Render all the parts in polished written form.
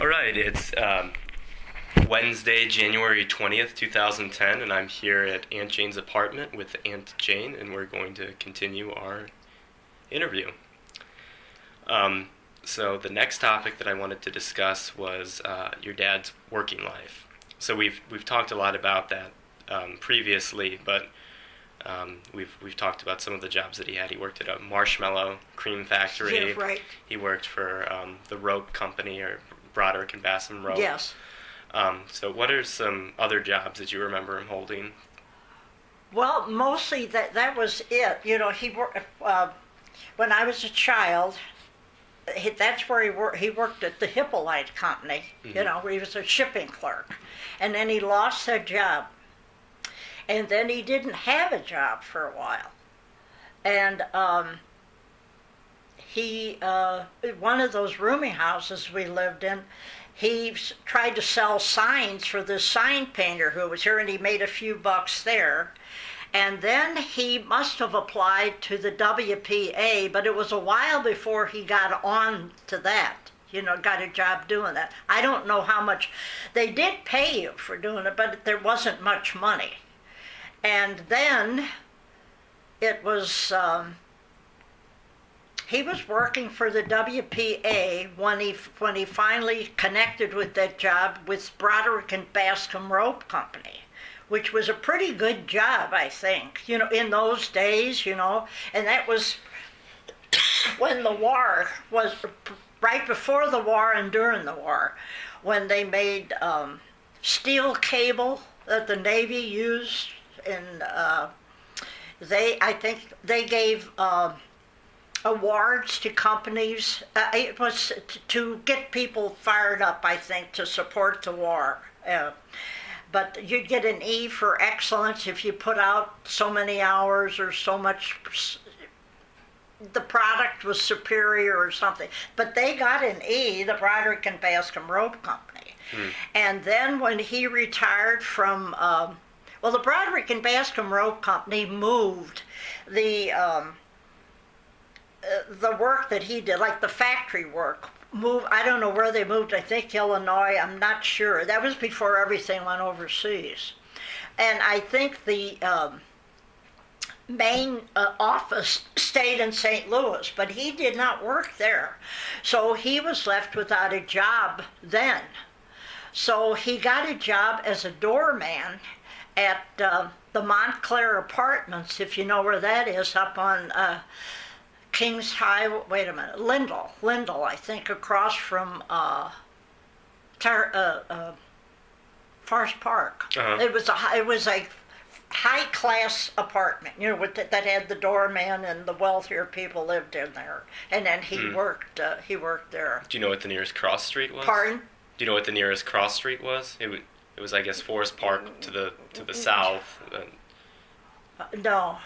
All right, it's Wednesday, January 20th, 2010, and I'm here at Aunt Jane's apartment with Aunt Jane, and we're going to continue our interview. So the next topic that I wanted to discuss was your dad's working life. So we've talked a lot about that previously, but we've talked about some of the jobs that he had. He worked at a marshmallow cream factory. Yeah, right. He worked for the rope company, or Broderick and Bassam Rope. Yes. So what are some other jobs that you remember him holding? Well, mostly that was it. You know, he worked when I was a child. That's where he worked. He worked at the Hippolyte Company. Mm-hmm. You know, where he was a shipping clerk, and then he lost that job, and then he didn't have a job for a while, and he one of those rooming houses we lived in. He tried to sell signs for this sign painter who was here, and he made a few bucks there. And then he must have applied to the WPA, but it was a while before he got on to that, you know, got a job doing that. I don't know how much. They did pay you for doing it, but there wasn't much money. And then it was, he was working for the WPA when he finally connected with that job with Broderick and Bascom Rope Company, which was a pretty good job, I think, you know, in those days, you know, and that was when the war was, right before the war and during the war, when they made steel cable that the Navy used, and I think they gave awards to companies. It was to get people fired up, I think, to support the war. But you'd get an E for excellence if you put out so many hours or so much, the product was superior or something. But they got an E, the Broderick and Bascom Rope Company. And then when he retired from, the Broderick and Bascom Rope Company moved the work that he did, like the factory work, I don't know where they moved. I think Illinois. I'm not sure. That was before everything went overseas. And I think the main office stayed in St. Louis, but he did not work there. So he was left without a job then. So he got a job as a doorman at the Montclair Apartments, if you know where that is, up on Kings Highway, Lindell, I think, across from Forest Park. Uh-huh. It was a high class apartment, you know, that had the doorman and the wealthier people lived in there. And then he worked there. Do you know what the nearest cross street was? Pardon? Do you know what the nearest cross street was? It was, I guess, Forest Park to the south. No.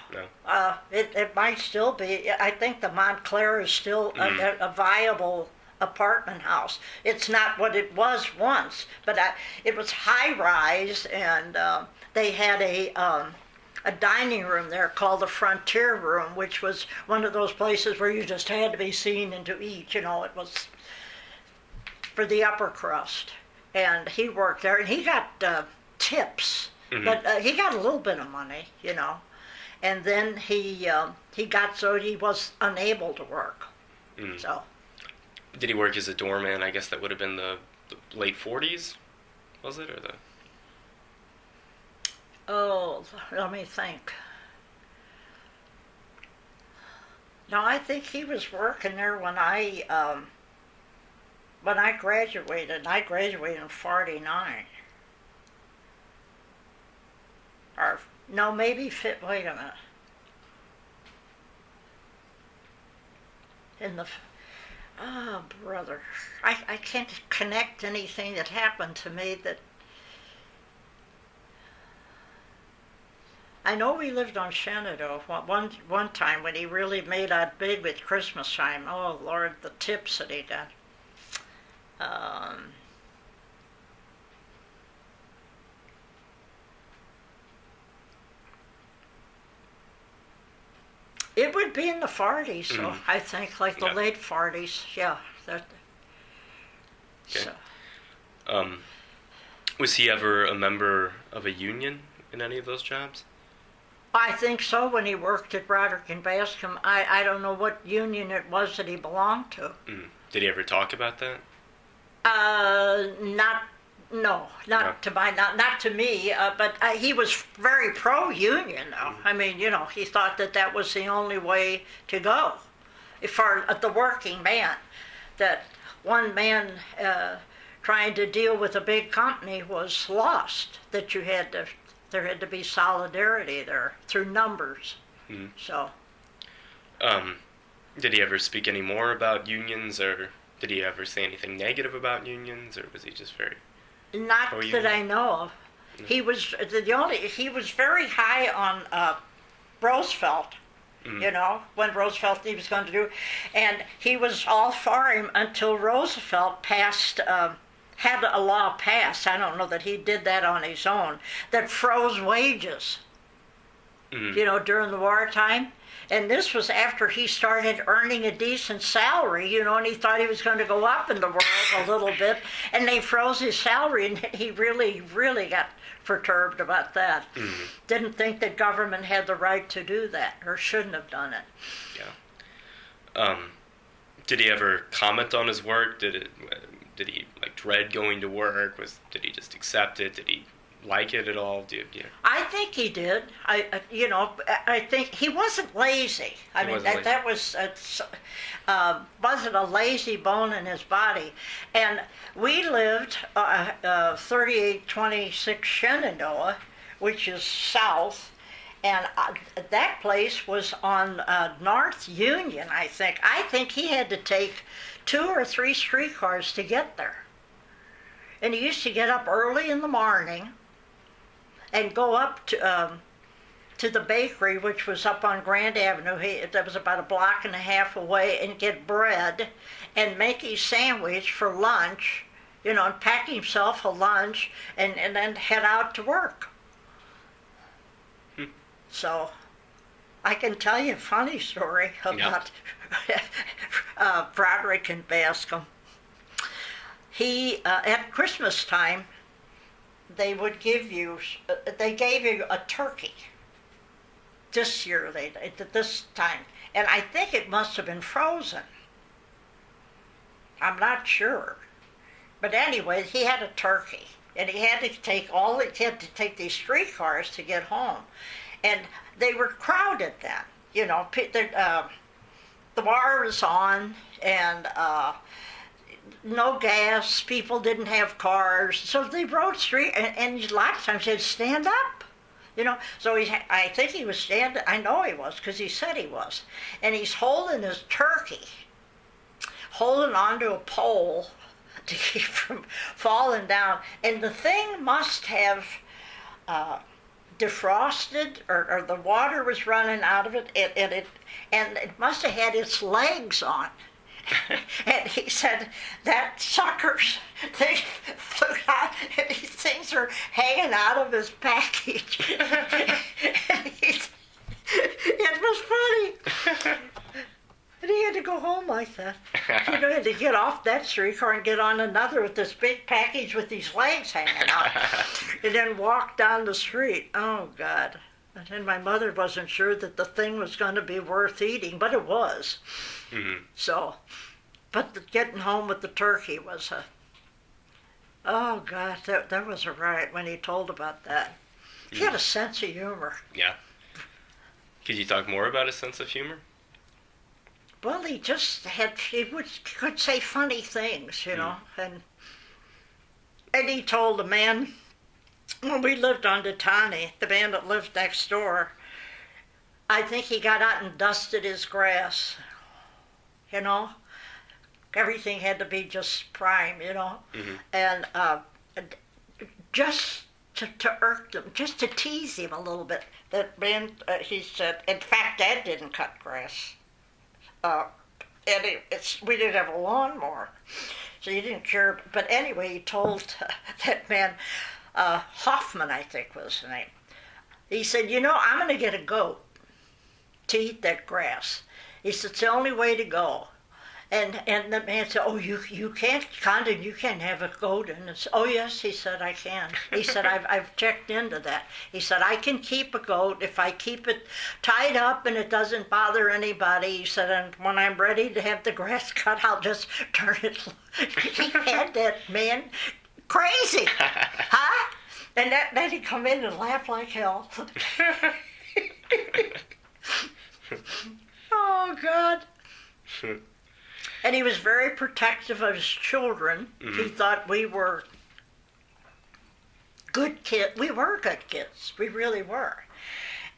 It might still be. I think the Montclair is still a viable apartment house. It's not what it was once, but it was high-rise, and they had a dining room there called the Frontier Room, which was one of those places where you just had to be seen and to eat. You know, it was for the upper crust. And he worked there, and he got tips. But he got a little bit of money, you know, and then he got so he was unable to work. So, did he work as a doorman? I guess that would have been the late 40s, was it, or the? Oh, let me think. No, I think he was working there when I graduated. I graduated in '49. Or, no, maybe wait a minute. Brother, I can't connect anything that happened to me that. I know we lived on Shenandoah one time when he really made out big with Christmas time. Oh, Lord, the tips that he got. It would be in the 40s, so I think, like the late 40s. Yeah. Okay. Was he ever a member of a union in any of those jobs? I think so, when he worked at Broderick and Bascom. I don't know what union it was that he belonged to. Did he ever talk about that? Not to me, but he was very pro-union, though. I mean, he thought that was the only way to go for the working man. That one man trying to deal with a big company was lost, that there had to be solidarity there through numbers. So. Did he ever speak any more about unions, or did he ever say anything negative about unions, or was he just very... Not that I know of. He was he was very high on Roosevelt, when Roosevelt he was going to do, and he was all for him until Roosevelt had a law passed. I don't know that he did that on his own, that froze wages, during the wartime. And this was after he started earning a decent salary, and he thought he was going to go up in the world a little bit, and they froze his salary, and he really, really got perturbed about that. Didn't think that government had the right to do that, or shouldn't have done it. Yeah. Did he ever comment on his work? Did he dread going to work? Did he just accept it? Did he like it at all? I think he did. I think he wasn't lazy. That wasn't a lazy bone in his body. And we lived 3826 Shenandoah, which is south, and that place was on North Union, I think. I think he had to take 2 or 3 streetcars to get there. And he used to get up early in the morning and go up to the bakery, which was up on Grand Avenue. That was about a block and a half away, and get bread and make his sandwich for lunch, and pack himself a lunch and then head out to work. So I can tell you a funny story about Broderick and Bascom. He, at Christmas time, they gave you a turkey. This year, this time. And I think it must have been frozen. I'm not sure. But anyway, he had a turkey. And he had to take these streetcars to get home. And they were crowded then. The war was on, and no gas, people didn't have cars, so they rode street, and a lot of times they'd stand up, So I think he was standing, I know he was, because he said he was. And he's holding his turkey, holding onto a pole to keep from falling down. And the thing must have defrosted, or the water was running out of it, and it must have had its legs on. And he said, that suckers, they flew out, and these things are hanging out of his package. And it was funny. And he had to go home like that. He had to get off that streetcar and get on another with this big package with these legs hanging out. And then walk down the street. Oh, God. And then my mother wasn't sure that the thing was going to be worth eating, but it was. So, but getting home with the turkey was oh God, that was a riot when he told about that. He had a sense of humor. Yeah. Could you talk more about his sense of humor? Well, he could say funny things, and he told a man, when we lived on Detani, the man that lived next door, I think he got out and dusted his grass, Everything had to be just prime, And just to irk them, just to tease him a little bit. That man, he said, in fact, Dad didn't cut grass. And we didn't have a lawnmower, so he didn't care. But anyway, he told that man, Hoffman, I think was his name. He said, I'm going to get a goat to eat that grass. He said, it's the only way to go. And the man said, "Oh, you can't, Condon, you can't have a goat." And it's, "Oh yes," he said, "I can." He said, I've checked into that." He said, "I can keep a goat if I keep it tied up and it doesn't bother anybody." He said, "And when I'm ready to have the grass cut, I'll just turn it." He had that man crazy, huh? And then he'd come in and laugh like hell. Oh God. And he was very protective of his children. Mm-hmm. He thought we were good kids. We were good kids. We really were.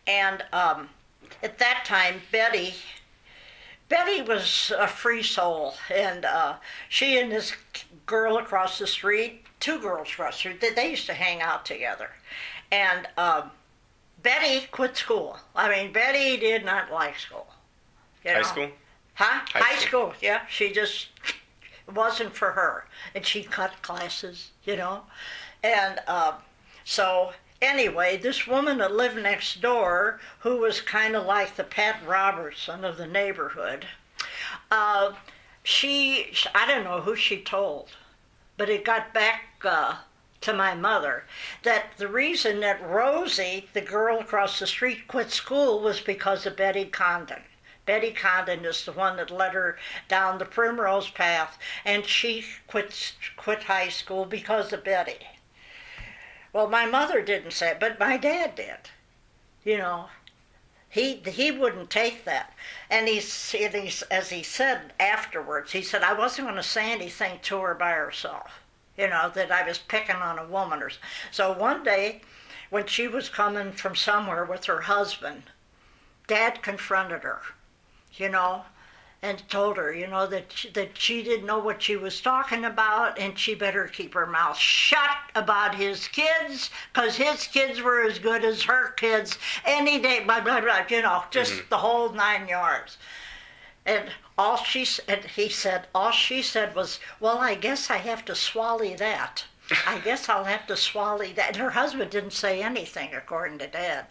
And at that time, Betty was a free soul. And she and this girl across the street, two girls across the street, they used to hang out together. And Betty quit school. I mean, Betty did not like school. High school? Huh? High school, yeah. She just, it wasn't for her. And she cut classes, And so, anyway, this woman that lived next door, who was kind of like the Pat Robertson of the neighborhood, I don't know who she told, but it got back to my mother, that the reason that Rosie, the girl across the street, quit school was because of Betty Condon. Betty Condon is the one that led her down the primrose path, and she quit high school because of Betty. Well, my mother didn't say it, but my dad did. He wouldn't take that. And as he said afterwards, he said, "I wasn't going to say anything to her by herself, that I was picking on a woman." So one day, when she was coming from somewhere with her husband, Dad confronted her, and told her, that she didn't know what she was talking about, and she better keep her mouth shut about his kids, because his kids were as good as her kids any day, blah, blah, blah, just the whole 9 yards. And he said, all she said was, "Well, I guess I have to swallow that. I guess I'll have to swallow that." And her husband didn't say anything, according to Dad.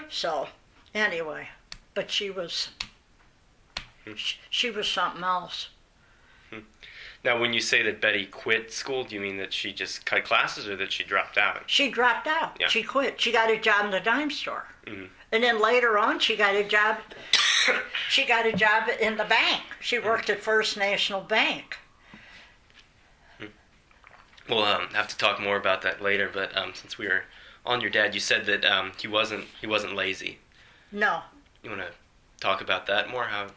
So, anyway, but she was something else. Now, when you say that Betty quit school, do you mean that she just cut classes or that she dropped out? She dropped out. Yeah. She quit. She got a job in the dime store. Mm-hmm. And then later on, she got a job in the bank. She worked at First National Bank. We'll have to talk more about that later, but since we were on your dad, you said that he wasn't lazy. No. You want to talk about that more? How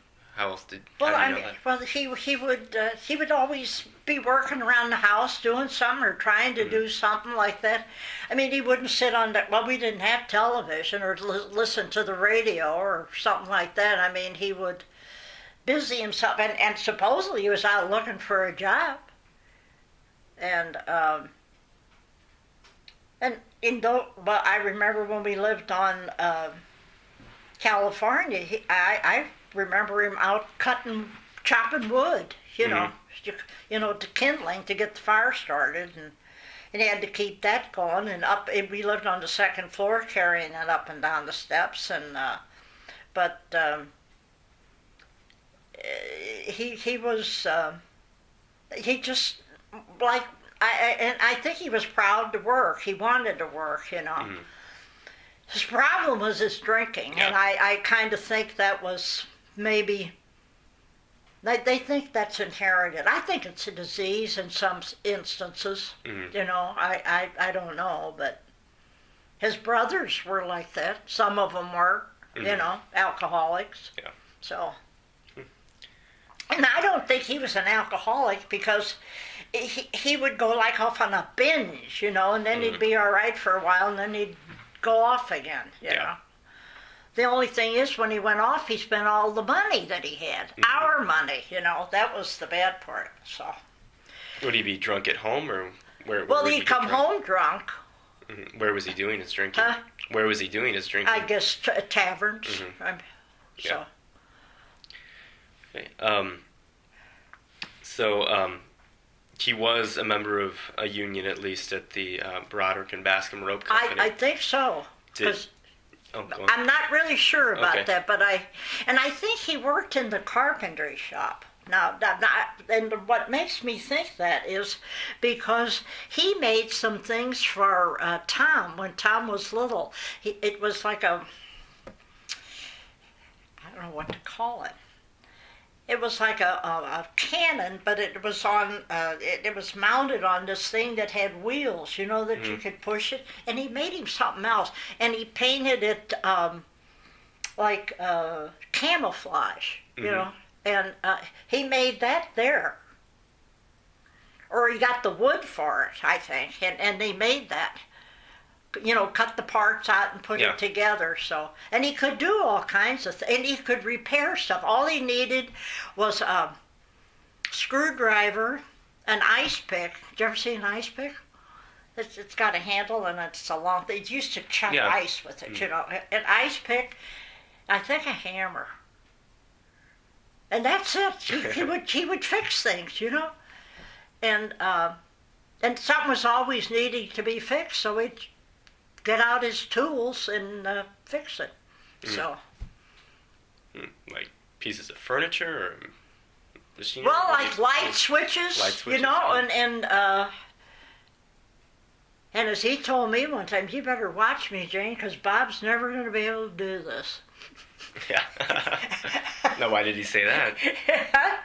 else did? Well, how do you know that? Well, he would always be working around the house doing something or trying to do something like that. I mean, he wouldn't sit on the. Well, we didn't have television or listen to the radio or something like that. I mean, he would busy himself, and supposedly he was out looking for a job. And I remember when we lived on California, I remember him out chopping wood, to kindling to get the fire started, and he had to keep that going. And we lived on the second floor, carrying it up and down the steps, and he was he just like I think he was proud to work. He wanted to work, Mm-hmm. His problem was his drinking, and I kind of think that was maybe. They think that's inherited. I think it's a disease in some instances. Mm-hmm. I don't know, but his brothers were like that. Some of them were, mm-hmm. Alcoholics. Yeah. So, and I don't think he was an alcoholic because he would go like off on a binge, and then mm-hmm. he'd be all right for a while, and then he'd go off again, you know. The only thing is, when he went off, he spent all the money that he had. Mm-hmm. Our money, that was the bad part, so. Would he be drunk at home, or where? Well, he'd come home drunk. Mm-hmm. Where was he doing his drinking? Huh? Where was he doing his drinking? I guess taverns. Mm-hmm. So. Okay. He was a member of a union, at least at the Broderick and Bascom Rope Company. I think so. I'm not really sure about that, but I think he worked in the carpentry shop. And what makes me think that is because he made some things for Tom when Tom was little. It was like I don't know what to call it. It was like a cannon, but it was on. It was mounted on this thing that had wheels, that you could push it. And he made him something else, and he painted it like camouflage, And he made that there. Or he got the wood for it, I think, and they made that. Cut the parts out and put it together. So, and he could do all kinds of things, and he could repair stuff. All he needed was a screwdriver, an ice pick. Did you ever see an ice pick? It's got a handle and it's a long thing. It used to chop ice with it, An ice pick, I think a hammer. And that's it. He would fix things, And something was always needing to be fixed, so he'd get out his tools and fix it. So. Like pieces of furniture or machinery? Well, like light switches, and as he told me one time, you better watch me, Jane, because Bob's never going to be able to do this. Yeah. Now, why did he say that?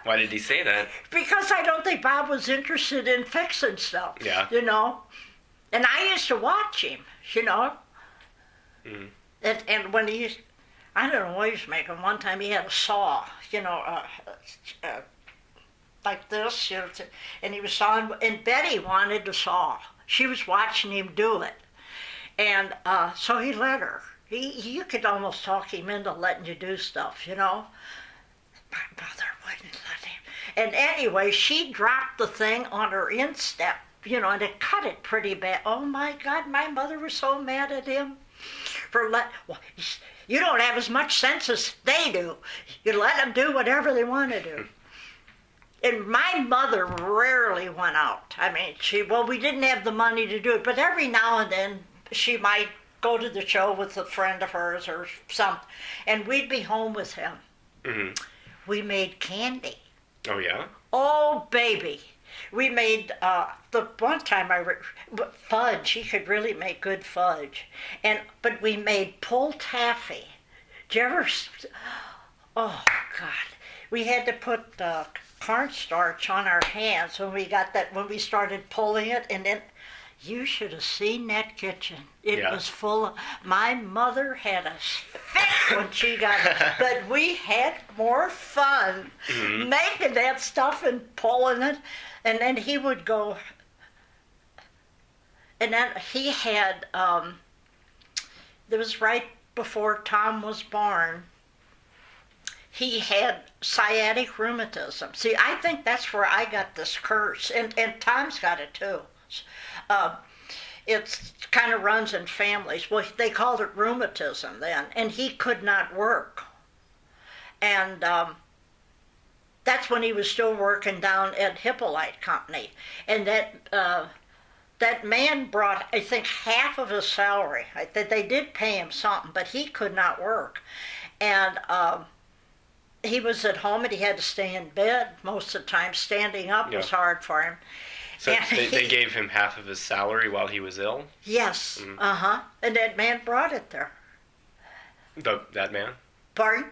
Why did he say that? Because I don't think Bob was interested in fixing stuff. Yeah. And I used to watch him, Mm. And when I don't know what he was making. One time he had a saw, like this, and he was sawing, and Betty wanted to saw. She was watching him do it. And so he let her. You could almost talk him into letting you do stuff, My mother wouldn't let him. And anyway, she dropped the thing on her instep, and it cut it pretty bad. Oh my God, my mother was so mad at him you don't have as much sense as they do. You let them do whatever they want to do. And my mother rarely went out. I mean, we didn't have the money to do it, but every now and then she might go to the show with a friend of hers or something, and we'd be home with him. Mm-hmm. We made candy. Oh, yeah? Oh, baby. We made, the one time fudge. He could really make good fudge. But we made pull taffy. Did you ever, oh, God. We had to put cornstarch on our hands when we started pulling it, and then you should have seen that kitchen. It was full of, my mother had a fit when she got it, but we had more fun making that stuff and pulling it, and then he would go, and then he had, it was right before Tom was born, he had sciatic rheumatism. See, I think that's where I got this curse, and Tom's got it too. It kind of runs in families. Well, they called it rheumatism then, and he could not work. And that's when he was still working down at Hippolyte Company. And that man brought, I think, half of his salary. They did pay him something, but he could not work. And he was at home, and he had to stay in bed most of the time. Standing up was hard for him. So they gave him half of his salary while he was ill? Yes, and that man brought it there. That man? Pardon?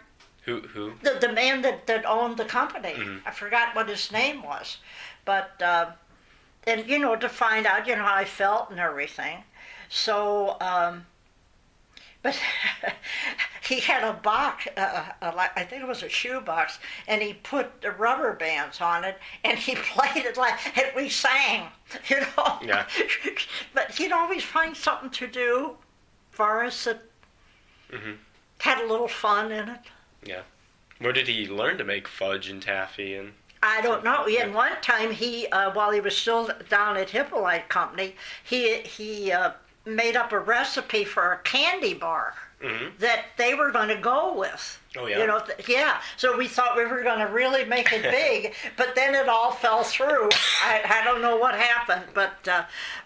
Who? The man that owned the company. Mm-hmm. I forgot what his name was. But, and, to find out, how I felt and everything. So, but he had a box, I think it was a shoe box, and he put the rubber bands on it, and he played it and we sang, Yeah. But he'd always find something to do for us that had a little fun in it. Yeah. Where did he learn to make fudge and taffy and? I don't know. And one time he, while he was still down at Hippolyte Company, he made up a recipe for a candy bar that they were going to go with. Oh, yeah? Yeah. So we thought we were going to really make it big, but then it all fell through. I don't know what happened, but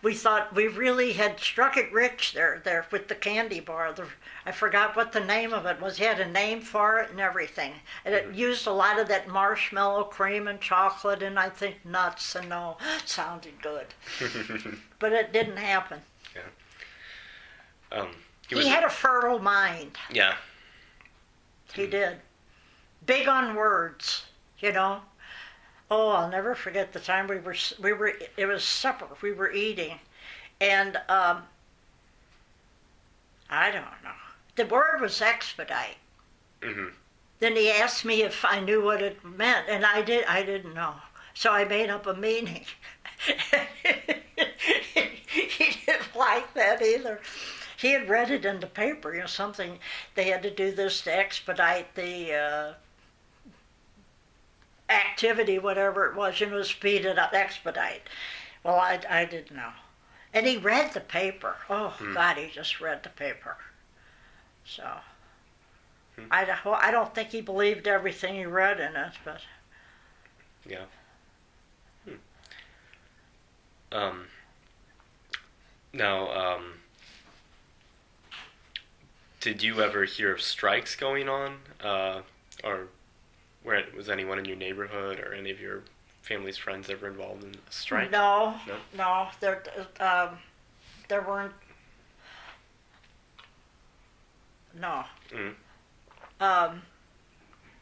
we thought we really had struck it rich there with the candy bar. I forgot what the name of it was. He had a name for it and everything. And it used a lot of that marshmallow cream and chocolate and I think nuts, and it sounded good. But it didn't happen. Yeah. He had a fertile mind. Yeah. He did. Big on words, Oh, I'll never forget the time we were. It was supper. We were eating, and I don't know. The word was expedite. Then he asked me if I knew what it meant, and I didn't know. So I made up a meaning. He didn't like that either. He had read it in the paper, something, they had to do this to expedite the activity, whatever it was, speed it up, expedite. Well, I didn't know. And he read the paper. Oh, God, he just read the paper. So, I don't think he believed everything he read in it, but... Yeah. Now, did you ever hear of strikes going on? Or was anyone in your neighborhood or any of your family's friends ever involved in a strike? No. There weren't. No.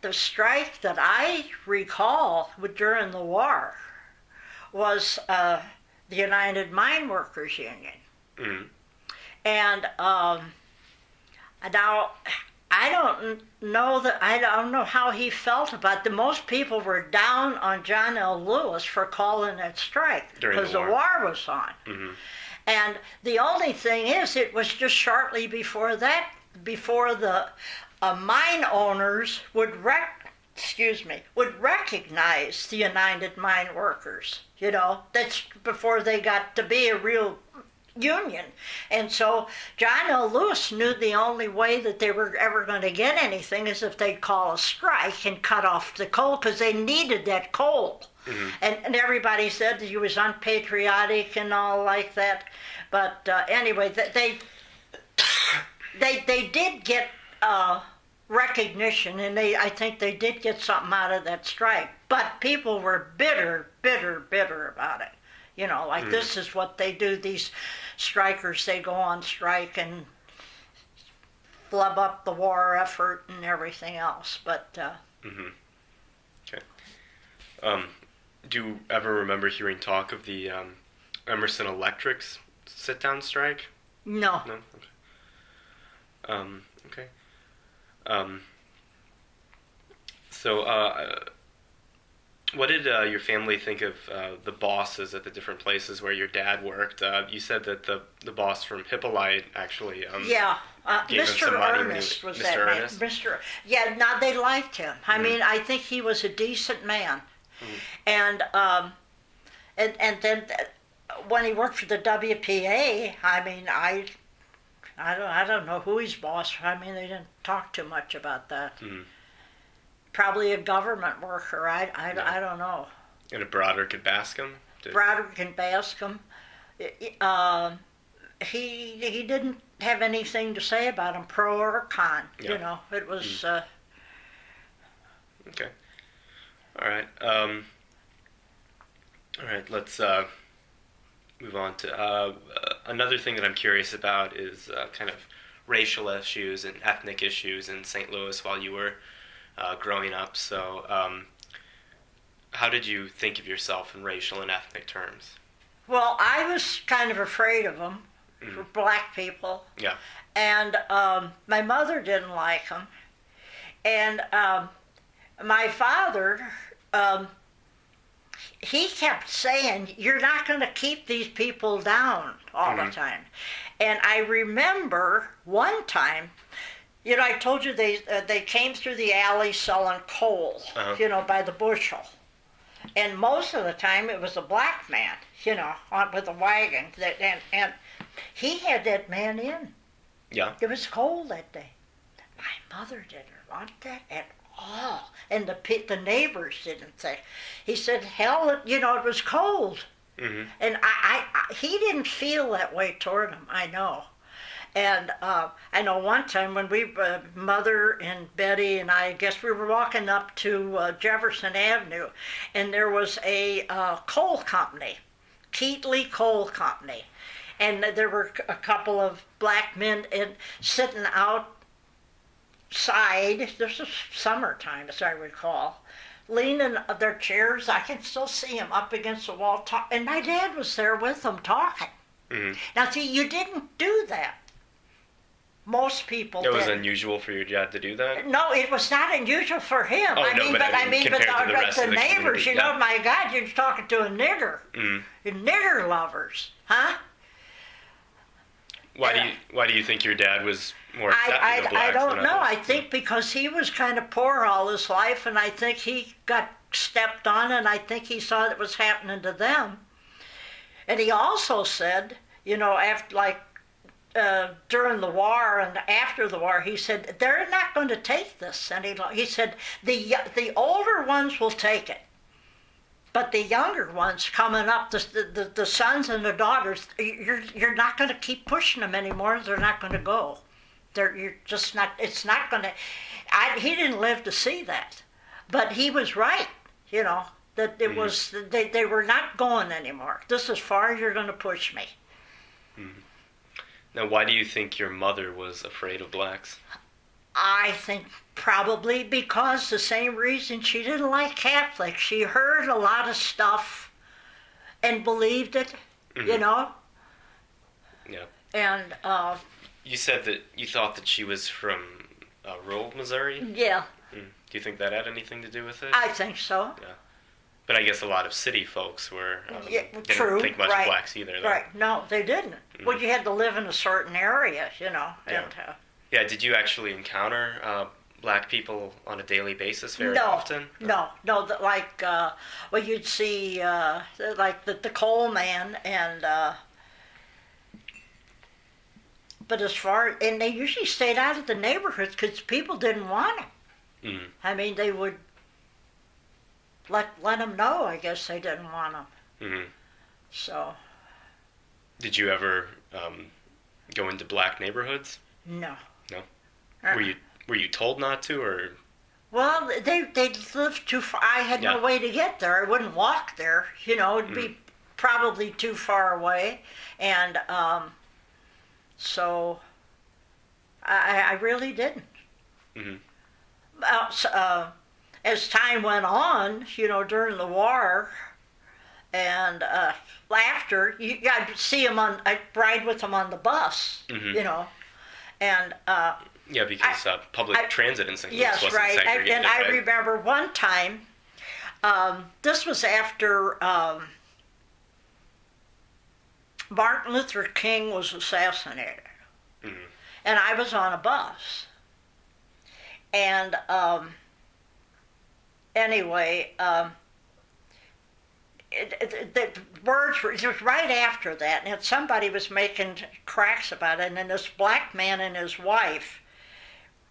The strike that I recall during the war was the United Mine Workers Union. And now, I don't know how he felt about it. Most people were down on John L. Lewis for calling that strike because the war was on. And the only thing is, it was just shortly before that, before the mine owners would recognize the United Mine Workers. That's before they got to be a real union. And so John L. Lewis knew the only way that they were ever going to get anything is if they'd call a strike and cut off the coal, because they needed that coal. And everybody said that he was unpatriotic and all like that. But anyway, they did get recognition, and I think they did get something out of that strike. But people were bitter about it. This is what they do. These strikers, they go on strike and flub up the war effort and everything else. But Okay. Do you ever remember hearing talk of the Emerson Electric's sit-down strike? No. No. Okay. So, what did your family think of the bosses at the different places where your dad worked? You said that the boss from Hippolyte actually gave him some money. Ernest was Mr. that Ernest? name. Yeah, now they liked him. I mean, I think he was a decent man. And then when he worked for the WPA, I mean, I don't know who his boss. I mean, they didn't talk too much about that. Probably a government worker. I don't know. And a Broderick and Bascom? Broderick and Bascom. He didn't have anything to say about him, pro or con. Yeah. It was... Okay. All right. Let's move on to another thing that I'm curious about is kind of racial issues and ethnic issues in St. Louis while you were growing up. So how did you think of yourself in racial and ethnic terms? Well, I was kind of afraid of them, for black people. Yeah. And my mother didn't like them. And my father... he kept saying, you're not going to keep these people down all the time. And I remember one time, I told you they came through the alley selling coal, by the bushel. And most of the time it was a black man, with a wagon. And he had that man in. Yeah. It was cold that day. My mother didn't want that at all. And the neighbors didn't think. He said, hell, it was cold. Mm-hmm. And he didn't feel that way toward him, I know. And I know one time when Mother and Betty and I guess we were walking up to Jefferson Avenue, and there was a coal company, Keatley Coal Company. And there were a couple of black men sitting outside. This is summertime, as I recall, leaning their chairs. I can still see them up against the wall, and my dad was there with them talking. Mm-hmm. Now, see, you didn't do that. Most people did. It was unusual for your dad to do that? No, it was not unusual for him. Oh, I mean, the neighbors, yeah. My God, you're talking to a nigger. Mm. Nigger lovers, huh? Why do you think your dad was more accepting of blacks? I don't than know. others? I think because he was kind of poor all his life, and I think he got stepped on, and I think he saw it was happening to them. And he also said, after during the war and after the war, he said they're not going to take this. And he said the older ones will take it. But the younger ones coming up, the sons and the daughters, you're not going to keep pushing them anymore. They're not going to go. You're just not. It's not going to. He didn't live to see that, but he was right. That it was. They were not going anymore. This is as far as you're going to push me. Mm-hmm. Now, why do you think your mother was afraid of blacks? I think probably because the same reason she didn't like Catholics. She heard a lot of stuff and believed it, Mm-hmm. Yeah. And you said that you thought that she was from rural Missouri? Yeah. Do you think that had anything to do with it? I think so. Yeah. But I guess a lot of city folks didn't true, think much of blacks either. Though. Right. No, they didn't. Mm-hmm. Well, you had to live in a certain area, Yeah. And, Yeah, did you actually encounter black people on a daily basis very often? No. You'd see like the coal man and. But and they usually stayed out of the neighborhoods because people didn't want them. Mm. I mean, they would let them know. I guess they didn't want them. Mm-hmm. So. Did you ever go into black neighborhoods? No. No. Were you told not to, or? Well, they lived too far. I had no way to get there. I wouldn't walk there. It'd be probably too far away, and so I really didn't. Mm-hmm. As time went on, during the war, and after, I'd see them I'd ride with them on the bus, mm-hmm. And yeah, because public transit in St. Louis wasn't right. segregated. And I remember one time, this was after Martin Luther King was assassinated, mm-hmm. and I was on a bus, and anyway. The words were, it was right after that, and somebody was making cracks about it, and then this black man and his wife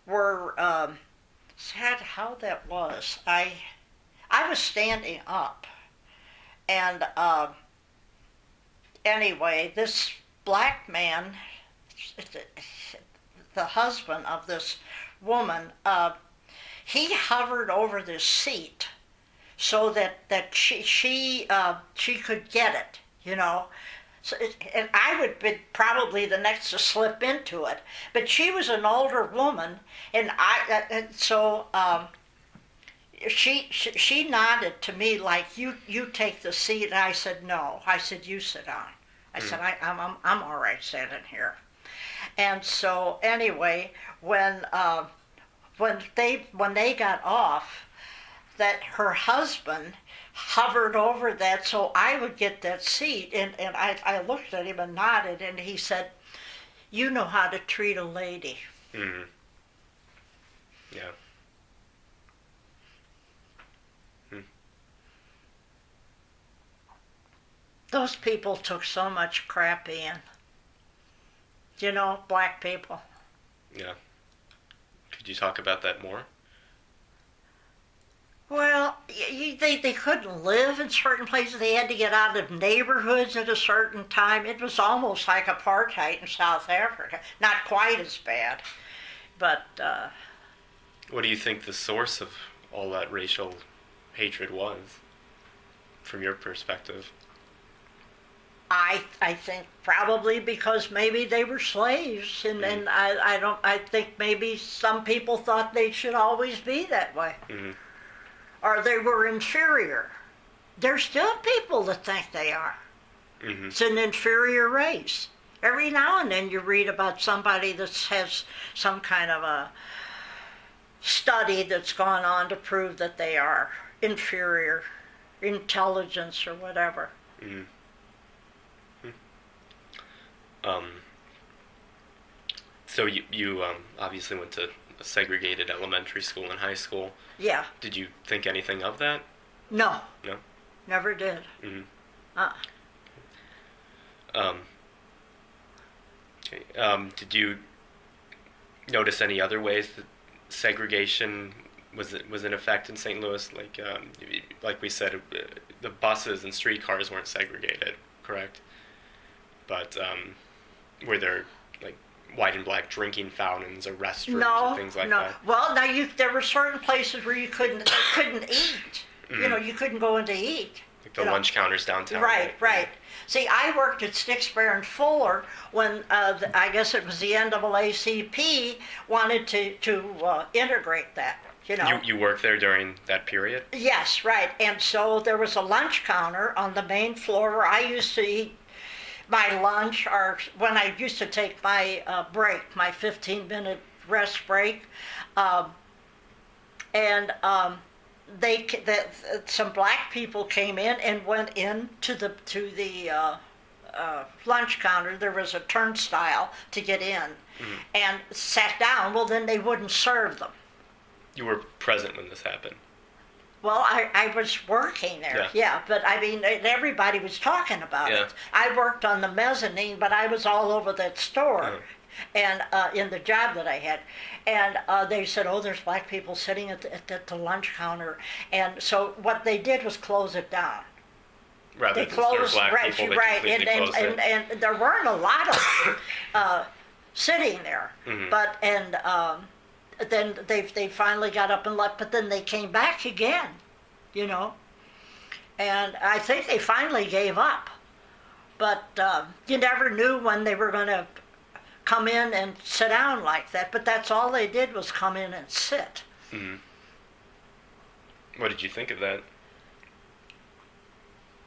were, said how that was. I was standing up, and anyway, this black man, the husband of this woman, he hovered over this seat so that she could get it, So and I would be probably the next to slip into it, but she was an older woman, and so she nodded to me like you take the seat, and I said no. I said you sit down. I said I'm all right sitting here, and so anyway when they got off, that her husband hovered over that so I would get that seat, and I looked at him and nodded, and he said, "You know how to treat a lady." Mm-hmm. Yeah. Those people took so much crap in. black people. Yeah. Could you talk about that more? Well, they couldn't live in certain places. They had to get out of neighborhoods at a certain time. It was almost like apartheid in South Africa. Not quite as bad, but... What do you think the source of all that racial hatred was, from your perspective? I think probably because maybe they were slaves, and I think maybe some people thought they should always be that way, or they were inferior. There's still people that think they are. It's an inferior race. Every now and then you read about somebody that has some kind of a study that's gone on to prove that they are inferior, intelligence or whatever. So you obviously went to a segregated elementary school and high school. Yeah. Did you think anything of that? No. No? Never did. Okay. Did you notice any other ways that segregation was in effect in St. Louis? Like we said, the buses and streetcars weren't segregated, correct? But were there like white and black drinking fountains or restrooms or things like that? Well, there were certain places where you couldn't eat. You couldn't go in to eat. Like the lunch counters downtown. Right. See, I worked at Sticksbury and Fuller when I guess it was the NAACP wanted to integrate that. You worked there during that period? Yes, right. And so there was a lunch counter on the main floor where I used to eat my lunch, or when I used to take my break, my 15-minute rest break, some black people came in and went into the lunch counter. There was a turnstile to get in, and sat down. Well, then they wouldn't serve them. You were present when this happened. Well, I was working there, but I mean, everybody was talking about it. I worked on the mezzanine, but I was all over that store, and in the job that I had. And they said, there's black people sitting at the lunch counter. And so what they did was close it down. Rather than serve black people, they closed it. And there weren't a lot of sitting there, but then they finally got up and left, but then they came back again, and I think they finally gave up. But you never knew when they were going to come in and sit down like that, but that's all they did was come in and sit. What did you think of that?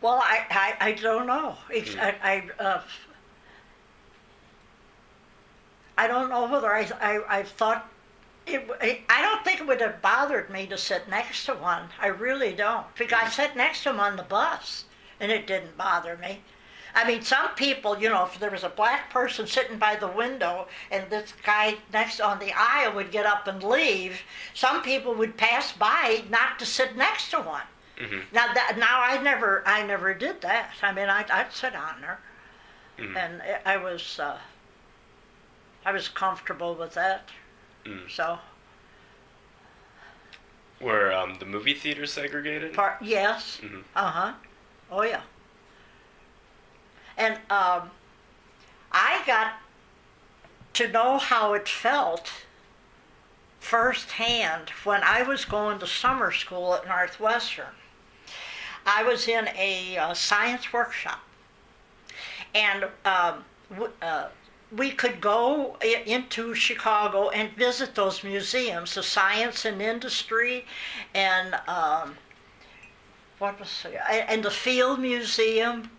Well, I don't know. I don't know whether I thought I don't think it would have bothered me to sit next to one. I really don't. Because I sat next to him on the bus, and it didn't bother me. I mean, some people, if there was a black person sitting by the window and this guy next on the aisle would get up and leave, some people would pass by not to sit next to one. Now I never did that. I mean, I'd sit down there, and I was comfortable with that. So. Were the movie theaters segregated? Yes. Oh yeah. And I got to know how it felt firsthand when I was going to summer school at Northwestern. I was in a science workshop, and we could go into Chicago and visit those museums, the Science and Industry, and and the Field Museum,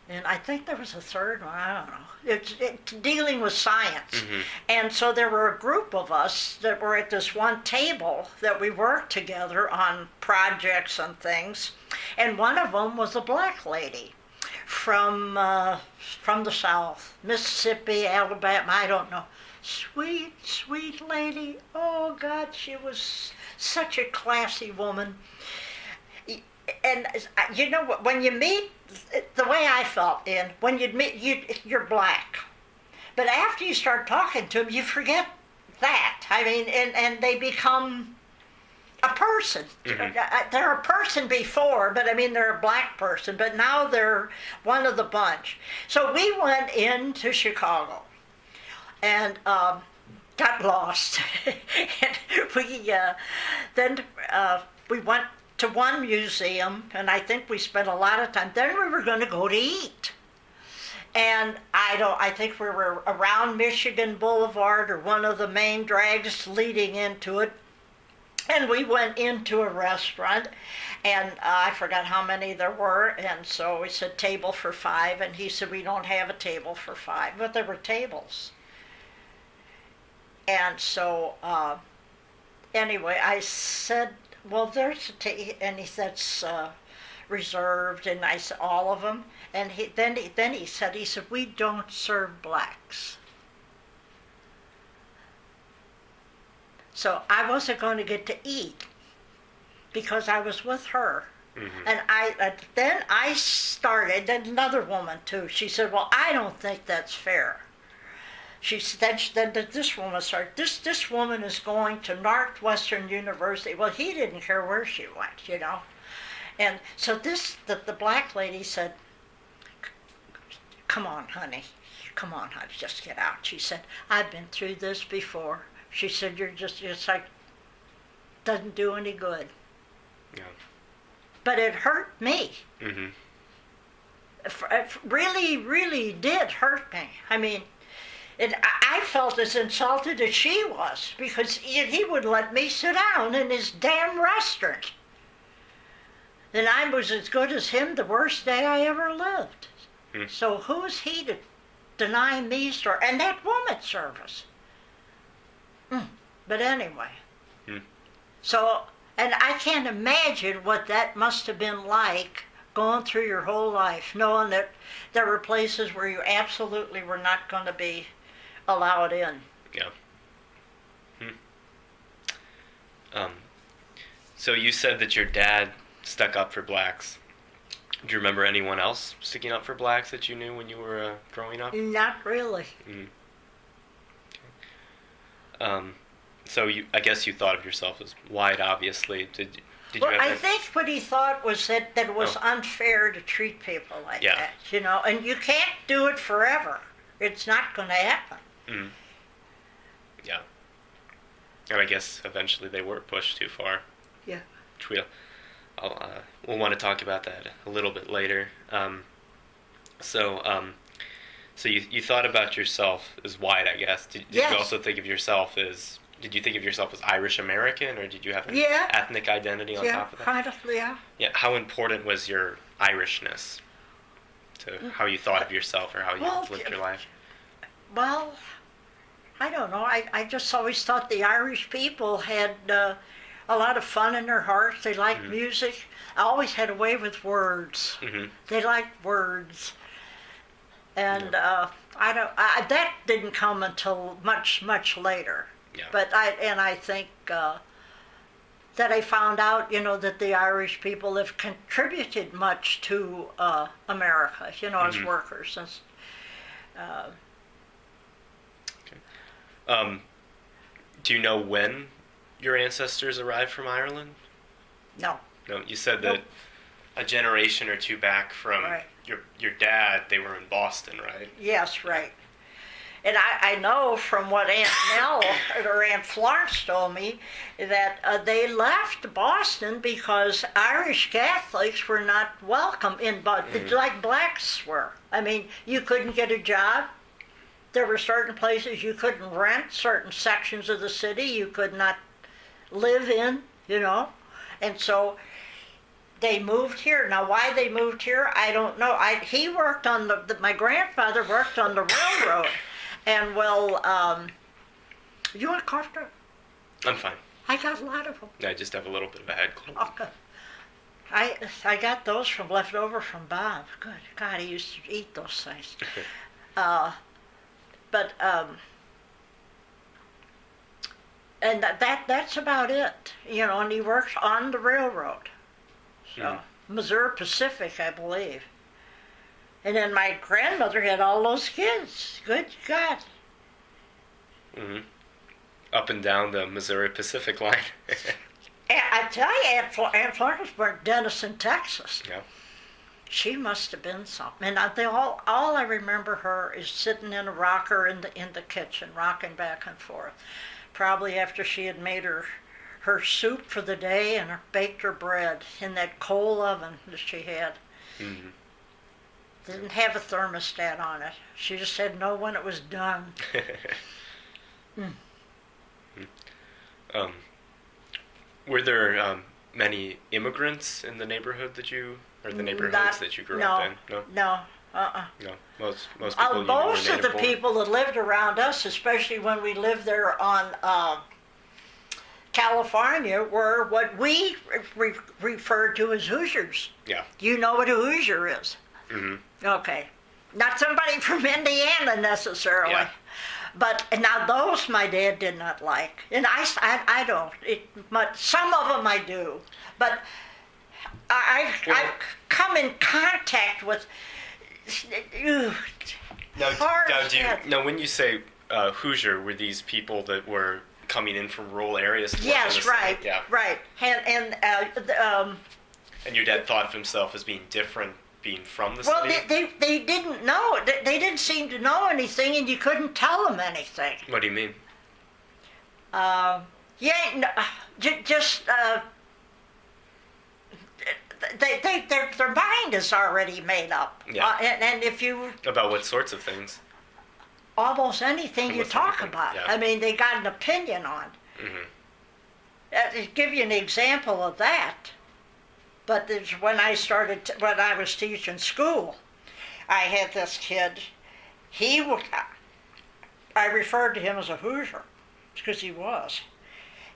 and I think there was a third one. I don't know. It's dealing with science, and so there were a group of us that were at this one table that we worked together on projects and things, and one of them was a black lady from the South, Mississippi, Alabama, I don't know. Sweet, sweet lady. Oh, God, she was such a classy woman. And, when you meet, the way I felt, when you'd meet, you're black. But after you start talking to them, you forget that. I mean, and they become a person. Mm-hmm. They're a person before, but I mean, they're a black person, but now they're one of the bunch. So we went into Chicago and got lost. And we went to one museum, and I think we spent a lot of time. Then we were going to go to eat. And I think we were around Michigan Boulevard or one of the main drags leading into it. And we went into a restaurant, and I forgot how many there were, and so we said table for 5, and he said we don't have a table for 5, but there were tables. And so anyway, I said, well, there's a table, and he said it's reserved, and I said all of them, and then he said we don't serve blacks. So I wasn't going to get to eat because I was with her. Mm-hmm. And then I started, and another woman too, she said, well, I don't think that's fair. Then this woman started, this woman is going to Northwestern University. Well, he didn't care where she went, you know. And so the black lady said, come on, honey, just get out. She said, I've been through this before. She said, it's like, doesn't do any good. Yeah. But it hurt me. Mm-hmm. It really, really did hurt me. I mean, I felt as insulted as she was because he wouldn't let me sit down in his damn restaurant. And I was as good as him the worst day I ever lived. Mm. So who's he to deny me and that woman service? But anyway, so, and I can't imagine what that must have been like going through your whole life, knowing that there were places where you absolutely were not going to be allowed in. Yeah. So you said that your dad stuck up for blacks. Do you remember anyone else sticking up for blacks that you knew when you were growing up? Not really. So I guess you thought of yourself as white, obviously. Did you ever... I think what he thought was that it was unfair to treat people like that, you know, and you can't do it forever. It's not going to happen. Mm. Yeah. And I guess eventually they were pushed too far. Yeah. Which we'll want to talk about that a little bit later. So you thought about yourself as white, I guess. Did yes. you also think of yourself as... Did you think of yourself as Irish American, or did you have an ethnic identity on top of that? Kind of, yeah. Yeah. How important was your Irishness to how you thought of yourself or how you lived your life? Well, I don't know. I just always thought the Irish people had a lot of fun in their hearts. They liked music. I always had a way with words. Mm-hmm. They liked words. And that didn't come until much, much later. Yeah. But I think that I found out, you know, that the Irish people have contributed much to America, you know, as workers. Do you know when your ancestors arrived from Ireland? No. No, you said that a generation or two back from your dad, they were in Boston, right? Yes, right. And I know from what Aunt Nell or Aunt Florence told me that they left Boston because Irish Catholics were not welcome in Boston, like blacks were. I mean, you couldn't get a job. There were certain places you couldn't rent, certain sections of the city you could not live in, you know. And so they moved here. Now, why they moved here, I don't know. He worked on my grandfather worked on the railroad. And you want a cough drop? I'm fine. I got a lot of them. I just have a little bit of a head cold. Okay. I got those left over from Bob. Good God, he used to eat those things. And that's about it, you know. And he worked on the railroad, so Missouri Pacific, I believe. And then my grandmother had all those kids. Good God. Mm-hmm. Up and down the Missouri Pacific line. I tell you, Aunt Florence was born in Denison, Texas. Yeah. She must have been something. And all I remember her is sitting in a rocker in the kitchen, rocking back and forth. Probably after she had made her soup for the day and baked her bread in that coal oven that she had. Mm-hmm. Didn't have a thermostat on it. She just said no when it was done. Were there many immigrants in the neighborhood that you, or the neighborhoods that you grew up in? No. No. No. Most people. Most of the people that lived around us, especially when we lived there on California, were what we referred to as Hoosiers. Yeah. You know what a Hoosier is? Mm-hmm. Okay. Not somebody from Indiana necessarily. Yeah. But now those my dad did not like. And I don't. But some of them I do. But I've come in contact with... Now, when you say Hoosier, were these people that were coming in from rural areas? Yes, right. Yeah. Right. And your dad thought of himself as being different, being from the well, city? they didn't know. They didn't seem to know anything, and you couldn't tell them anything. What do you mean? Their mind is already made up. Yeah. And if you... About what sorts of things? Almost anything you talk about. Yeah. I mean, they got an opinion on. Mm-hmm. To give you an example of that, but when I was teaching school, I had this kid. I referred to him as a Hoosier because he was.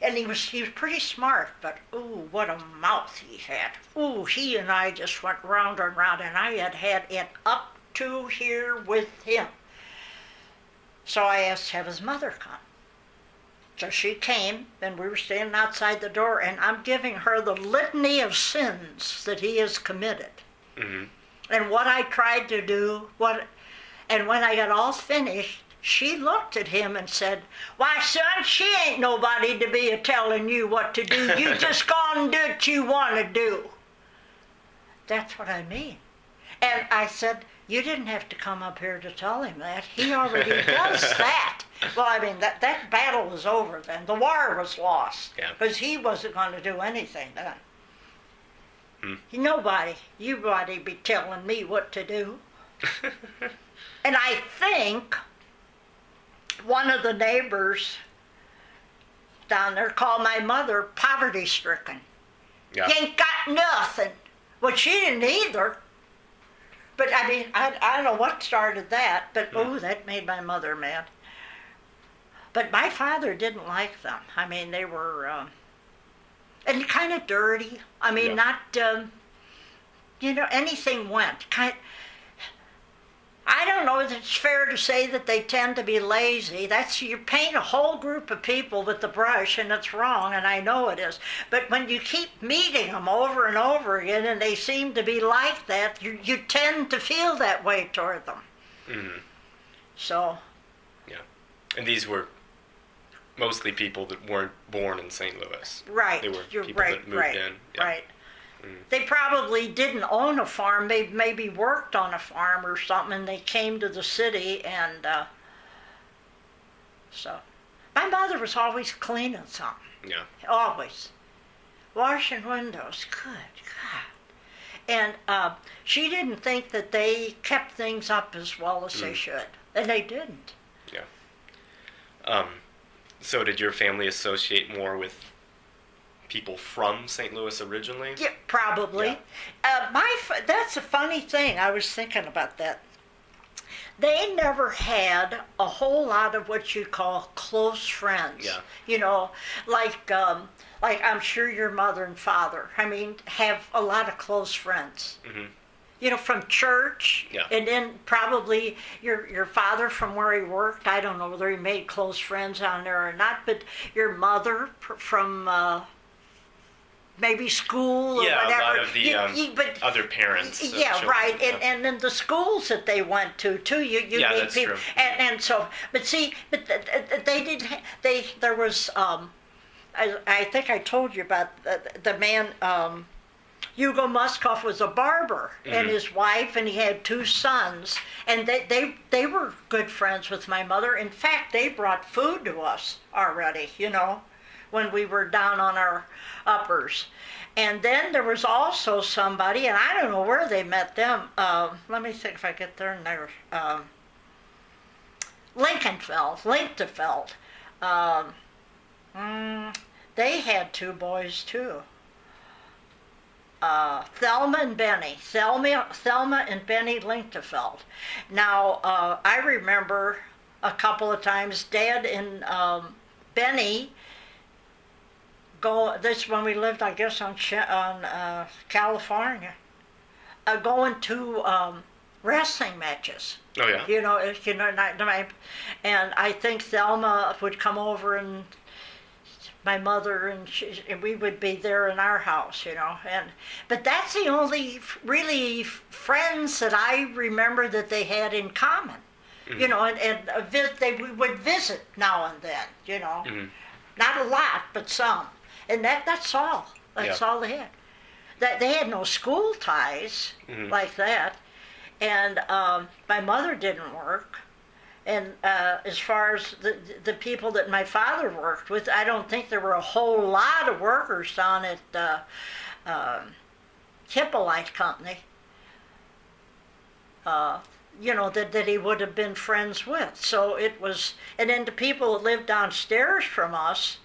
And he was pretty smart, but ooh, what a mouth he had. Ooh, he and I just went round and round, and I had it up to here with him. So I asked to have his mother come. So she came, and we were standing outside the door, and I'm giving her the litany of sins that he has committed. Mm-hmm. And what I tried to do, and when I got all finished, she looked at him and said, "Why, son, she ain't nobody to be a-telling you what to do. You just go on and do what you want to do." That's what I mean. And I said, "You didn't have to come up here to tell him that. He already does that." Well, I mean, that battle was over then. The war was lost. Because he wasn't going to do anything then. Nobody be telling me what to do. And I think one of the neighbors down there called my mother poverty-stricken. Yeah. You ain't got nothing. Well, she didn't either. But, I mean, I don't know what started that, but, that made my mother mad. But my father didn't like them. I mean, they were, and kind of dirty. I mean, not, anything went. I don't know if it's fair to say that they tend to be lazy. You paint a whole group of people with the brush, and it's wrong, and I know it is. But when you keep meeting them over and over again, and they seem to be like that, you tend to feel that way toward them. Mm-hmm. So. Yeah. And these were mostly people that weren't born in St. Louis. Right. They were people that moved in. Yeah. Right. They probably didn't own a farm. They maybe worked on a farm or something, and they came to the city, and so. My mother was always cleaning something. Yeah. Always. Washing windows. Good God. And she didn't think that they kept things up as well as they should. And they didn't. Yeah. So did your family associate more with people from St. Louis originally? Yeah, probably. Yeah. That's a funny thing. I was thinking about that. They never had a whole lot of what you call close friends. Yeah. Like I'm sure your mother and father, have a lot of close friends. Mm-hmm. From church, yeah. And then probably your father from where he worked. I don't know whether he made close friends down there or not, but your mother from maybe school or yeah, whatever. a lot of the but, other parents. Yeah, children, right. yeah. And then the schools that they went to too. You Yeah, meet that's people, true. and so. But see, but they did. There was. I think I told you about the man. Hugo Muskoff was a barber, and his wife, and he had 2 sons, and they were good friends with my mother. In fact, they brought food to us already, when we were down on our uppers. And then there was also somebody, and I don't know where they met them. Let me think if I get their name. Lichtenfeld. They had 2 boys too. Thelma and Benny Lichtenfeld. Now, I remember a couple of times Dad and Benny this when we lived, I guess, on California, going to wrestling matches. Oh, yeah? And I think Thelma would come over, and my mother and we would be there in our house, but that's the only really friends that I remember that they had in common, we would visit now and then, not a lot, but some, and that's all. That's all they had. They had no school ties like that, and my mother didn't work. And as far as the people that my father worked with, I don't think there were a whole lot of workers down at Hippolyte Company, that he would have been friends with. So it was, and then the people that lived downstairs from us,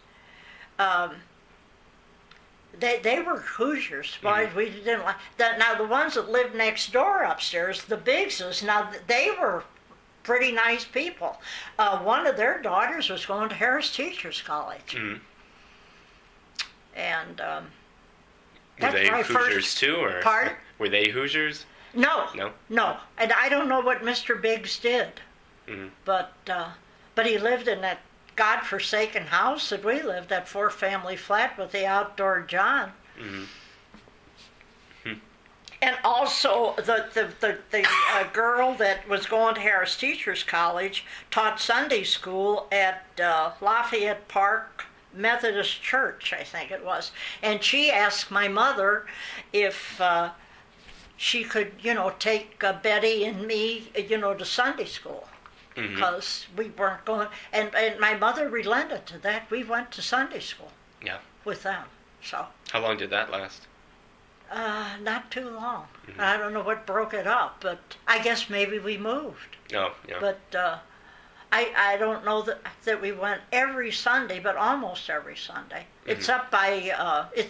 they were Hoosiers. We didn't like that. Now the ones that lived next door upstairs, the Biggses, now they were pretty nice people. One of their daughters was going to Harris Teachers College. And were they Hoosiers too, or pardon? Were they Hoosiers? No. No. And I don't know what Mr. Biggs did, but he lived in that godforsaken house that we lived, that 4-family flat with the outdoor john. And also, the girl that was going to Harris Teachers College taught Sunday school at Lafayette Park Methodist Church, I think it was. And she asked my mother if she could, take Betty and me, to Sunday school. Because we weren't going. And my mother relented to that. We went to Sunday school with them. So. How long did that last? Not too long. I don't know what broke it up, but I guess maybe we moved. Oh, yeah. But I don't know that we went every Sunday, but almost every Sunday. It's up by,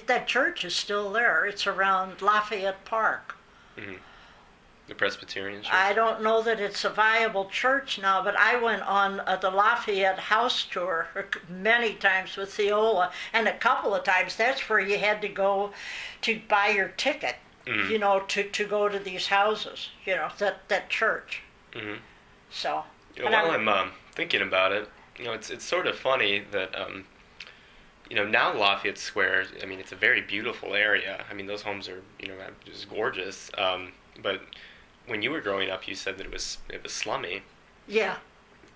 that church is still there. It's around Lafayette Park. The Presbyterian church? I don't know that it's a viable church now, but I went on the Lafayette house tour many times with Theola, and a couple of times that's where you had to go to buy your ticket, to go to these houses, that church. So. While I'm thinking about it, it's sort of funny that, now Lafayette Square, it's a very beautiful area. Those homes are, just gorgeous. But when you were growing up, you said that it was slummy. Yeah.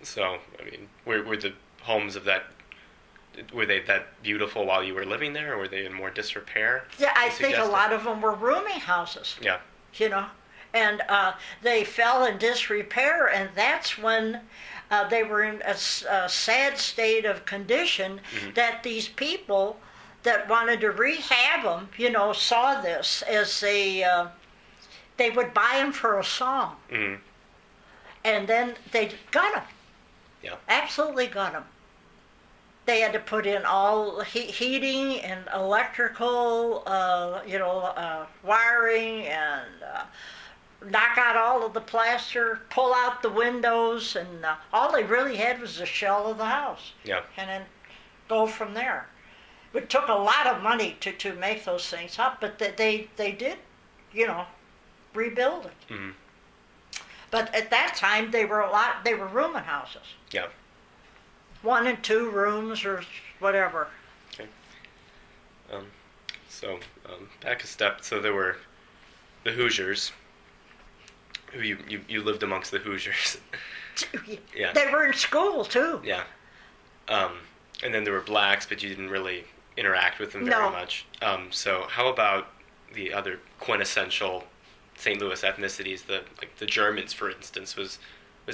So, were the homes of that, were they that beautiful while you were living there, or were they in more disrepair? Yeah, I think a lot of them were rooming houses. Yeah. And they fell in disrepair, and that's when they were in a sad state of condition that these people that wanted to rehab them, saw this as they would buy them for a song. And then they got them. Yeah. Absolutely got them. They had to put in all heating and electrical, wiring, and knock out all of the plaster, pull out the windows, and all they really had was the shell of the house. Yeah. And then go from there. It took a lot of money to make those things up, but they did, rebuild it. But at that time, they were rooming houses. Yeah. 1 and 2 rooms or whatever. Okay. So, back a step. So there were the Hoosiers. You lived amongst the Hoosiers. Yeah. They were in school, too. Yeah. And then there were blacks, but you didn't really interact with them very much. So how about the other quintessential St. Louis ethnicities, the Germans, for instance? Was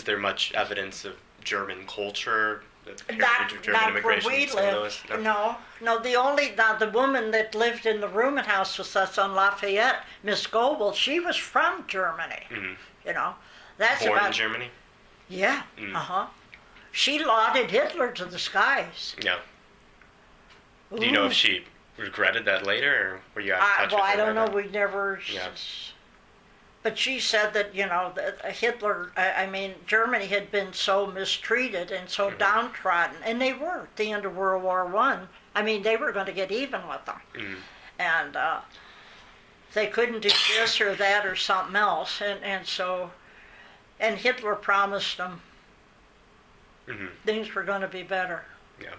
there much evidence of German culture, the heritage of German immigration in St. Louis? No. The woman that lived in the rooming house with us on Lafayette, Miss Goebel, she was from Germany. Mm-hmm. You know, that's born about in Germany. Yeah. She lauded Hitler to the skies. Yeah. Ooh. Do you know if she regretted that later, or were you out of touch with her? I don't know. We never. Yeah. But she said that, that Hitler, Germany had been so mistreated and so downtrodden, and they were at the end of World War I. They were going to get even with them. Mm-hmm. And they couldn't do this or that or something else. And Hitler promised them things were going to be better. Yeah.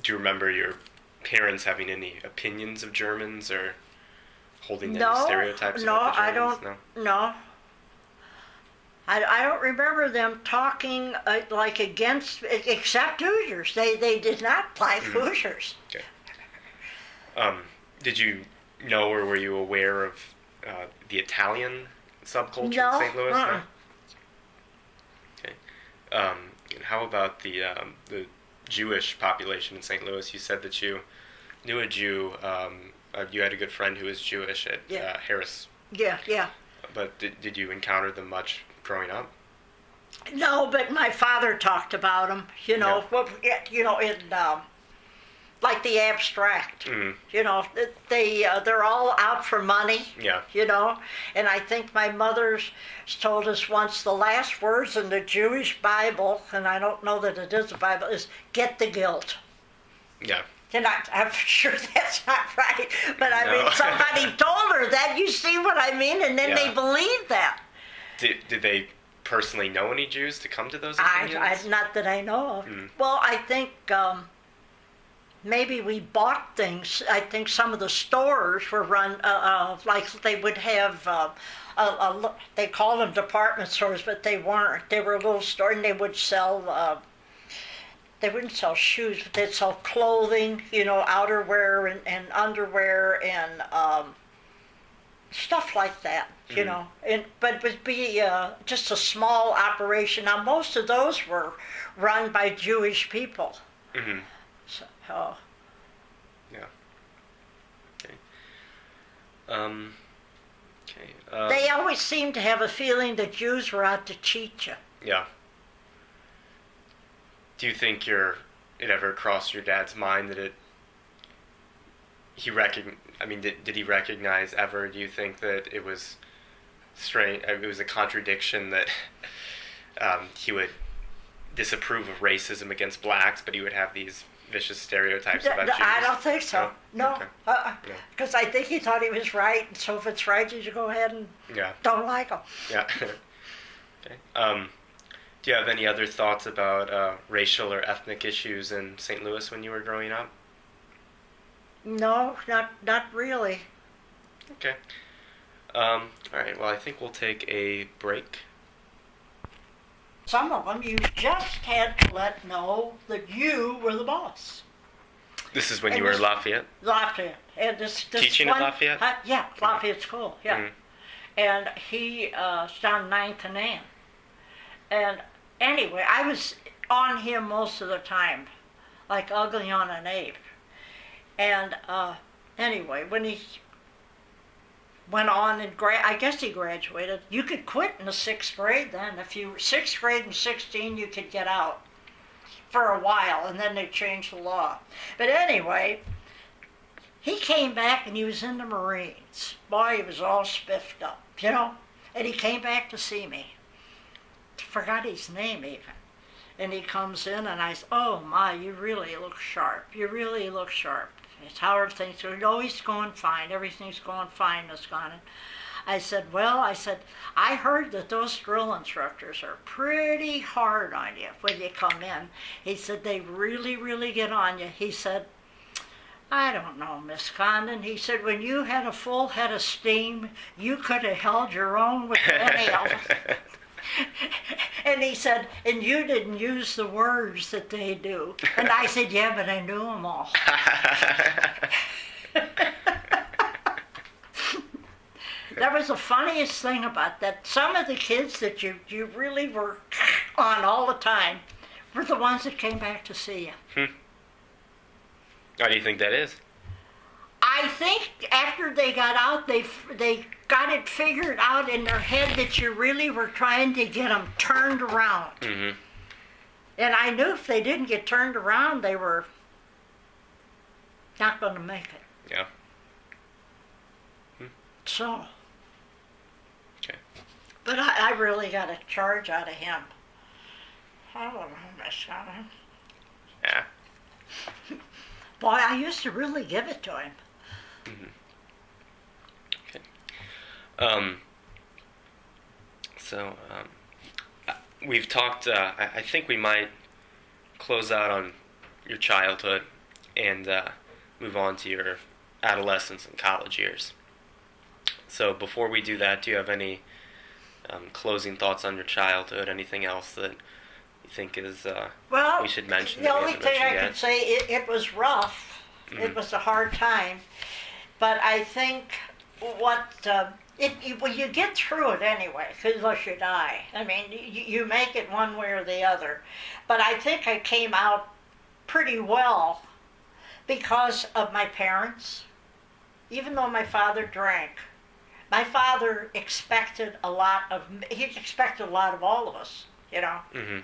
Do you remember your parents having any opinions of Germans or holding any stereotypes about the Germans? No. I don't remember them talking against, except Hoosiers. They did not like Hoosiers. Okay. Did you know or were you aware of the Italian subculture in St. Louis? No. Okay. And how about the Jewish population in St. Louis? You said that you knew a Jew. You had a good friend who was Jewish at Harris. Yeah. But did you encounter them much growing up? No, but my father talked about them. Like the abstract. Mm-hmm. They're all out for money. Yeah. And I think my mother's told us once the last words in the Jewish Bible, and I don't know that it is a Bible, is "get the guilt." Yeah. And I'm sure that's not right, but somebody told her that. You see what I mean? And then they believed that. Did they personally know any Jews to come to those opinions? Not that I know of. Mm. Well, I think maybe we bought things. I think some of the stores were run like they would have. They call them department stores, but they weren't. They were a little store, and they would sell. They wouldn't sell shoes, but they'd sell clothing, outerwear and underwear and stuff like that, But it would be just a small operation. Now, most of those were run by Jewish people. Mm-hmm. So, yeah. Okay. They always seemed to have a feeling that Jews were out to cheat you. Yeah. Do you think it ever crossed your dad's mind that did he recognize ever? Do you think that it was strange? It was a contradiction that he would disapprove of racism against blacks, but he would have these vicious stereotypes about Jews? I don't think so. No. Because I think he thought he was right, and so if it's right, you should go ahead and don't like him. Yeah. Okay. Do you have any other thoughts about racial or ethnic issues in St. Louis when you were growing up? No, not really. Okay. All right, well, I think we'll take a break. Some of them you just had to let know that you were the boss. This is when you were in Lafayette? Lafayette. And this teaching one, at Lafayette? Yeah, Lafayette School, yeah. Mm-hmm. And he down 9th and Ann. And anyway, I was on him most of the time, like ugly on an ape. And anyway, when he went on and I guess he graduated. You could quit in the 6th grade then. If you were 6th grade and 16, you could get out for a while, and then they changed the law. But anyway, he came back and he was in the Marines. Boy, he was all spiffed up, And he came back to see me. Forgot his name even. And he comes in and I said, "Oh my, you really look sharp. You really look sharp. It's how are things going?" "Oh, he's going fine. Everything's going fine, Miss Condon." I said, I heard that those drill instructors are pretty hard on you when you come in. He said, "They really, really get on you." He said, I don't know, Miss Condon. He said, when you had a full head of steam, you could have held your own with any of them. And he said, and you didn't use the words that they do. And I said, yeah, but I knew them all. That was the funniest thing about that. Some of the kids that you really were on all the time were the ones that came back to see you. Why do you think that is? I think after they got out, they got it figured out in their head that you really were trying to get them turned around. Mm-hmm. And I knew if they didn't get turned around, they were not going to make it. Yeah. So. Okay. But I really got a charge out of him. I don't know, Miss Condon. Yeah. Boy, I used to really give it to him. Mm-hmm. Okay. So, we've talked, I think we might close out on your childhood and move on to your adolescence and college years. So before we do that, do you have any closing thoughts on your childhood? Anything else that you think is we should mention? The only thing I could say, it was rough. Mm-hmm. It was a hard time. But I think when you get through it anyway, unless you die. I mean, you make it one way or the other. But I think I came out pretty well because of my parents. Even though my father drank, my father expected a lot of all of us, you know. Mm-hmm.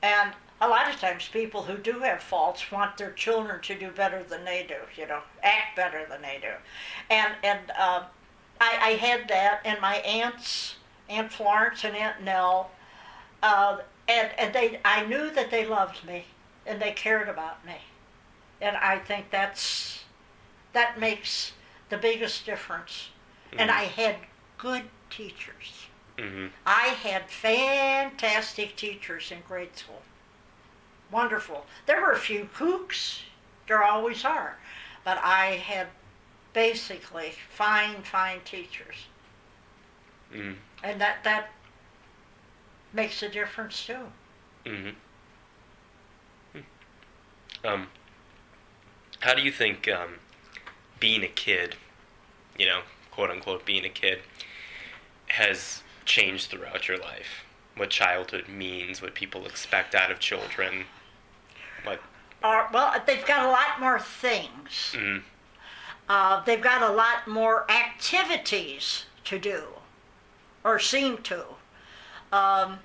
And a lot of times people who do have faults want their children to do better than they do, you know, act better than they do. And I had that, and my aunts, Aunt Florence and Aunt Nell, and I knew that they loved me and they cared about me. And I think that makes the biggest difference. Mm-hmm. And I had good teachers. Mm-hmm. I had fantastic teachers in grade school. Wonderful. There were a few kooks. There always are. But I had basically fine teachers. Mm-hmm. And that makes a difference too. Mm-hmm. How do you think being a kid, you know, quote unquote being a kid, has changed throughout your life? What childhood means, what people expect out of children? Well, they've got a lot more things. Mm-hmm. They've got a lot more activities to do, or seem to. Well,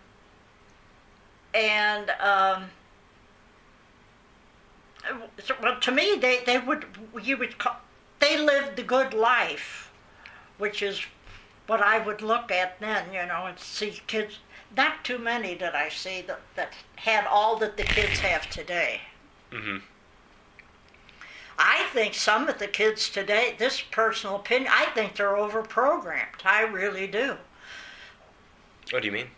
to me, they lived the good life, which is what I would look at then, you know, and see kids. Not too many did I see that had all that the kids have today. Mm-hmm. I think some of the kids today, this personal opinion, I think they're overprogrammed. I really do. What do you mean?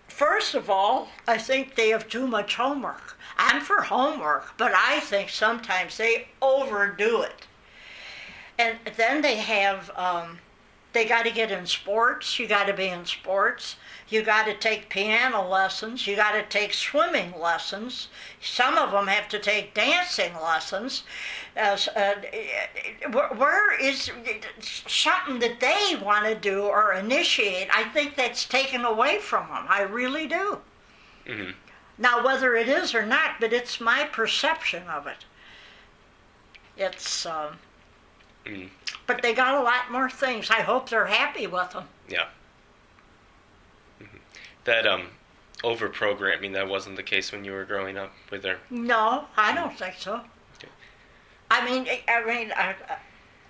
First of all, I think they have too much homework. I'm for homework, but I think sometimes they overdo it. And then they have, they got to get in sports. You got to be in sports. You got to take piano lessons. You got to take swimming lessons. Some of them have to take dancing lessons. Where is something that they want to do or initiate? I think that's taken away from them. I really do. Mm-hmm. Now, whether it is or not, but it's my perception of it. It's, mm-hmm. But they got a lot more things. I hope they're happy with them. Yeah. Mm-hmm. That over-programming, that wasn't the case when you were growing up, were there? No, I don't think so. Okay.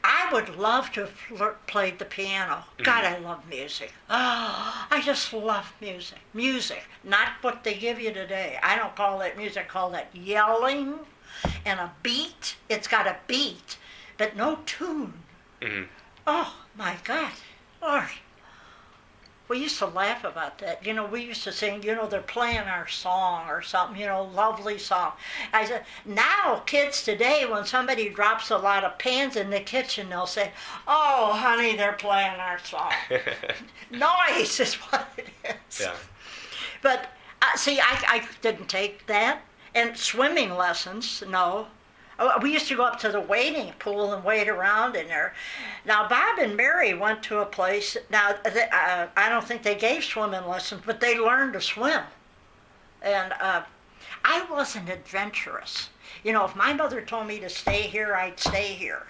I would love to have played the piano. Mm-hmm. God, I love music. Oh, I just love music. Music, not what they give you today. I don't call that music. I call that yelling and a beat. It's got a beat, but no tune. Mm-hmm. Oh, my God. Lord. We used to laugh about that. We used to sing, they're playing our song or something, lovely song. I said, now kids today, when somebody drops a lot of pans in the kitchen, they'll say, oh, honey, they're playing our song. Noise is what it is. Yeah. But, see, I didn't take that. And swimming lessons, no. We used to go up to the wading pool and wade around in there. Now, Bob and Mary went to a place. Now, I don't think they gave swimming lessons, but they learned to swim. And I wasn't adventurous. If my mother told me to stay here, I'd stay here.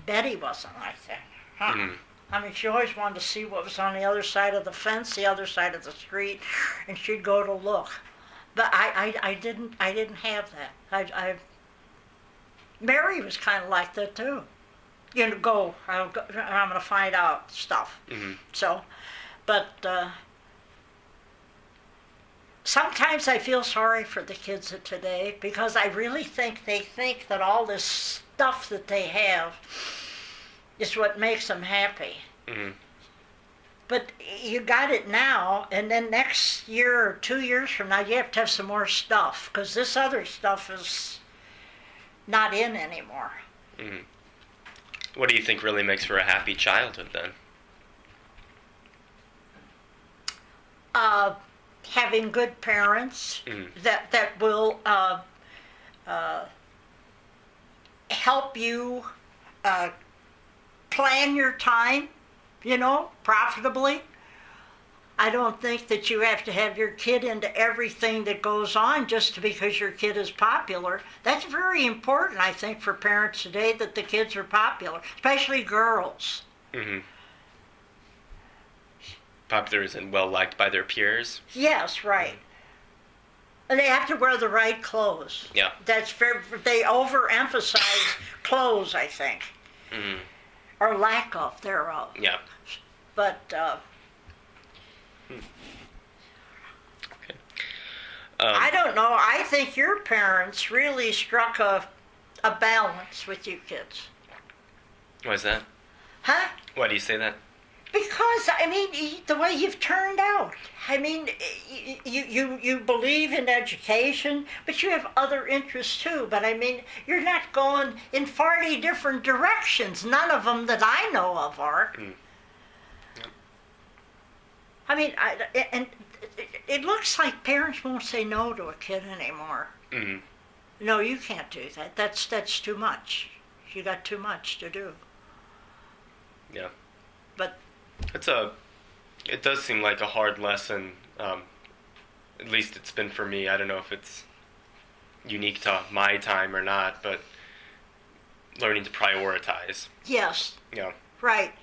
Betty wasn't like that. Huh? Mm-hmm. I mean, she always wanted to see what was on the other side of the fence, the other side of the street, and she'd go to look. But I didn't have that. Mary was kind of like that too. I'm going to find out stuff. Mm-hmm. So, but sometimes I feel sorry for the kids of today because I really think they think that all this stuff that they have is what makes them happy. Mm-hmm. But you got it now, and then next year or 2 years from now, you have to have some more stuff because this other stuff is not in anymore. Mm-hmm. What do you think really makes for a happy childhood then? Having good parents that will help you plan your time, profitably. I don't think that you have to have your kid into everything that goes on just because your kid is popular. That's very important, I think, for parents today, that the kids are popular, especially girls. Mm-hmm. Popular as in well-liked by their peers? Yes, right. And they have to wear the right clothes. Yeah. That's very, they overemphasize clothes, I think. Mm-hmm. Or lack of thereof. Yeah. But, Okay. I don't know. I think your parents really struck a balance with you kids. Why is that? Huh? Why do you say that? Because, the way you've turned out. You believe in education, but you have other interests too. But, you're not going in 40 different directions. None of them that I know of are. Mm. And it looks like parents won't say no to a kid anymore. Mm-hmm. No, you can't do that. That's too much. You got too much to do. Yeah. But it does seem like a hard lesson. At least it's been for me. I don't know if it's unique to my time or not, but learning to prioritize. Yes. Yeah. Right.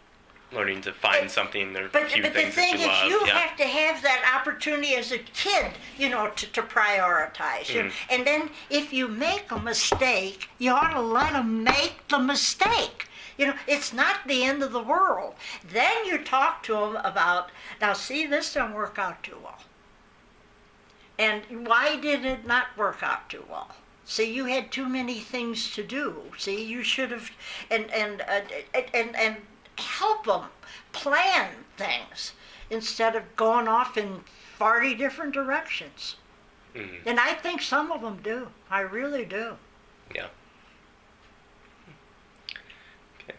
Learning to find something, there are but a few the things thing that you love. is, you have to have that opportunity as a kid, to prioritize. Mm-hmm. And then if you make a mistake, you ought to let them make the mistake. It's not the end of the world. Then you talk to them about, now see, this didn't work out too well. And why did it not work out too well? See, you had too many things to do. See, you should have, and help them plan things instead of going off in 40 different directions. Mm-hmm. And I think some of them do. I really do. Yeah. Okay.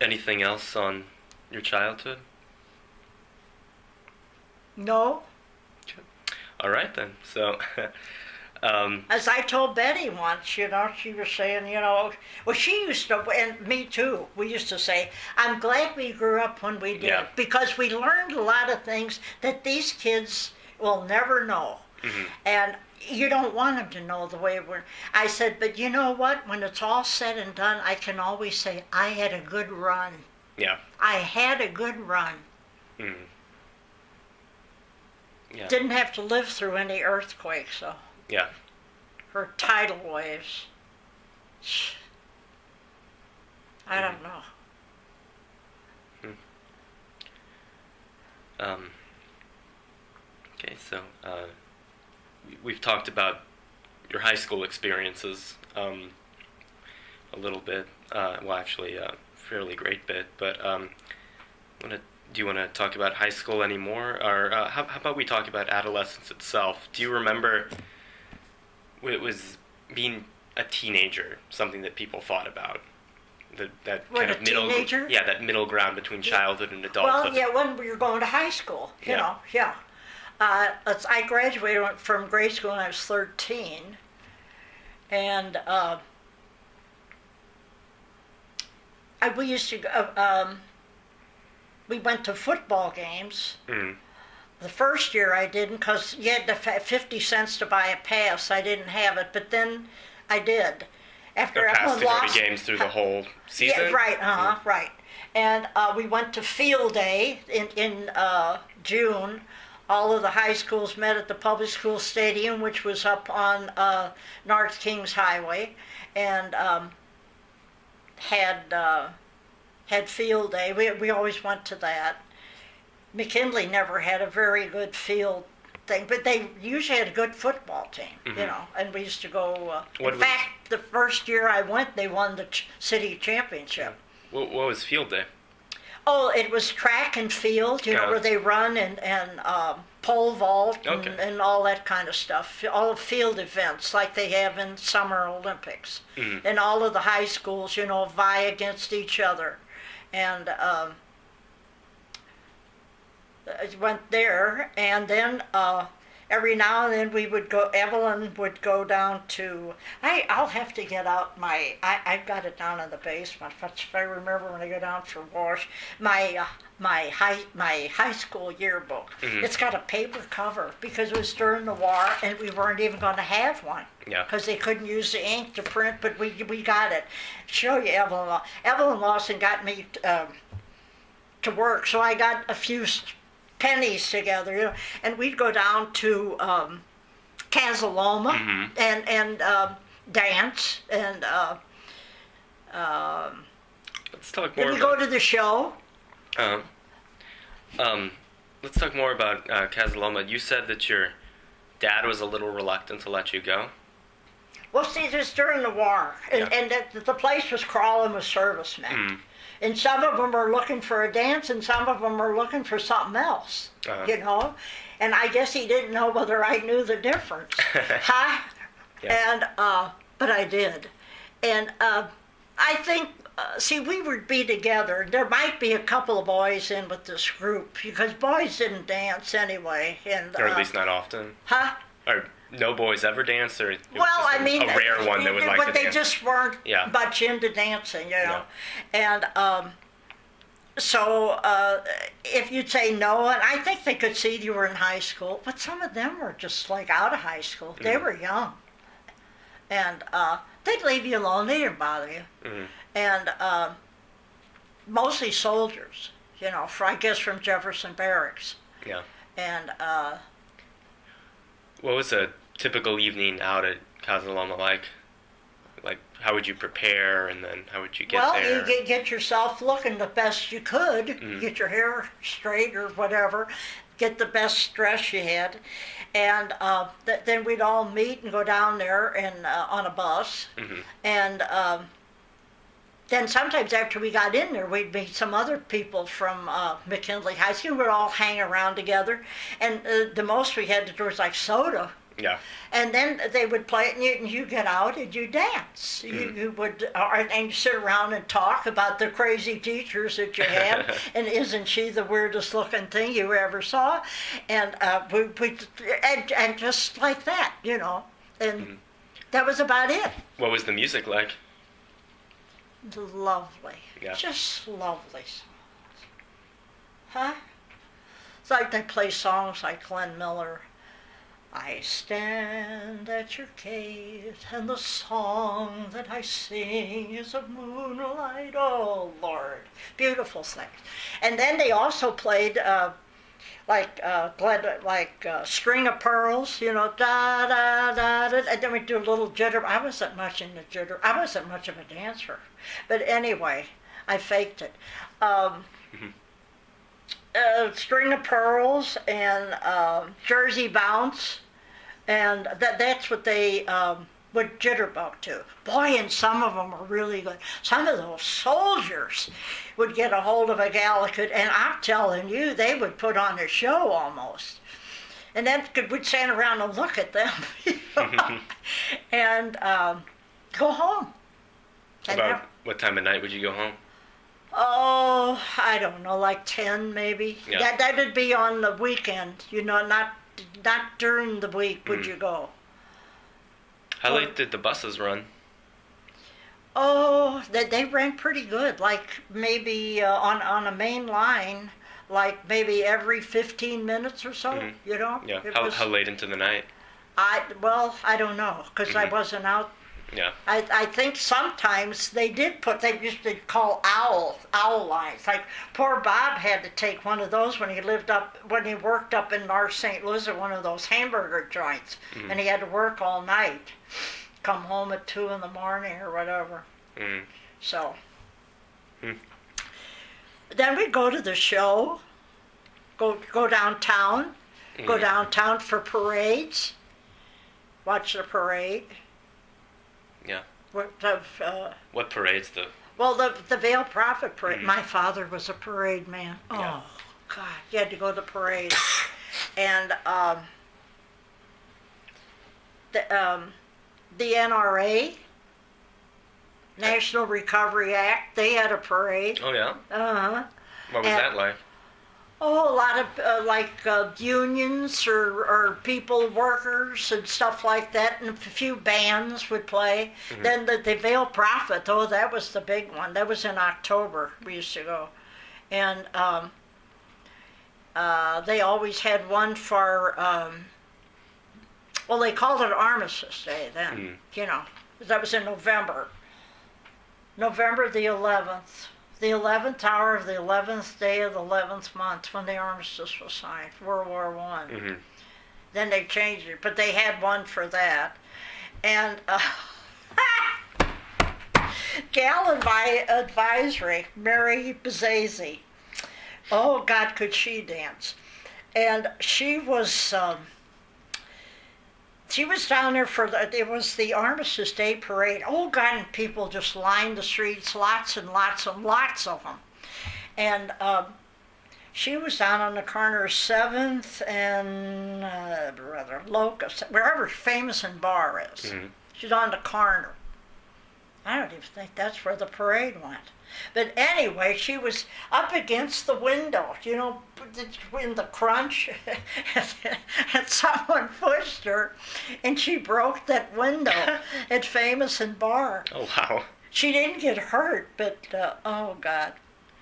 Anything else on your childhood? No. Okay. All right then. So As I told Betty once, she was saying, well, she used to, and me too, we used to say, I'm glad we grew up when we did, because we learned a lot of things that these kids will never know. Mm-hmm. And you don't want them to know the way I said, but you know what? When it's all said and done, I can always say, I had a good run. Yeah. I had a good run. Mm-hmm. Yeah. Didn't have to live through any earthquakes, so. Yeah. Or tidal waves. I don't know. Okay, so we've talked about your high school experiences a little bit. Well, actually, a fairly great bit. But I want to do you want to talk about high school anymore? Or how about we talk about adolescence itself? Do you remember it was being a teenager, something that people thought about? That what, kind of middle, teenager? yeah, that middle ground between childhood and adulthood. Well, yeah, when we were going to high school, you know, yeah. I graduated from grade school when I was 13, and we used to go, we went to football games. Mm. The first year I didn't, because you had 50 cents to buy a pass. I didn't have it, but then I did. After a pass everyone to lost, go to games through the whole season? Yeah, right, right. And we went to field day in June. All of the high schools met at the public school stadium, which was up on North Kings Highway, and had field day. We always went to that. McKinley never had a very good field thing, but they usually had a good football team, Mm-hmm. you know, and we used to go. What In was- fact, the first year I went, they won the city championship. What was field day? Oh, it was track and field, you know, Yeah. where they run and pole vault and, Okay. and all that kind of stuff. All of field events like they have in Summer Olympics. Mm-hmm. And all of the high schools, you know, vie against each other. And I went there, and then every now and then we would go, Evelyn would go down to, I'll have to get out I've got it down in the basement, if I remember when I go down for wash, my high school yearbook. Mm-hmm. It's got a paper cover because it was during the war and we weren't even going to have one. Yeah. Because they couldn't use the ink to print, but we got it. Show you Evelyn. Evelyn Lawson got me to work, so I got a few pennies together, you know, and we'd go down to Casaloma Mm-hmm. and dance, and Let's talk did more we go about... to the show? Let's talk more about Casaloma. You said that your dad was a little reluctant to let you go. Well, see, it was during the war, and the place was crawling with servicemen. Mm. And some of them were looking for a dance, and some of them were looking for something else, you know. And I guess he didn't know whether I knew the difference, huh? Yeah. And but I did, and I think. See, we would be together. There might be a couple of boys in with this group because boys didn't dance anyway, and Or at least not often. huh? Or no boys ever dance, or it was Well, just I mean, a rare one that would like but to they dance. just weren't Yeah. much into dancing, you know. Yeah. And so if you'd say no, and I think they could see you were in high school, but some of them were just like out of high school. They were young, and they'd leave you alone. They didn't bother you, and mostly soldiers, you know, I guess from Jefferson Barracks. Yeah. And What was a typical evening out at Casaloma like? Like, how would you prepare, and then how would you get there? Well, you get yourself looking the best you could, get your hair straight or whatever, get the best dress you had, and then we'd all meet and go down there and on a bus, and then sometimes after we got in there, we'd meet some other people from McKinley High School. We'd all hang around together, and the most we had to do was like soda. Yeah. And then they would play it, and you get out and you dance. You would, and you sit around and talk about the crazy teachers that you had, and isn't she the weirdest looking thing you ever saw? And and just like that, you know. And that was about it. What was the music like? Lovely. Yeah. Just lovely songs. Huh? It's like they play songs like Glenn Miller. I stand at your gate, and the song that I sing is of moonlight. Oh, Lord. Beautiful things. And then they also played String of Pearls, you know, da da da da, and then we do a little jitter. I wasn't much into jitter. I wasn't much of a dancer, but anyway, I faked it. String of Pearls and Jersey Bounce, and that's what they would jitterbug too. Boy, and some of them were really good. Some of those soldiers would get a hold of a gal and I'm telling you, they would put on a show almost. And then we'd stand around and look at them, and go home. About what time of night would you go home? Oh, I don't know, like 10 maybe. Yeah. That would be on the weekend, not during the week would you go. How late did the buses run? Oh, they ran pretty good, like maybe on a main line, like maybe every 15 minutes or so, Yeah. How late into the night? I don't know, because I wasn't out. Yeah. I think sometimes they used to call owl lines. Like poor Bob had to take one of those when he worked up in North St. Louis at one of those hamburger joints, and he had to work all night, come home at 2 in the morning or whatever. So then we'd go to the show, go downtown, go downtown for parades, watch the parade. Yeah. What parade's the Veil Prophet Parade. My father was a parade man. Oh, yeah. God. You had to go to the parade. And the NRA, National Recovery Act, they had a parade. Oh, yeah? Uh-huh. What was that like? Oh, a lot of unions or people, workers and stuff like that, and a few bands would play. Then the Veil Prophet, that was the big one. That was in October, we used to go. And they always had one for, they called it Armistice Day then, that was in November. November the 11th. The 11th hour of the 11th day of the 11th month when the armistice was signed, World War I. Then they changed it, but they had one for that. And gal advisory, Mary Bezazi. Oh, God, could she dance. And she was down there it was the Armistice Day Parade. Oh, God, and people just lined the streets, lots and lots and lots of them. And she was down on the corner of 7th and, Locust, wherever Famous and Bar is. She's on the corner. I don't even think that's where the parade went. But anyway, she was up against the window, in the crunch, and someone pushed her, and she broke that window at Famous and Bar. Oh, wow. She didn't get hurt, but, oh, God.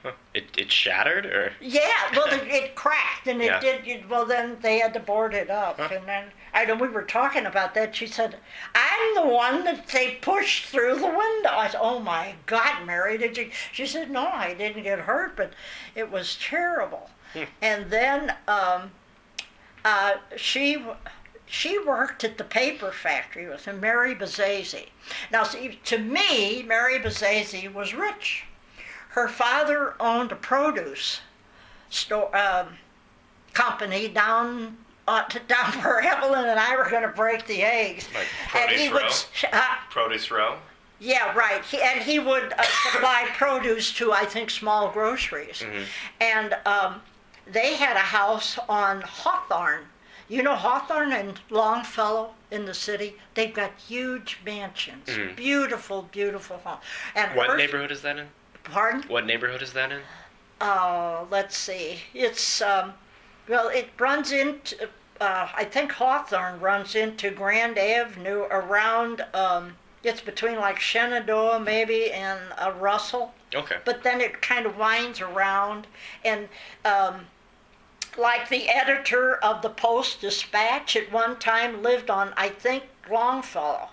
Huh. It shattered, or? Yeah, well, it cracked, and it did. Well, then they had to board it up, and then we were talking about that. She said, "I'm the one that they pushed through the window." I said, "Oh my God, Mary, did you?" She said, "No, I didn't get hurt, but it was terrible." And then she worked at the paper factory with him, Mary Bezazi. Now, see, to me, Mary Bezazi was rich. Her father owned a produce store company down where Evelyn and I were going to break the eggs. Like Produce Row? Produce Row? Yeah, right. He would supply produce to, I think, small groceries. And they had a house on Hawthorne. You know Hawthorne and Longfellow in the city? They've got huge mansions. Beautiful, beautiful homes. And what neighborhood is that in? Pardon? What neighborhood is that in? Let's see. It's, it runs into, I think Hawthorne runs into Grand Avenue around, it's between like Shenandoah maybe and Russell. Okay. But then it kind of winds around, and like the editor of the Post-Dispatch at one time lived on, I think, Longfellow.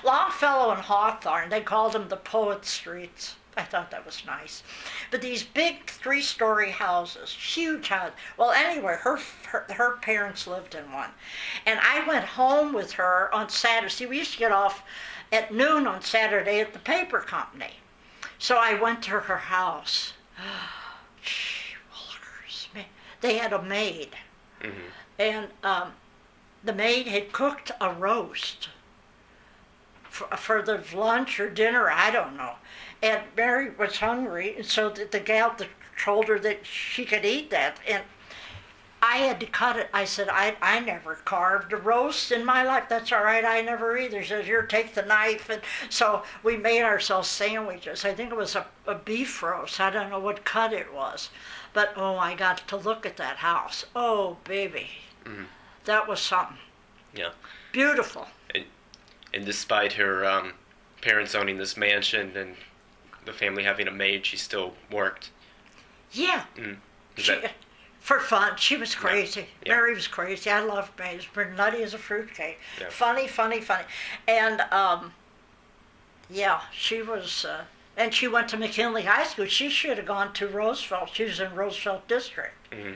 Longfellow and Hawthorne, they called them the Poet Streets. I thought that was nice. But these big 3-story houses, huge houses. Well, anyway, her parents lived in one. And I went home with her on Saturday. See, we used to get off at noon on Saturday at the paper company. So I went to her house. Gee willikers, man. They had a maid. And the maid had cooked a roast. for the lunch or dinner, I don't know. And Mary was hungry, and so the gal told her that she could eat that. And I had to cut it. I said, I never carved a roast in my life. That's all right, I never either. She says, here, take the knife. And so we made ourselves sandwiches. I think it was a beef roast. I don't know what cut it was. But, oh, I got to look at that house. Oh, baby. Mm-hmm. That was something. Yeah. Beautiful. And despite her parents owning this mansion and the family having a maid, she still worked. Yeah. For fun. She was crazy. Yeah. Mary was crazy. I loved maids. We're nutty as a fruitcake. Yeah. Funny. And, she was... and she went to McKinley High School. She should have gone to Roosevelt. She was in Roosevelt District. Mm-hmm.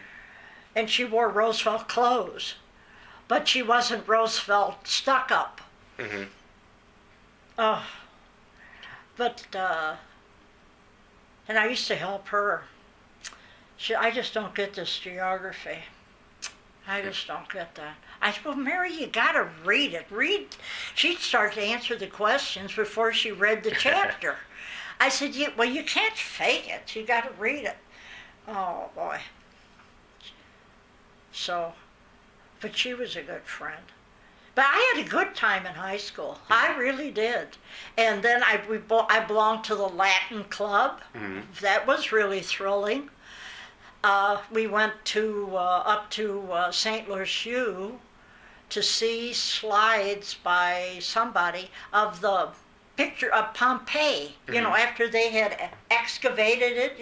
And she wore Roosevelt clothes. But she wasn't Roosevelt stuck up. Mm-hmm. Oh. But, and I used to help her. I just don't get this geography. I just don't get that. I said, well, Mary, you got to read it. She'd start to answer the questions before she read the chapter. I said, well, you can't fake it. You got to read it. Oh, boy. So, but she was a good friend. But I had a good time in high school. I really did. And then I belonged to the Latin Club. Mm-hmm. That was really thrilling. We went up to St. Louis U to see slides by somebody of the picture of Pompeii, mm-hmm. After they had excavated it,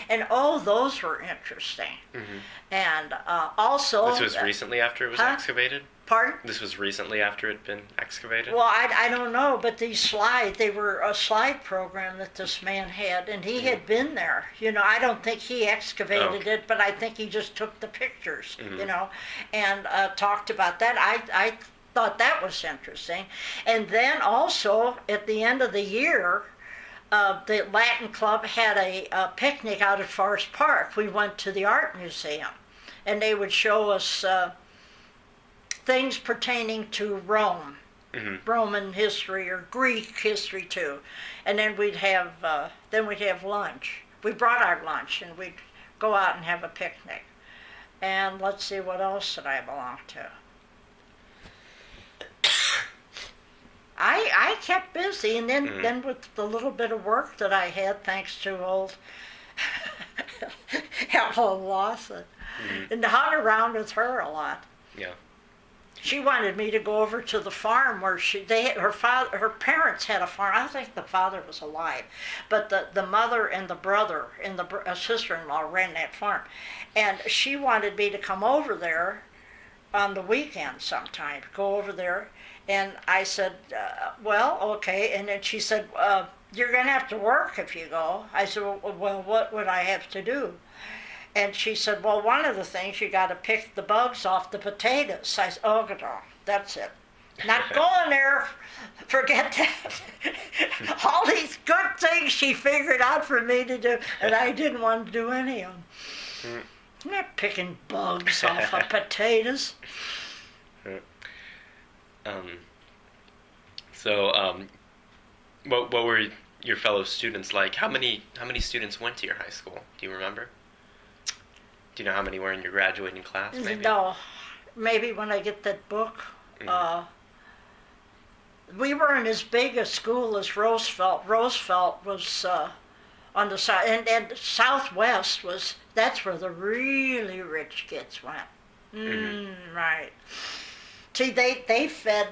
and those were interesting. Mm-hmm. And also... This was recently after it was excavated? Pardon? This was recently after it had been excavated? Well, I don't know, but these slides, they were a slide program that this man had, and he mm-hmm. had been there. I don't think he excavated it, but I think he just took the pictures, mm-hmm. And talked about that. I thought that was interesting. And then also, at the end of the year, the Latin Club had a picnic out at Forest Park. We went to the art museum, and they would show us things pertaining to Rome, mm-hmm. Roman history or Greek history too, and then we'd have lunch. We brought our lunch, and we'd go out and have a picnic. And let's see, what else did I belong to? I kept busy, and then with the little bit of work that I had, thanks to old Ella Lawson, mm-hmm. and hung around with her a lot. Yeah. She wanted me to go over to the farm where her parents had a farm. I think the father was alive, but the mother and the brother and the sister-in-law ran that farm, and she wanted me to come over there on the weekend sometime. Go over there, and I said, well, okay. And then she said, you're going to have to work if you go. I said, well, what would I have to do? And she said, well, one of the things, you got to pick the bugs off the potatoes. I said, oh, no, that's it. Not going there. Forget that. All these good things she figured out for me to do, and I didn't want to do any of them. I'm not picking bugs off of potatoes. What were your fellow students like? How many students went to your high school? Do you remember? Do you know how many were in your graduating class, maybe? No. Maybe when I get that book. Mm-hmm. We weren't as big a school as Roosevelt. Roosevelt was on the side, and Southwest that's where the really rich kids went. Mm-hmm. Right. See, they fed,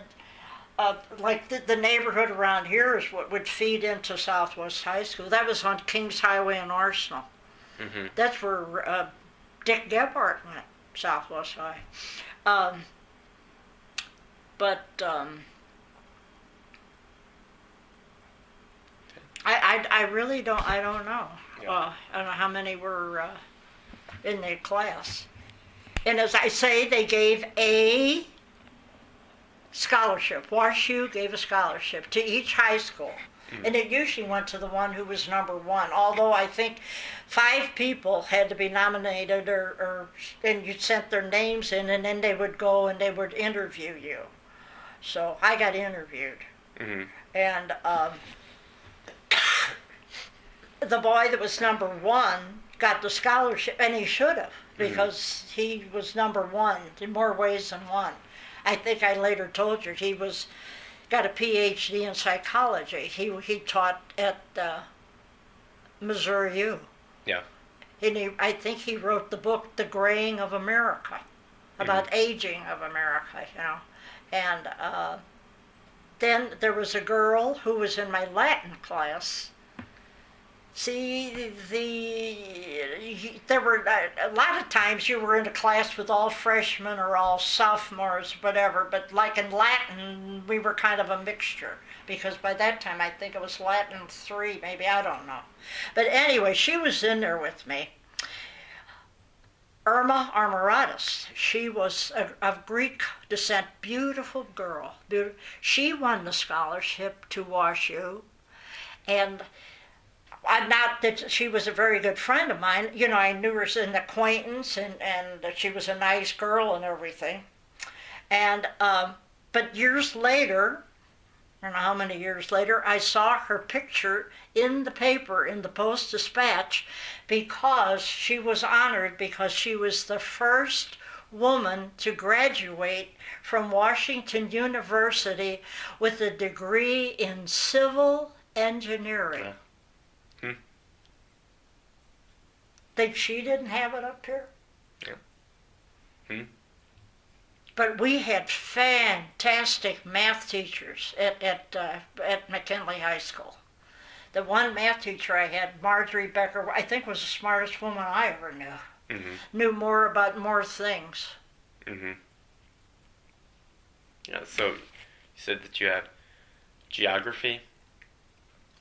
like the neighborhood around here is what would feed into Southwest High School. That was on Kings Highway in Arsenal. Mm-hmm. That's where Dick Gebhardt went, Southwest High. I really don't know. Yeah. I don't know how many were in the class. And as I say, they gave a scholarship. WashU gave a scholarship to each high school. Mm-hmm. And it usually went to the one who was number one, although I think 5 people had to be nominated, and you sent their names in, and then they would go and they would interview you. So I got interviewed. Mm-hmm. And the boy that was number one got the scholarship, and he should have, because he was number one in more ways than one. I think I later told you he got a PhD in psychology. He taught at Missouri U. Yeah. And I think he wrote the book The Graying of America, about aging of America, you know. And then there was a girl who was in my Latin class. See, there were a lot of times you were in a class with all freshmen or all sophomores, whatever, but like in Latin, we were kind of a mixture, because by that time I think it was Latin 3, maybe, I don't know. But anyway, she was in there with me. Irma Armoratis, she was of Greek descent, beautiful girl. She won the scholarship to WashU, and not that she was a very good friend of mine. You know, I knew her as an acquaintance, and that she was a nice girl and everything. And but years later, I don't know how many years later, I saw her picture in the paper, in the Post-Dispatch, because she was honored because she was the first woman to graduate from Washington University with a degree in civil engineering. Yeah. Think she didn't have it up here? Yeah. But we had fantastic math teachers at McKinley High School. The one math teacher I had, Marjorie Becker, I think was the smartest woman I ever knew. Mm-hmm. Knew more about more things. Mm-hmm. Yeah, so you said that you had geography.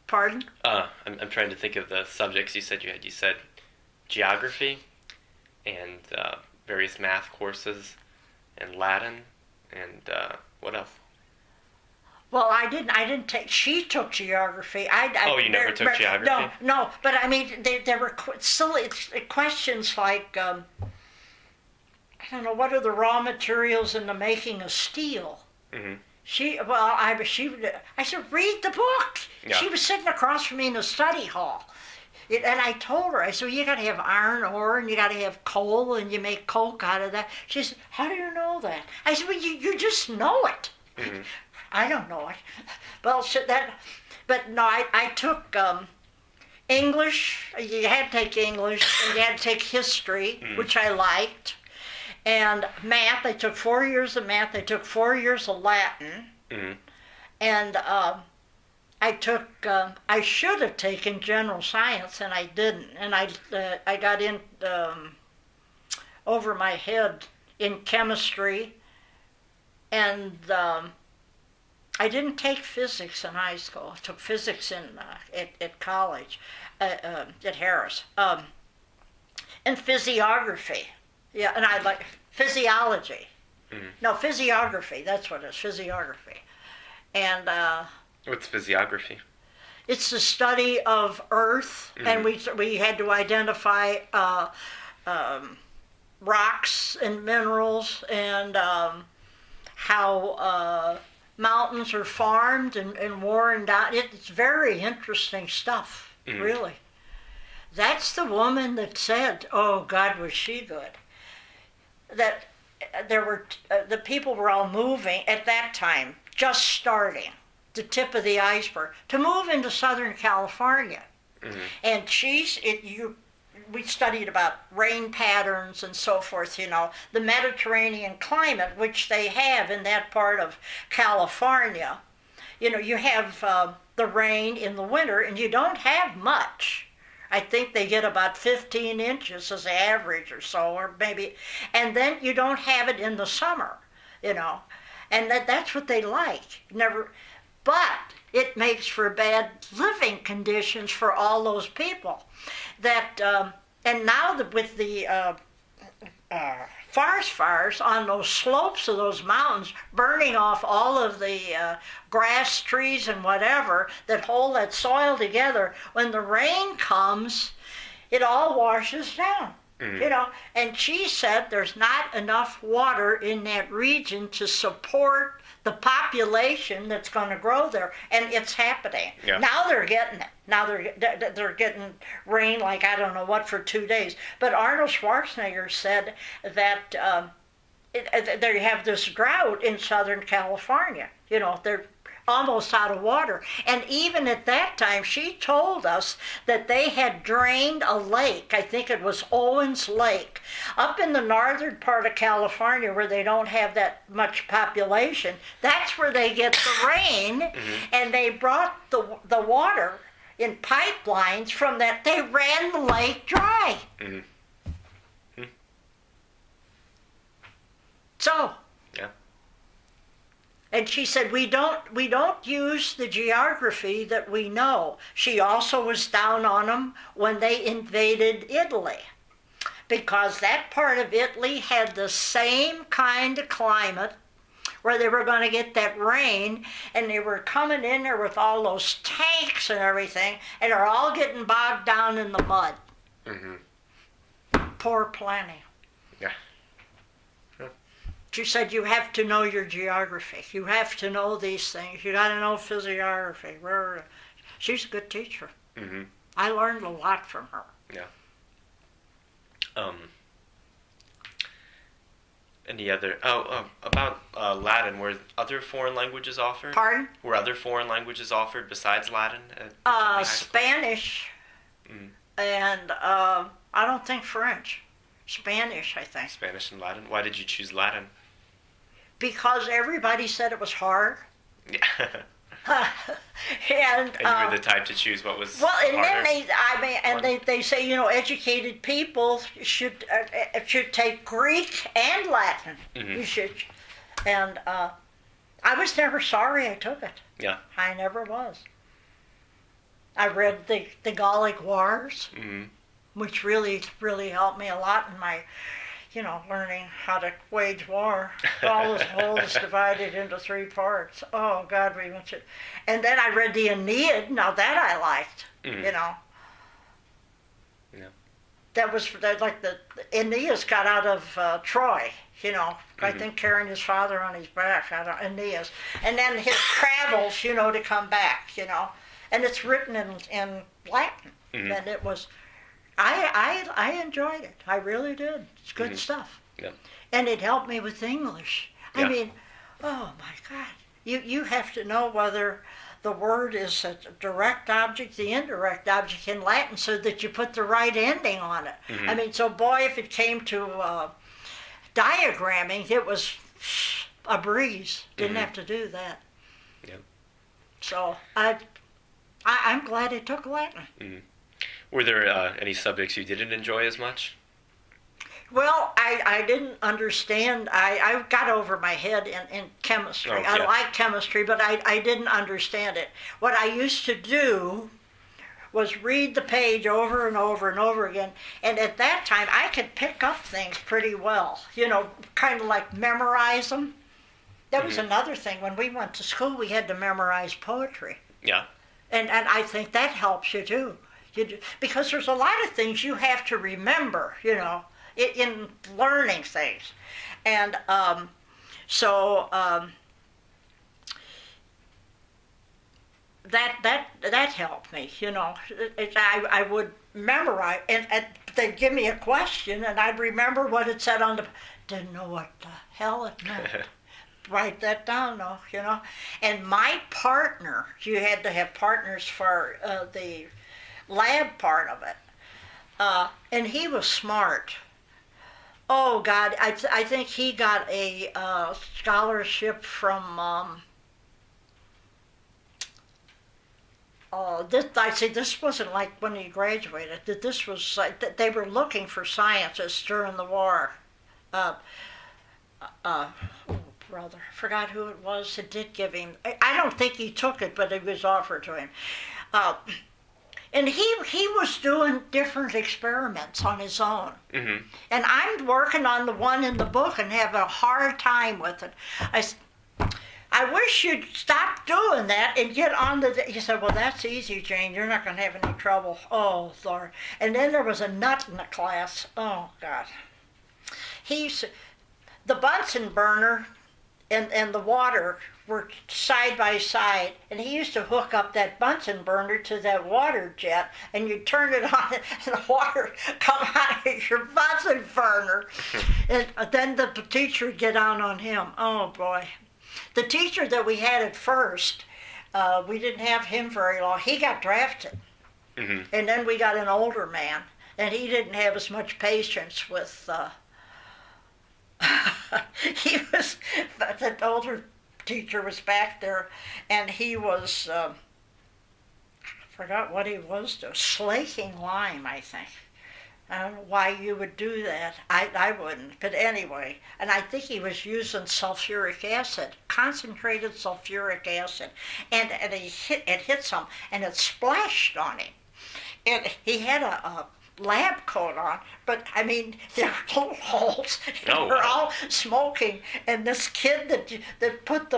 Pardon? I'm trying to think of the subjects you said you had. You said geography and various math courses and Latin and what else? Well, I didn't take. She took geography. You never took geography? No. But I mean, there were silly questions like, I don't know, what are the raw materials in the making of steel? Mm-hmm. I said, read the book. Yeah. She was sitting across from me in the study hall. And I told her, I said, well, you got to have iron ore, and you got to have coal, and you make coke out of that. She said, how do you know that? I said, well, you just know it. Mm-hmm. I don't know it. Well, but no, I took English. You had to take English, and you had to take history, which I liked. And math, I took 4 years of math. I took 4 years of Latin. Mm-hmm. And I should have taken general science, and I didn't. And I got in over my head in chemistry, and I didn't take physics in high school. I took physics at college, at Harris, and physiography. Yeah, and I like physiology. Mm-hmm. No, physiography. That's what it is, physiography. And what's physiography? it's the study of Earth, and we had to identify rocks and minerals, and how mountains are formed and worn down. It's very interesting stuff, really. That's the woman that said, "Oh God, was she good?" That there were the people were all moving at that time, just starting, the tip of the iceberg, to move into Southern California. And we studied about rain patterns and so forth, the Mediterranean climate, which they have in that part of California. You have the rain in the winter, and you don't have much. I think they get about 15 inches as average or so, or maybe, and then you don't have it in the summer, and that's what they like. But it makes for bad living conditions for all those people. And now with the forest fires on those slopes of those mountains, burning off all of the grass, trees, and whatever that hold that soil together, when the rain comes, it all washes down. You know, and she said there's not enough water in that region to support the population that's going to grow there, and it's happening. Yeah. Now they're getting it. Now they're getting rain like I don't know what for 2 days. But Arnold Schwarzenegger said that they have this drought in Southern California. You know, they're almost out of water. And even at that time, she told us that they had drained a lake. I think it was Owens Lake, up in the northern part of California where they don't have that much population. That's where they get the rain, and they brought the water in pipelines from that. They ran the lake dry. So. Yeah. And she said, we don't use the geography that we know. She also was down on them when they invaded Italy, because that part of Italy had the same kind of climate where they were going to get that rain, and they were coming in there with all those tanks and everything, and they're all getting bogged down in the mud. Poor planning. Yeah. She said, you have to know your geography. You have to know these things. You got to know physiography. She's a good teacher. I learned a lot from her. Yeah. Any other? About Latin. Were other foreign languages offered? Pardon? Were other foreign languages offered besides Latin? Spanish. And I don't think French. Spanish, I think. Spanish and Latin. Why did you choose Latin? Because everybody said it was hard. Yeah. And you were the type to choose what was harder. Then they say, you know, educated people should take Greek and Latin. You should, and I was never sorry I took it. Yeah. I never was. I read the Gallic Wars, which really, really helped me a lot in my, you know, learning how to wage war. All this whole is divided into 3 parts. Oh, God, we went to... And then I read the Aeneid. Now that I liked, you know. Yeah. That was like the Aeneas got out of Troy, you know. I think carrying his father on his back out of Aeneas. And then his travels, you know, to come back, you know. And it's written in Latin. And it was... I enjoyed it. I really did. It's good stuff. Yeah. And it helped me with English. I mean, oh my God. You have to know whether the word is a direct object, the indirect object in Latin, so that you put the right ending on it. I mean, so boy, if it came to diagramming, it was a breeze. Didn't have to do that. Yeah. So I'm glad I took Latin. Were there any subjects you didn't enjoy as much? Well, I didn't understand. I got over my head in chemistry. Okay. I like chemistry, but I didn't understand it. What I used to do was read the page over and over and over again. And at that time, I could pick up things pretty well. You know, kind of like memorize them. That was another thing. When we went to school, we had to memorize poetry. Yeah. And I think that helps you too. Because there's a lot of things you have to remember, you know, in learning things. And so that helped me, you know. I would memorize, and they'd give me a question, and I'd remember what it said on the... Didn't know what the hell it meant. Write that down, though, you know. And my partner, you had to have partners for the lab part of it. And he was smart. Oh, God, I think he got a scholarship from... this wasn't like when he graduated. This was like, they were looking for scientists during the war. Brother, I forgot who it was that did give him. I don't think he took it, but it was offered to him. And he was doing different experiments on his own. And I'm working on the one in the book and have a hard time with it. I wish you'd stop doing that and get on the. He said, well, that's easy, Jane. You're not going to have any trouble. Oh, Lord. And then there was a nut in the class. Oh, God. The Bunsen burner and the water were side by side, and he used to hook up that Bunsen burner to that water jet, and you turn it on, and the water come out of your Bunsen burner. And then the teacher would get on him. Oh, boy. The teacher that we had at first, we didn't have him very long. He got drafted. Mm-hmm. And then we got an older man, and he didn't have as much patience with... the older teacher was back there, and he was, I forgot what he was doing, slaking lime, I think. I don't know why you would do that. I wouldn't. But anyway, and I think he was using sulfuric acid, concentrated sulfuric acid. And it hit some, and it splashed on him. And he had a lab coat on, but I mean, there were little holes. They were all smoking. And this kid that put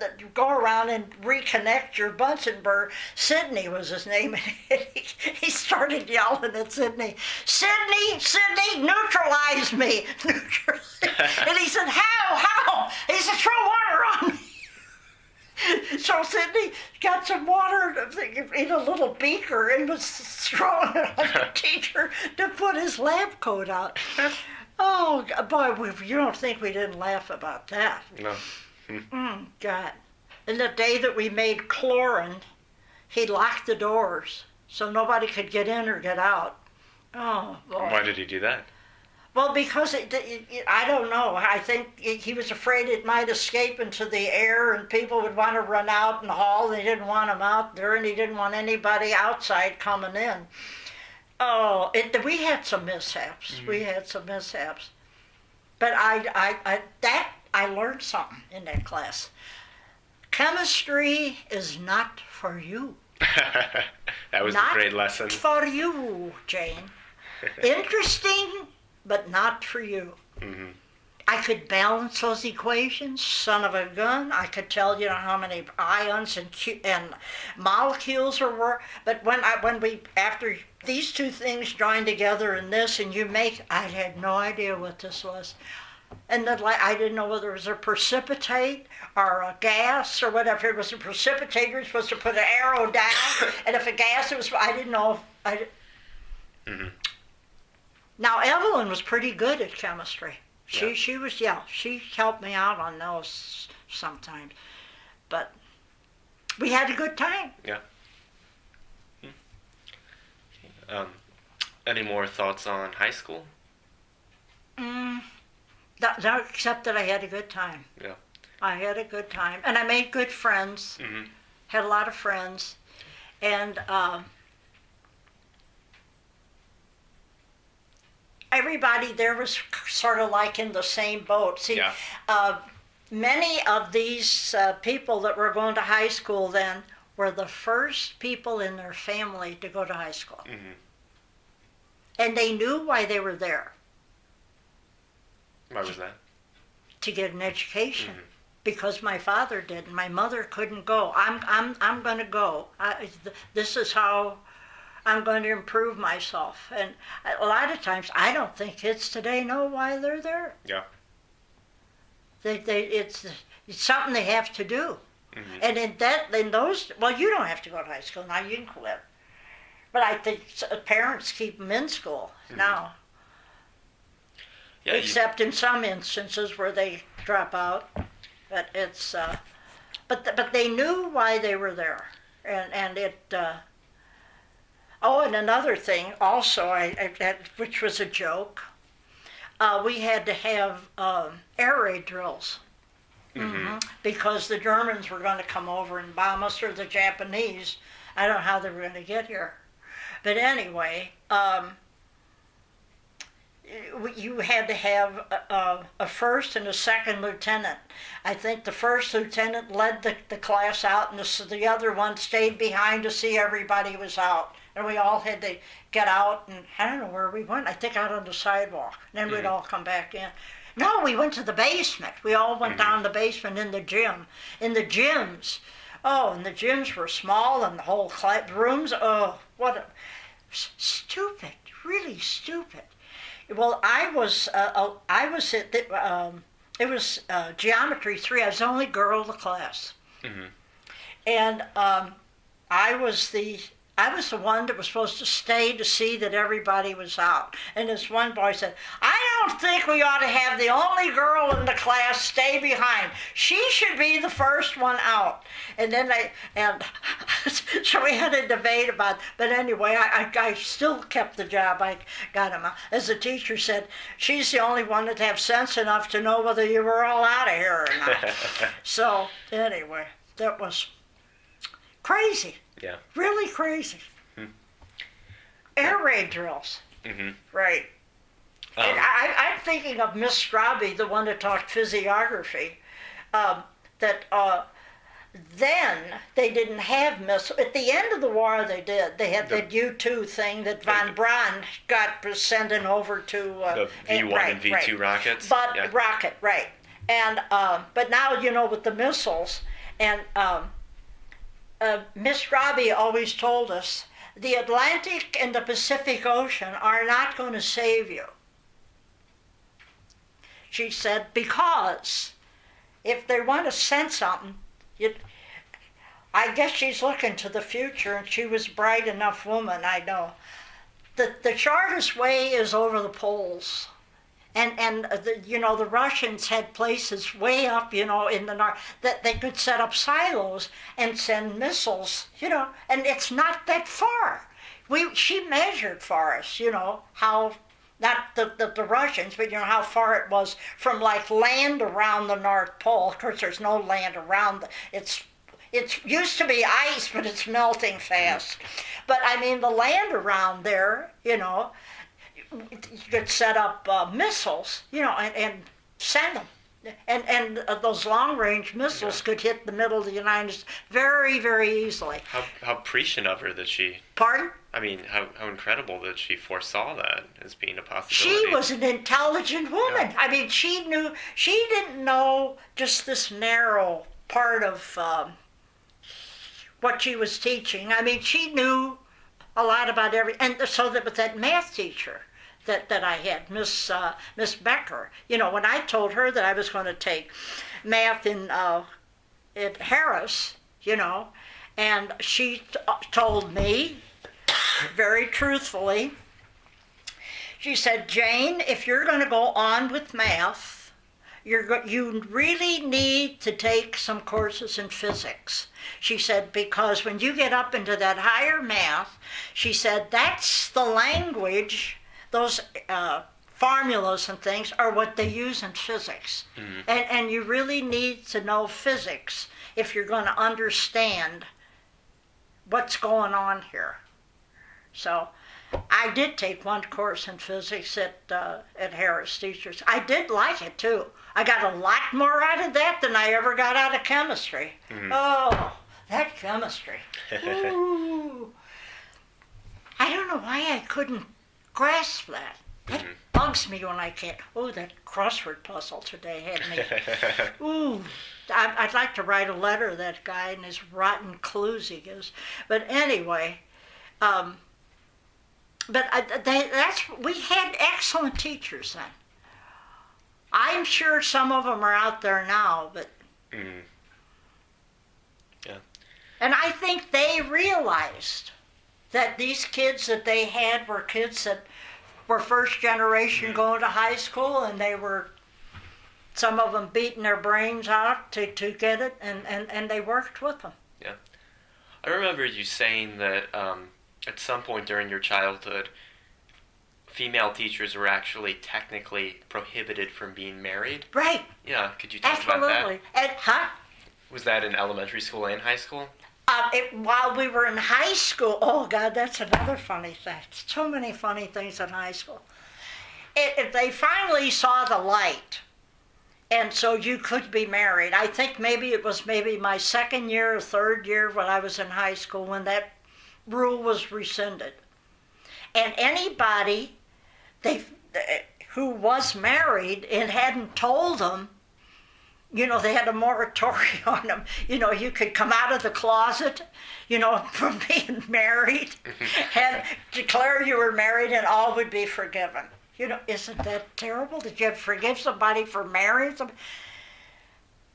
that you go around and reconnect your Bunsen burner. Sidney was his name. And he started yelling at Sidney, Sidney, neutralize me. And he said, how? He said, throw water on me. So Sidney got some water in a little beaker and was throwing it on the teacher to put his lab coat out. Oh, boy, you don't think we didn't laugh about that. No. God. And the day that we made chlorine, he locked the doors so nobody could get in or get out. Oh, boy. Why did he do that? Well, because I don't know. I think he was afraid it might escape into the air and people would want to run out in the hall. They didn't want him out there, and he didn't want anybody outside coming in. Oh, we had some mishaps. Mm-hmm. We had some mishaps. But I learned something in that class. Chemistry is not for you. That was a great lesson. Not for you, Jane. Interesting, but not for you. Mm-hmm. I could balance those equations, son of a gun. I could tell you how many ions and molecules there were. But after these two things join together in this, and I had no idea what this was. And then I didn't know whether it was a precipitate or a gas or whatever. If it was a precipitator, you're supposed to put an arrow down. And if a gas, I didn't know. Mm-hmm. Now, Evelyn was pretty good at chemistry. She helped me out on those sometimes. But we had a good time. Yeah. Any more thoughts on high school? Except that I had a good time. Yeah. I had a good time. And I made good friends. Mm-hmm. Had a lot of friends. And everybody there was sort of like in the same boat. See, many of these people that were going to high school then were the first people in their family to go to high school. Mm-hmm. And they knew why they were there. Why was that? To get an education. Mm-hmm. Because my father did, and my mother couldn't go. I'm going to go. This is how I'm going to improve myself. And a lot of times, I don't think kids today know why they're there. Yeah. It's something they have to do. Mm-hmm. And in those, you don't have to go to high school now. You can quit. But I think parents keep them in school now. Yeah, except in some instances where they drop out. But it's, but they knew why they were there, and it. And another thing also, which was a joke, we had to have air raid drills, because the Germans were going to come over and bomb us, or the Japanese. I don't know how they were going to get here, but anyway. You had to have a first and a second lieutenant. I think the first lieutenant led the class out, and the other one stayed behind to see everybody was out. And we all had to get out, and I don't know where we went. I think out on the sidewalk. And then we'd all come back in. No, we went to the basement. We all went down the basement in the gym. In the gyms. Oh, and the gyms were small and the whole rooms. Oh, what a stupid, really stupid. Well, I was at it was Geometry 3. I was the only girl in the class. Mm-hmm. And I was the one that was supposed to stay to see that everybody was out. And this one boy said, I don't think we ought to have the only girl in the class stay behind. She should be the first one out. And then so we had a debate about it. But anyway, I still kept the job. I got him. As the teacher said, she's the only one that have sense enough to know whether you were all out of here or not. So anyway, that was crazy. Yeah. Really crazy. Air raid drills. Mm-hmm. Right. And I'm thinking of Miss Straube, the one that taught physiography, then they didn't have missiles. At the end of the war, they did. They had that U-2 thing that von Braun got sending over to... the V-1 and V-2 rockets? Rocket, right. And, but now, with the missiles, and... Miss Straube always told us, the Atlantic and the Pacific Ocean are not going to save you. She said, because if they want to send something, I guess she's looking to the future, and she was a bright enough woman, I know. The shortest way is over the poles. And the Russians had places way up, in the north, that they could set up silos and send missiles, and it's not that far. She measured for us, how, not the Russians, but how far it was from like land around the North Pole. Of course, there's no land around it used to be ice, but it's melting fast. But I mean, the land around there, you could set up missiles, and send them. And those long-range missiles could hit the middle of the United States very, very easily. How prescient of her that she... Pardon? I mean, how incredible that she foresaw that as being a possibility. She was an intelligent woman. Yeah. I mean, she didn't know just this narrow part of what she was teaching. I mean, she knew a lot about and so that with that math teacher that I had, Miss Becker. When I told her that I was going to take math at Harris, and she told me very truthfully, she said, Jane, if you're going to go on with math, you really need to take some courses in physics. She said, because when you get up into that higher math, she said, that's the language. Those formulas and things are what they use in physics. Mm-hmm. And you really need to know physics if you're going to understand what's going on here. So I did take one course in physics at Harris Teachers. I did like it, too. I got a lot more out of that than I ever got out of chemistry. Mm-hmm. Oh, that chemistry. Ooh. I don't know why I couldn't grasp that. That bugs me when I can't. Oh, that crossword puzzle today had me. Ooh, I'd like to write a letter to that guy and his rotten clues he gives. But anyway, we had excellent teachers then. I'm sure some of them are out there now, but yeah. And I think they realized that these kids that they had were kids that were first generation going to high school, and they were, some of them beating their brains out to get it, and they worked with them. Yeah. I remember you saying that at some point during your childhood, female teachers were actually technically prohibited from being married. Right. Yeah, could you talk about that? Absolutely. Was that in elementary school and high school? While we were in high school, oh God, that's another funny thing. So many funny things in high school. They finally saw the light, and so you could be married. I think it was my second year or third year when I was in high school when that rule was rescinded. And anybody who was married and hadn't told them, they had a moratorium on them. You could come out of the closet, from being married and declare you were married and all would be forgiven. Isn't that terrible? Did you forgive somebody for marrying somebody?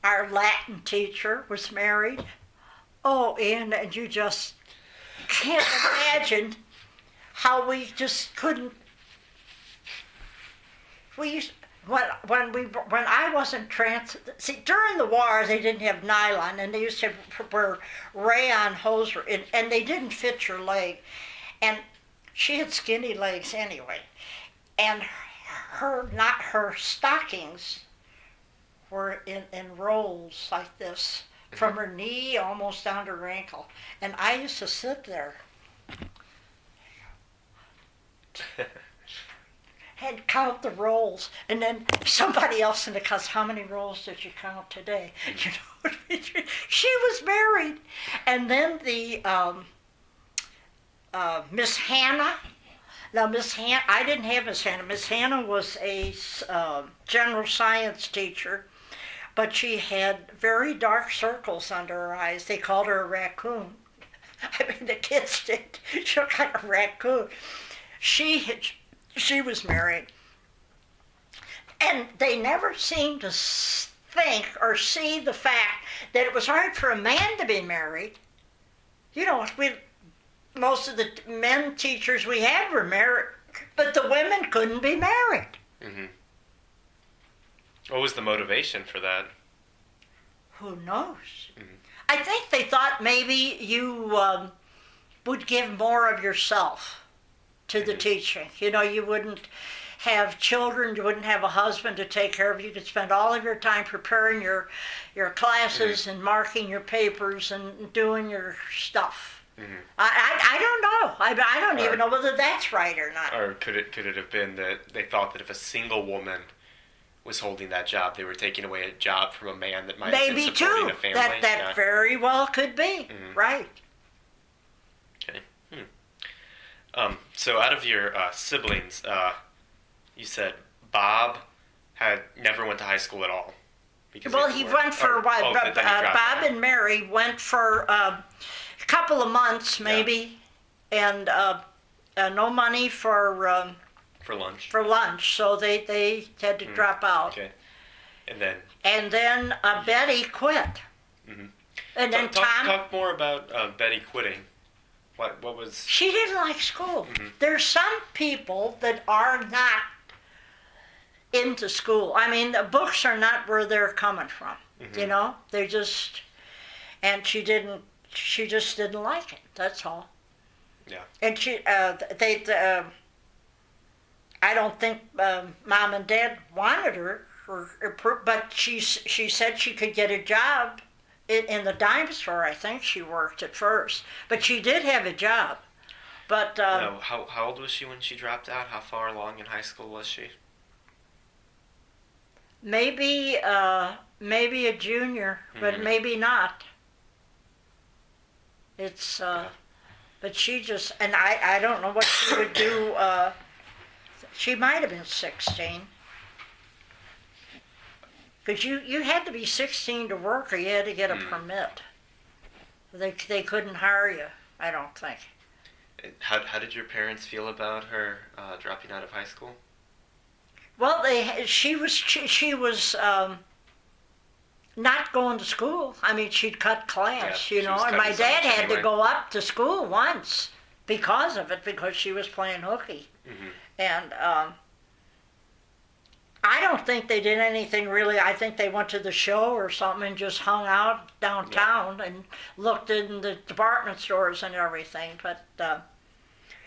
Our Latin teacher was married. Oh, Ian, and you just can't imagine how we just couldn't. When I wasn't during the war they didn't have nylon and they used to wear rayon hosiery and they didn't fit your leg, and she had skinny legs anyway, and her stockings were in rolls like this from her knee almost down to her ankle, and I used to sit there and count the rolls, and then somebody else in the class, how many rolls did you count today? She was married. And then the Miss Hannah. Now Miss Hannah, I didn't have Miss Hannah. Miss Hannah was a general science teacher, but she had very dark circles under her eyes. They called her a raccoon. I mean, the kids did. She looked like a raccoon. She was married, and they never seemed to think or see the fact that it was hard for a man to be married. Most of the men teachers we had were married, but the women couldn't be married. Mm-hmm. What was the motivation for that? Who knows? Mm-hmm. I think they thought maybe you would give more of yourself to the teaching. You wouldn't have children, you wouldn't have a husband to take care of you. You could spend all of your time preparing your classes and marking your papers and doing your stuff. Mm-hmm. I don't know. I don't even know whether that's right or not. Or could it have been that they thought that if a single woman was holding that job, they were taking away a job from a man that might have been supporting a family? That very well could be. Mm-hmm. Right. Okay. So out of your siblings, you said Bob never went to high school at all. He went for a while. Bob and Mary went for a couple of months maybe, and no money for lunch. For lunch, so they had to drop out. Okay. And then Betty quit. Mm-hmm. And then Tom. Talk more about Betty quitting. What was... She didn't like school. Mm-hmm. There's some people that are not into school. I mean, the books are not where they're coming from. Mm-hmm. They're just... And she just didn't like it. That's all. Yeah. And I don't think Mom and Dad wanted her, but she said she could get a job in the dime store. I think she worked at first, but she did have a job. But how old was she when she dropped out? How far along in high school was she? Maybe a junior, but maybe not. It's but she just, and I don't know what she would do. She might have been 16. Because you had to be 16 to work, or you had to get a permit. They couldn't hire you, I don't think. How did your parents feel about her dropping out of high school? Well, she was not going to school. I mean, she'd cut class, and my dad had to go up to school once because of it, because she was playing hooky. Mm-hmm. And I don't think they did anything really. I think they went to the show or something and just hung out downtown and looked in the department stores and everything. But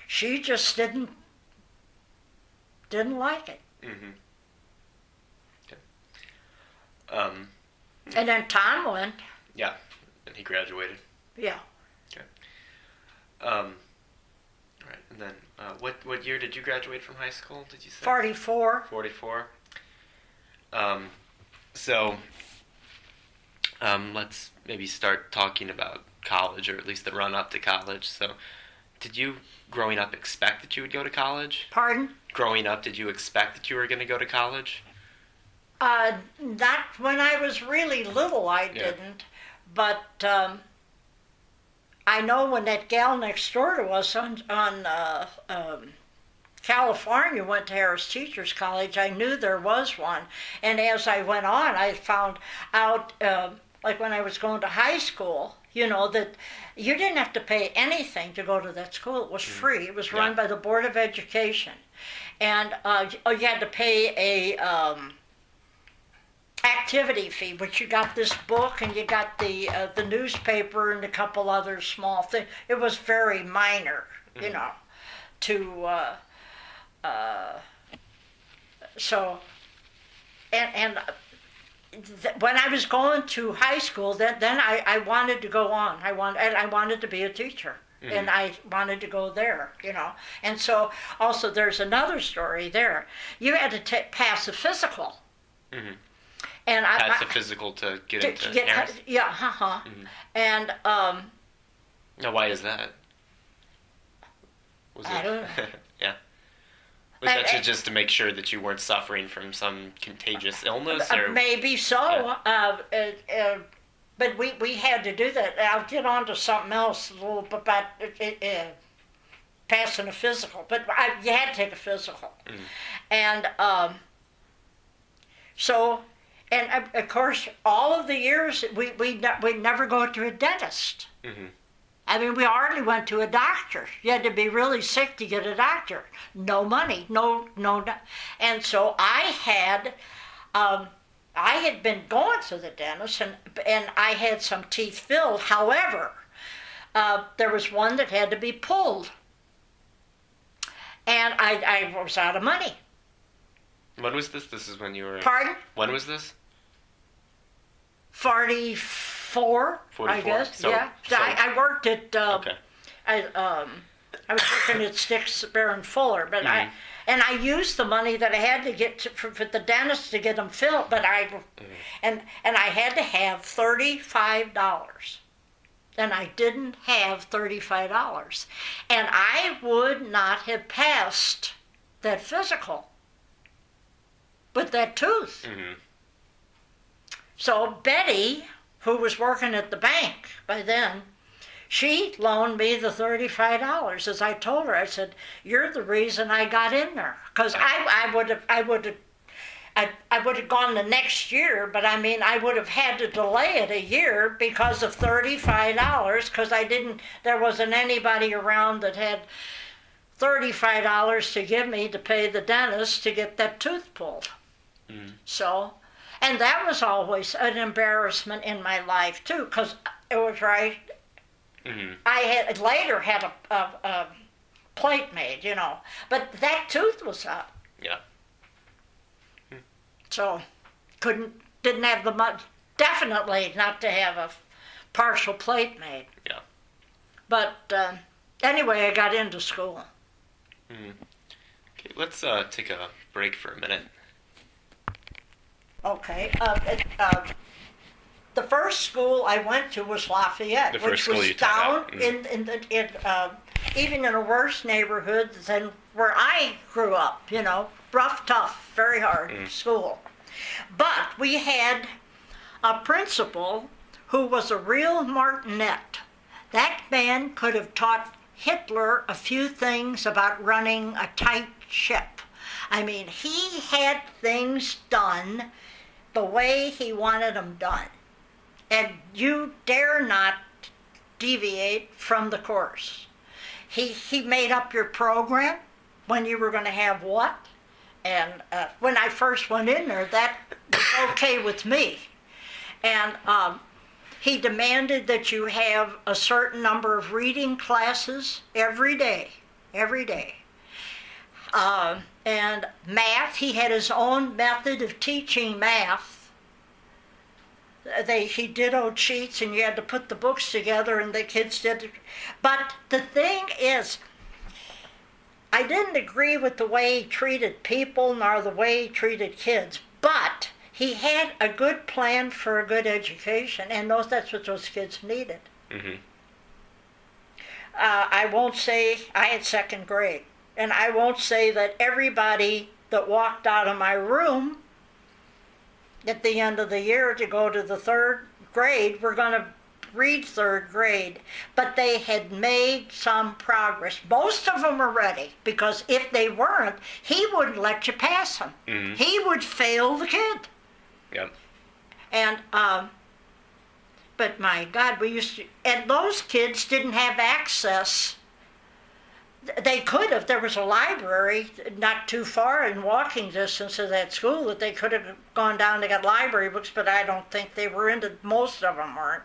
she just didn't like it. Mm-hmm. Okay. And then Tom went. Yeah, and he graduated. Yeah. Okay. All right, and then what year did you graduate from high school? Did you say 44? 44. So let's maybe start talking about college, or at least the run up to college. So Did you, growing up, expect that you would go to college? Pardon? Growing up, did you expect that you were going to go to college? Not when I was really little, I didn't. But I know when that gal next door to us on California went to Harris Teachers College, I knew there was one. And as I went on, I found out, like when I was going to high school, that you didn't have to pay anything to go to that school. It was free. It was run by the Board of Education. And you had to pay a activity fee, but you got this book and you got the newspaper and a couple other small things. It was very minor, so, when I was going to high school, then I wanted to go on. I wanted to be a teacher, and I wanted to go there, And so, also, there's another story there. You had to pass a physical. Mm-hmm. And pass a physical to get into Harris? Yeah, And now, why is that? I don't know. Yeah. Was that just to make sure that you weren't suffering from some contagious illness? Or? Maybe so. Yeah. But we had to do that. I'll get on to something else a little bit about passing a physical. But you had to take a physical. And so, and of course, all of the years, we never go to a dentist. Mm-hmm. I mean, we hardly went to a doctor. You had to be really sick to get a doctor. No money, no. And so I had been going to the dentist, and I had some teeth filled. However, there was one that had to be pulled, and I was out of money. When was this? This is when you were... Pardon? When was this? 44, I guess. So, yeah. So I worked at... okay. I was working at Sticks, Bear, and Fuller, but I used the money that I had to get for the dentist to get them filled, but and I had to have $35, and I didn't have $35, and I would not have passed that physical with that tooth. Mm-hmm. So Betty, who was working at the bank by then, she loaned me the $35. As I told her, I said, "You're the reason I got in there." Because I would have gone the next year, but I mean, I would have had to delay it a year because of $35. Because there wasn't anybody around that had $35 to give me to pay the dentist to get that tooth pulled. Mm. So, and that was always an embarrassment in my life too, because it was right. Mm-hmm. I later had a plate made, but that tooth was up. Yeah. So, didn't have the money, definitely not to have a partial plate made. Yeah. But anyway, I got into school. Mm-hmm. Okay, let's take a break for a minute. Okay. The first school I went to was Lafayette, which was down even in a worse neighborhood than where I grew up. Rough, tough, very hard school. But we had a principal who was a real martinet. That man could have taught Hitler a few things about running a tight ship. I mean, he had things done the way he wanted them done. And you dare not deviate from the course. He made up your program, when you were going to have what. And when I first went in there, that was okay with me. And he demanded that you have a certain number of reading classes every day. And math, he had his own method of teaching math. He dittoed sheets, and you had to put the books together, and the kids did. But the thing is, I didn't agree with the way he treated people nor the way he treated kids, but he had a good plan for a good education, and that's what those kids needed. Mm-hmm. I won't say I had second grade. And I won't say that everybody that walked out of my room at the end of the year to go to the third grade were going to read third grade. But they had made some progress. Most of them were ready, because if they weren't, he wouldn't let you pass them. Mm-hmm. He would fail the kid. Yep. And, but my God, we used to, and those kids didn't have access. They could have. There was a library not too far in walking distance of that school that they could have gone down to get library books, but I don't think they were into, most of them weren't.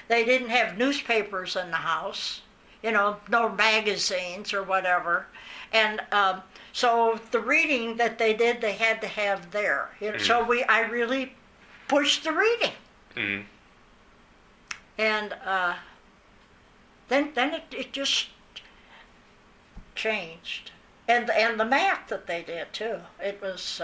They didn't have newspapers in the house, no magazines or whatever. And so the reading that they did, they had to have there. So I really pushed the reading. Mm-hmm. And then it just changed, and the math that they did too. It was,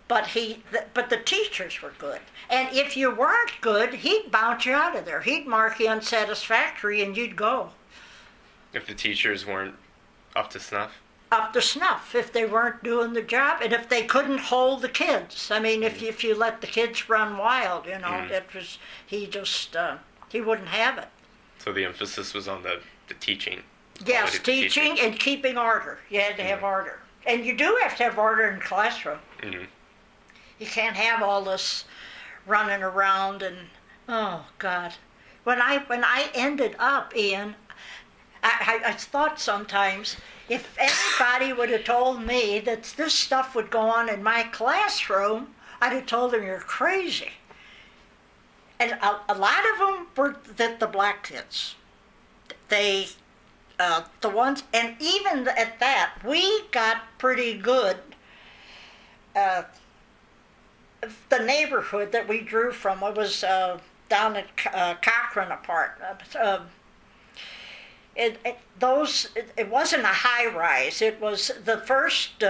but the teachers were good, and if you weren't good, he'd bounce you out of there. He'd mark you unsatisfactory, and you'd go. If the teachers weren't up to snuff. Up to snuff, if they weren't doing the job, and if they couldn't hold the kids. I mean, if you let the kids run wild, it was, he wouldn't have it. So the emphasis was on the teaching. Yes, teaching and keeping order. You had to have order. And you do have to have order in the classroom. Mm-hmm. You can't have all this running around and, oh, God. When I ended up, Ian, I thought sometimes, if anybody would have told me that this stuff would go on in my classroom, I'd have told them you're crazy. And a lot of them were the black kids. They, the ones, and even at that, we got pretty good. The neighborhood that we drew from, it was down at Cochran apartment. It wasn't a high rise. It was the first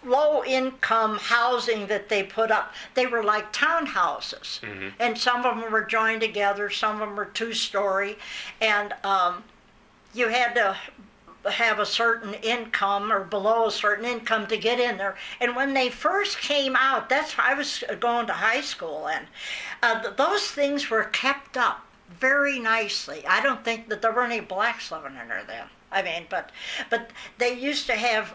low income housing that they put up. They were like townhouses, mm-hmm. and some of them were joined together. Some of them were 2-story, and you had to have a certain income or below a certain income to get in there. And when they first came out, I was going to high school, and those things were kept up very nicely. I don't think that there were any blacks living in there then. I mean, but they used to have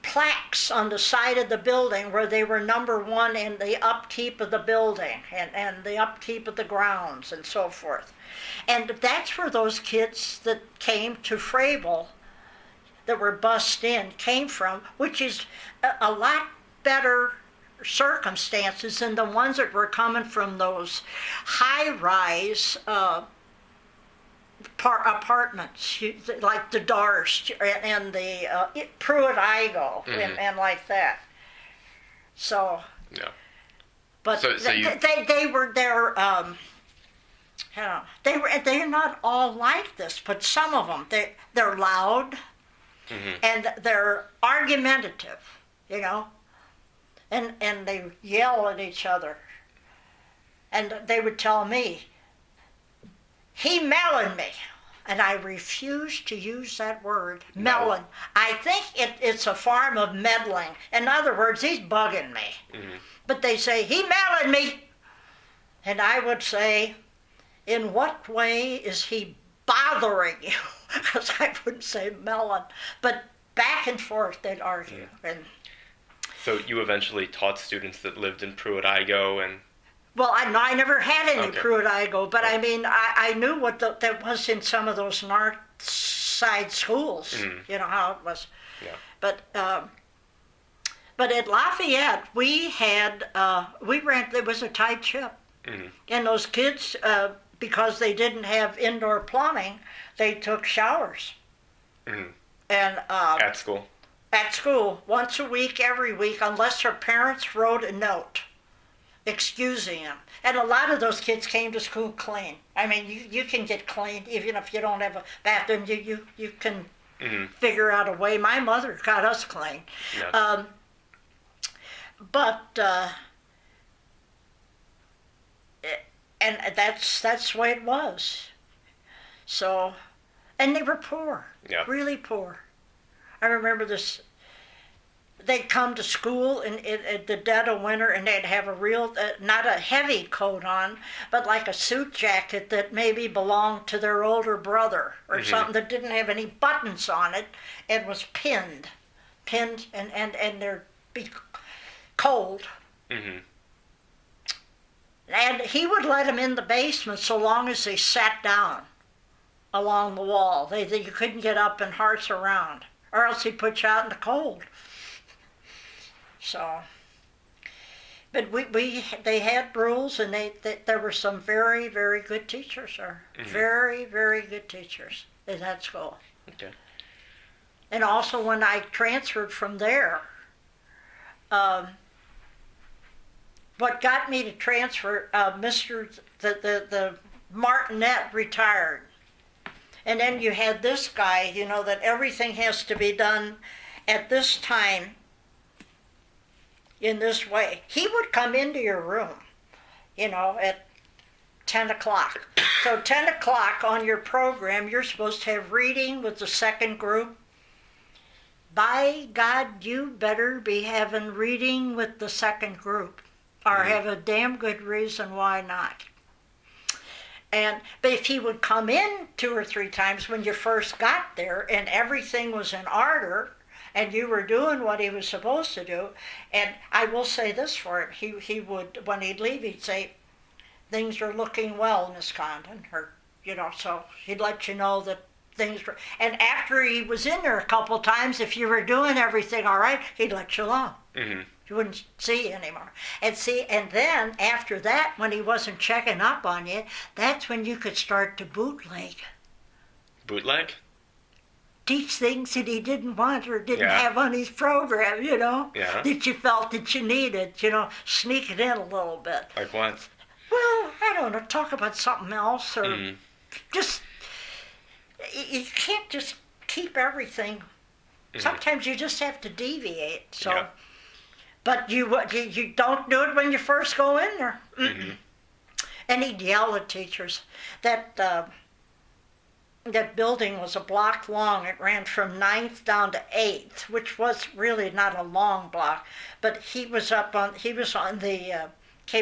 plaques on the side of the building where they were number 1 in the upkeep of the building and the upkeep of the grounds and so forth. And that's where those kids that came to Frable, that were bussed in, came from, which is a lot better circumstances than the ones that were coming from those high-rise apartments, like the Darst and the Pruitt-Igoe, mm-hmm. and like that. So, yeah. But they were there. They're not all like this, but some of them they're loud, mm-hmm. and they're argumentative, and they yell at each other, and they would tell me, "He melon me," and I refuse to use that word, melon. I think it's a form of meddling. In other words, he's bugging me. Mm-hmm. But they say, "He melon me," and I would say, "In what way is he bothering you?" Because I wouldn't say melon, but back and forth they'd argue. Yeah. And so you eventually taught students that lived in Pruitt-Igoe and. Well, I never had any Pruitt-Igoe, but I mean, I knew what that was in some of those north side schools, how it was. Yeah. But at Lafayette, we had, there was a tight ship. Mm-hmm. And those kids, because they didn't have indoor plumbing, they took showers. Mm-hmm. And at school? At school, once a week, every week, unless their parents wrote a note excusing them. And a lot of those kids came to school clean. I mean, you can get clean even if you don't have a bathroom. You can mm-hmm. figure out a way. My mother got us clean. Yeah. But and that's the way it was. So, and they were poor, really poor. I remember this. They'd come to school in the dead of winter, and they'd have a real, not a heavy coat on, but like a suit jacket that maybe belonged to their older brother or something that didn't have any buttons on it and was pinned, and they'd be cold. Mm-hmm. And he would let them in the basement so long as they sat down along the wall. You couldn't get up and horse around, or else he'd put you out in the cold. So, but they had rules, and there were some very, very good teachers there. Mm-hmm. Very, very good teachers in that school. Okay. And also when I transferred from there, what got me to transfer, the Martinet retired. And then you had this guy, that everything has to be done at this time in this way. He would come into your room, at 10 o'clock. So 10 o'clock on your program, you're supposed to have reading with the second group. By God, you better be having reading with the second group, or have a damn good reason why not. But if he would come in 2 or 3 times when you first got there and everything was in order and you were doing what he was supposed to do, and I will say this for him, he would, when he'd leave, he'd say, things are looking well, Miss Condon, or, so he'd let you know that things were, and after he was in there a couple times, if you were doing everything all right, he'd let you alone. Mm-hmm. You wouldn't see you anymore. And then after that, when he wasn't checking up on you, that's when you could start to bootleg. Bootleg? Teach things that he didn't want or didn't have on his program, that you felt that you needed, sneak it in a little bit. Like what? Well, I don't know, talk about something else, or just, you can't just keep everything. Mm-hmm. Sometimes you just have to deviate, so. Yeah. But you don't do it when you first go in there. Mm-hmm. And he'd yell at teachers. That building was a block long. It ran from 9th down to 8th, which was really not a long block. But came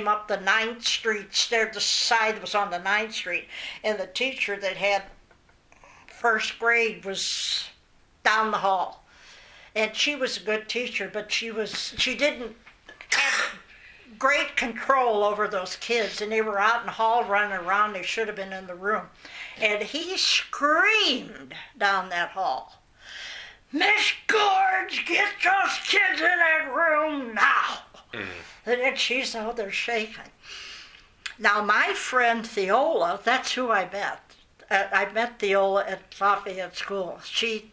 up the 9th Street stair. The side was on the 9th Street, and the teacher that had first grade was down the hall. And she was a good teacher, but she didn't have great control over those kids, and they were out in the hall running around. They should have been in the room. And he screamed down that hall, Miss Gorge, get those kids in that room now. Mm. And then she's out there shaking. Now, my friend Theola, that's who I met. I met Theola at Lafayette School. She,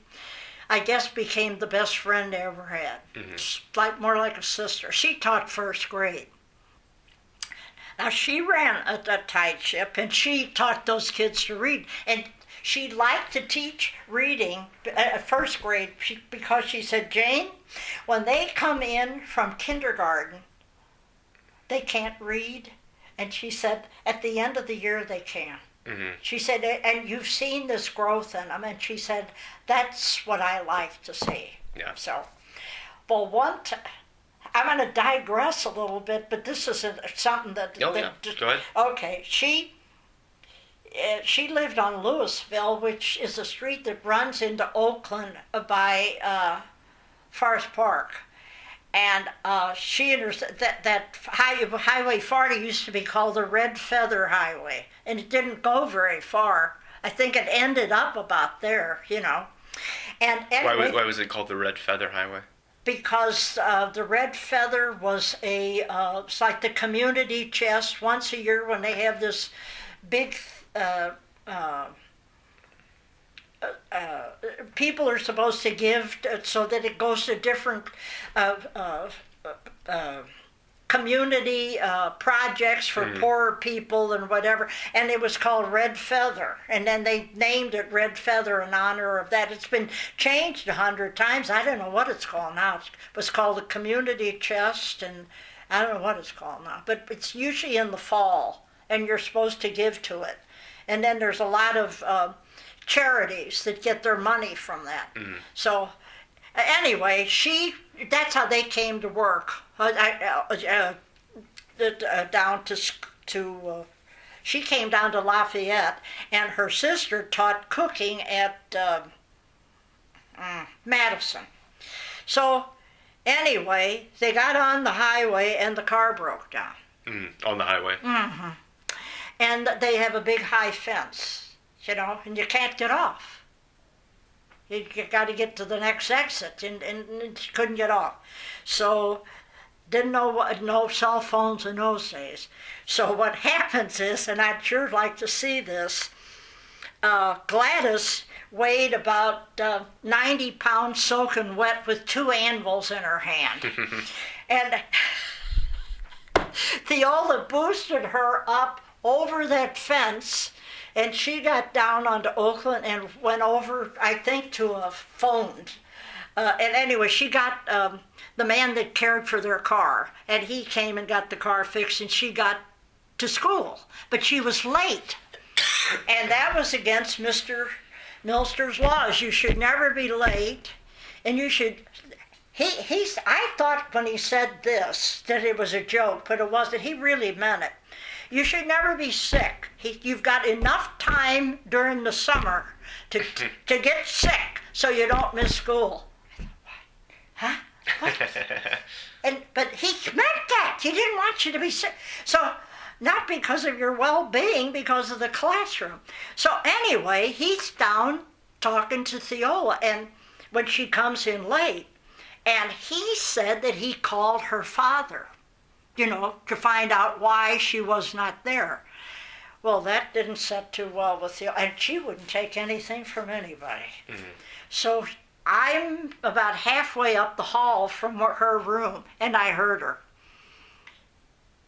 I guess, became the best friend I ever had. Mm-hmm. More like a sister. She taught first grade. Now, she ran a tight ship, and she taught those kids to read. And she liked to teach reading at first grade because she said, Jane, when they come in from kindergarten, they can't read. And she said, at the end of the year, they can. Mm-hmm. She said, and you've seen this growth in them. And she said, that's what I like to see. Yeah. So, well, I'm going to digress a little bit, but this isn't something that... Oh, yeah. Go ahead. Okay. She lived on Louisville, which is a street that runs into Oakland by Forest Park. And she understood that Highway 40 used to be called the Red Feather Highway, and it didn't go very far. I think it ended up about there, And anyway, why was it called the Red Feather Highway? Because the Red Feather was it's like the community chest once a year when they have this big, people are supposed to give so that it goes to different community projects for poorer people and whatever, and it was called Red Feather, and then they named it Red Feather in honor of that. It's been changed 100 times. I don't know what it's called now. It was called the Community Chest, and I don't know what it's called now, but it's usually in the fall, and you're supposed to give to it. And then there's a lot of charities that get their money from that. So anyway, that's how they came to work. Down to she came down to Lafayette, and her sister taught cooking at Madison. So anyway, they got on the highway and the car broke down. On the highway. Mm-hmm. And they have a big high fence, and you can't get off. You got to get to the next exit, and couldn't get off. So didn't know no cell phones in those days. So what happens is, and I'd sure like to see this, Gladys weighed about 90 pounds soaking wet with 2 anvils in her hand. And Theola boosted her up over that fence, and she got down onto Oakland and went over, I think, to a phone. And anyway, she got the man that cared for their car, and he came and got the car fixed, and she got to school. But she was late, and that was against Mr. Milster's laws. You should never be late, and you should... I thought when he said this that it was a joke, but it wasn't. He really meant it. You should never be sick. You've got enough time during the summer to get sick so you don't miss school. Huh? What? But he meant that. He didn't want you to be sick. So, not because of your well-being, because of the classroom. So anyway, he's down talking to Theola, and when she comes in late, and he said that he called her father, to find out why she was not there. Well, that didn't set too well with Theola, and she wouldn't take anything from anybody. Mm-hmm. So I'm about halfway up the hall from her room, and I heard her.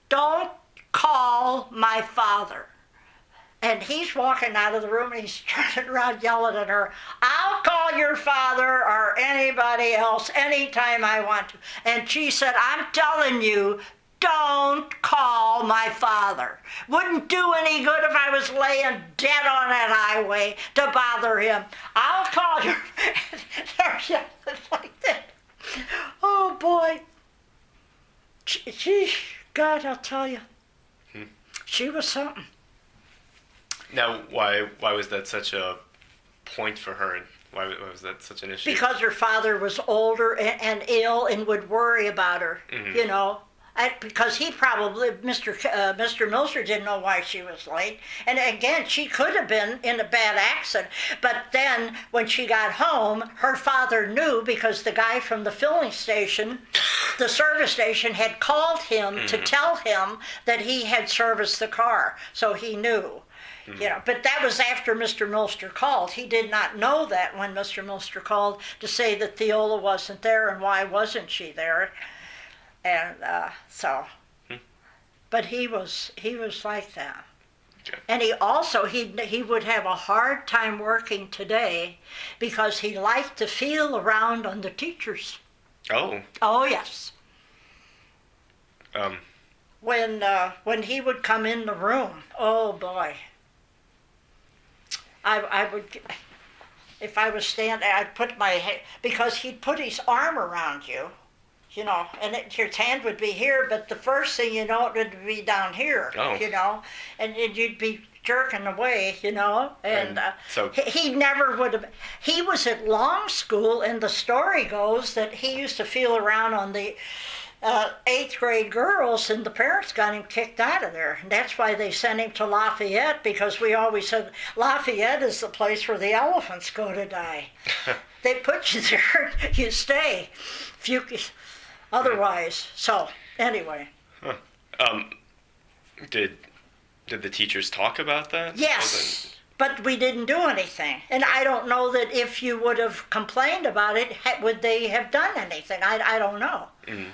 Don't call my father. And he's walking out of the room, and he's turning around yelling at her, I'll call your father or anybody else anytime I want to. And she said, I'm telling you, don't call my father. Wouldn't do any good if I was laying dead on that highway to bother him. I'll call your... They're yelling like that. Oh, boy. She, God, I'll tell you. She was something. Now, why was that such a point for her? Why was that such an issue? Because her father was older and ill and would worry about her, because he probably, Mr. Milster didn't know why she was late. And again, she could have been in a bad accident. But then when she got home, her father knew, because the guy from the filling station, the service station, had called him to tell him that he had serviced the car. So he knew. But that was after Mr. Milster called. He did not know that when Mr. Milster called to say that Theola wasn't there and why wasn't she there. And but he was like that. Okay. And he also, he would have a hard time working today because he liked to feel around on the teachers. Oh. Oh, yes. When he would come in the room, oh boy. I would, if I was standing, I'd put my head, because he'd put his arm around you, and your hand would be here, but the first thing it would be down here, and you'd be jerking away, and so he never would have, he was at Long School, and the story goes that he used to feel around on the 8th grade girls, and the parents got him kicked out of there. And that's why they sent him to Lafayette, because we always said Lafayette is the place where the elephants go to die. They put you there, you stay. Otherwise, so anyway. Huh. Did the teachers talk about that? Yes. But we didn't do anything. And I don't know that if you would have complained about it, would they have done anything? I don't know. Mm-hmm.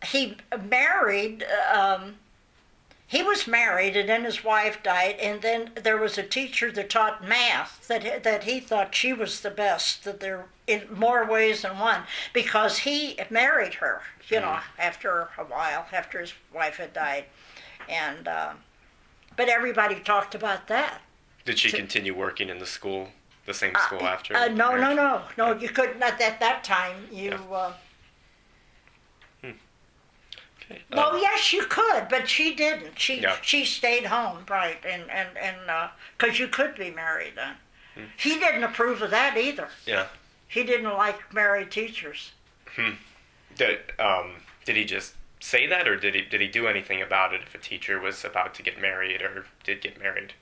He married, he was married, and then his wife died, and then there was a teacher that taught math that he thought she was the best, that there in more ways than one, because he married her, after a while, after his wife had died, and but everybody talked about that. Did she continue working in the same school after? No. You couldn't at that time. Well, yes, you could, but she didn't. She stayed home, right, and because you could be married then. He didn't approve of that either. Yeah. He didn't like married teachers. Did he just say that, or did he do anything about it if a teacher was about to get married or did get married?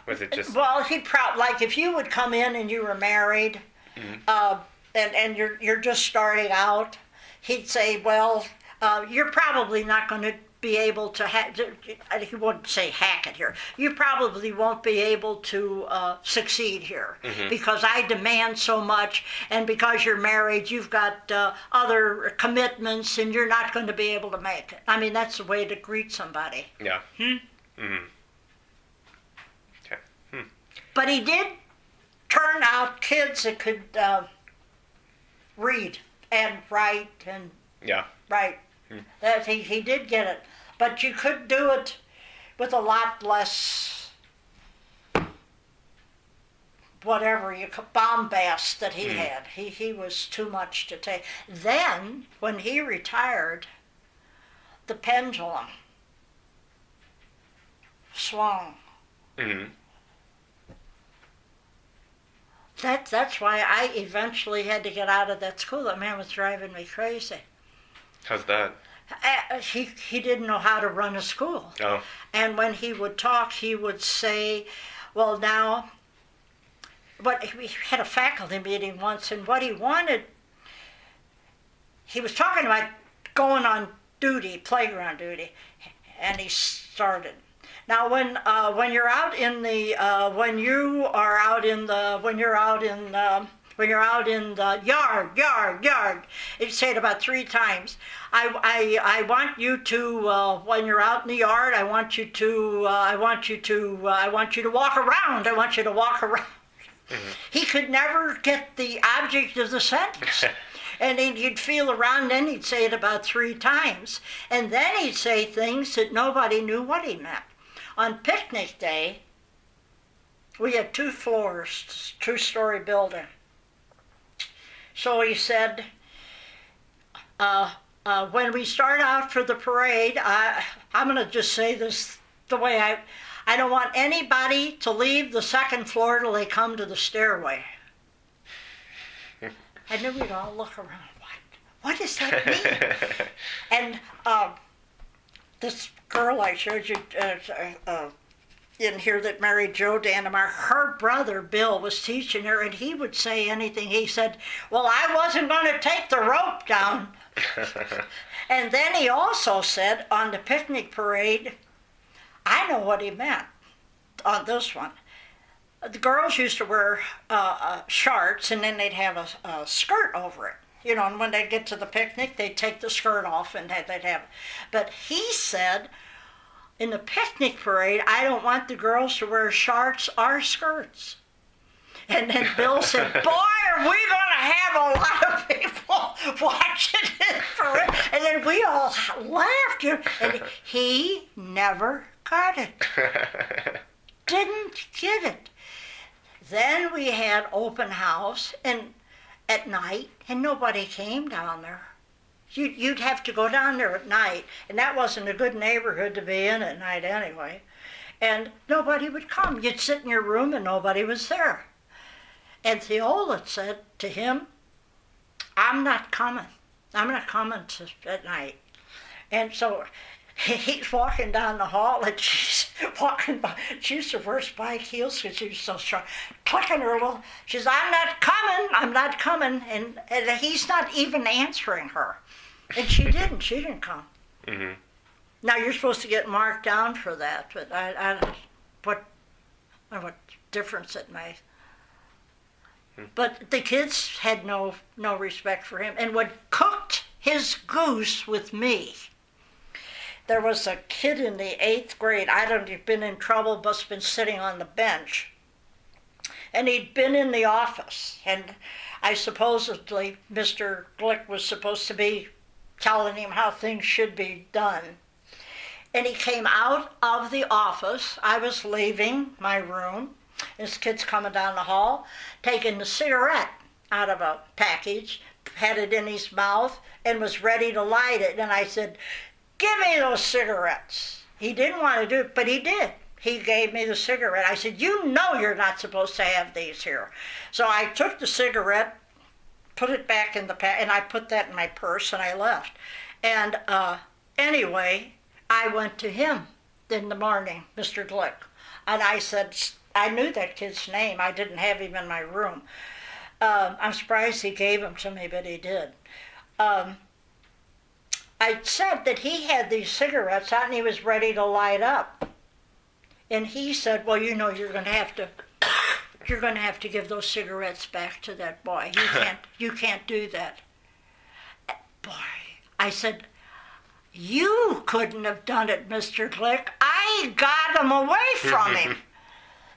Was it just? Well, he'd like if you would come in and you were married, and you're just starting out, he'd say, well. You're probably not going to be able to he wouldn't say hack it here. You probably won't be able to succeed here because I demand so much, and because you're married, you've got other commitments, and you're not going to be able to make it. I mean, that's the way to greet somebody. Yeah. Okay. But he did turn out kids that could read and write and write. That he did get it, but you could do it with a lot less bombast that he had. He was too much to take. Then when he retired, the pendulum swung. That's why I eventually had to get out of that school. That man was driving me crazy. How's that? He didn't know how to run a school. Oh. And when he would talk, he would say, well, now, but we had a faculty meeting once, and what he wanted, he was talking about going on duty, playground duty, and he started. Now, when you're out in the yard, you say it about 3 times. I want you to when you're out in the yard, I want you to walk around. I want you to walk around. He could never get the object of the sentence. And he'd feel around, then he'd say it about 3 times. And then he'd say things that nobody knew what he meant. On picnic day, we had 2 floors, 2-story building. So he said, when we start out for the parade, I'm going to just say this the way I don't want anybody to leave the 2nd floor till they come to the stairway. And then we'd all look around, what does that mean? And this girl I showed you in here that married Joe Dannemar, her brother Bill was teaching her, and he would say anything. He said, well, I wasn't going to take the rope down. And then he also said on the picnic parade, I know what he meant on this one. The girls used to wear shorts, and then they'd have a skirt over it. And when they'd get to the picnic, they'd take the skirt off and they'd have it. But he said, in the picnic parade, I don't want the girls to wear shorts or skirts. And then Bill said, boy, are we going to have a lot of people watching it for it. And then we all laughed. And he never got it. Didn't get it. Then we had open house and at night, and nobody came down there. You'd have to go down there at night, and that wasn't a good neighborhood to be in at night anyway. And nobody would come. You'd sit in your room and nobody was there. And Theola said to him, I'm not coming. I'm not coming at night. And so he's walking down the hall, and she's walking by. She used to wear spike heels because she was so strong. Clicking her little, she says, I'm not coming. And he's not even answering her. And she didn't come. Mm-hmm. Now you're supposed to get marked down for that, but what difference it made. But the kids had no respect for him, and would cooked his goose with me. there was a kid in the 8th grade. I don't know, he'd been in trouble, must have been sitting on the bench. And he'd been in the office. And I supposedly, Mr. Glick was supposed to be telling him how things should be done. And he came out of the office. I was leaving my room. This kid's coming down the hall, taking the cigarette out of a package, had it in his mouth, and was ready to light it. And I said, "Give me those cigarettes." He didn't want to do it, but he did. He gave me the cigarette. I said, "You know you're not supposed to have these here." So I took the cigarette, put it back in the pack, and I put that in my purse, and I left. And anyway, I went to him in the morning, Mr. Glick, and I said, I knew that kid's name. I didn't have him in my room. I'm surprised he gave them to me, but he did. I said that he had these cigarettes out and he was ready to light up. And he said, "Well, you know, you're going to have to give those cigarettes back to that boy. You can't do that." Boy, I said, "You couldn't have done it, Mr. Glick. I got them away from him."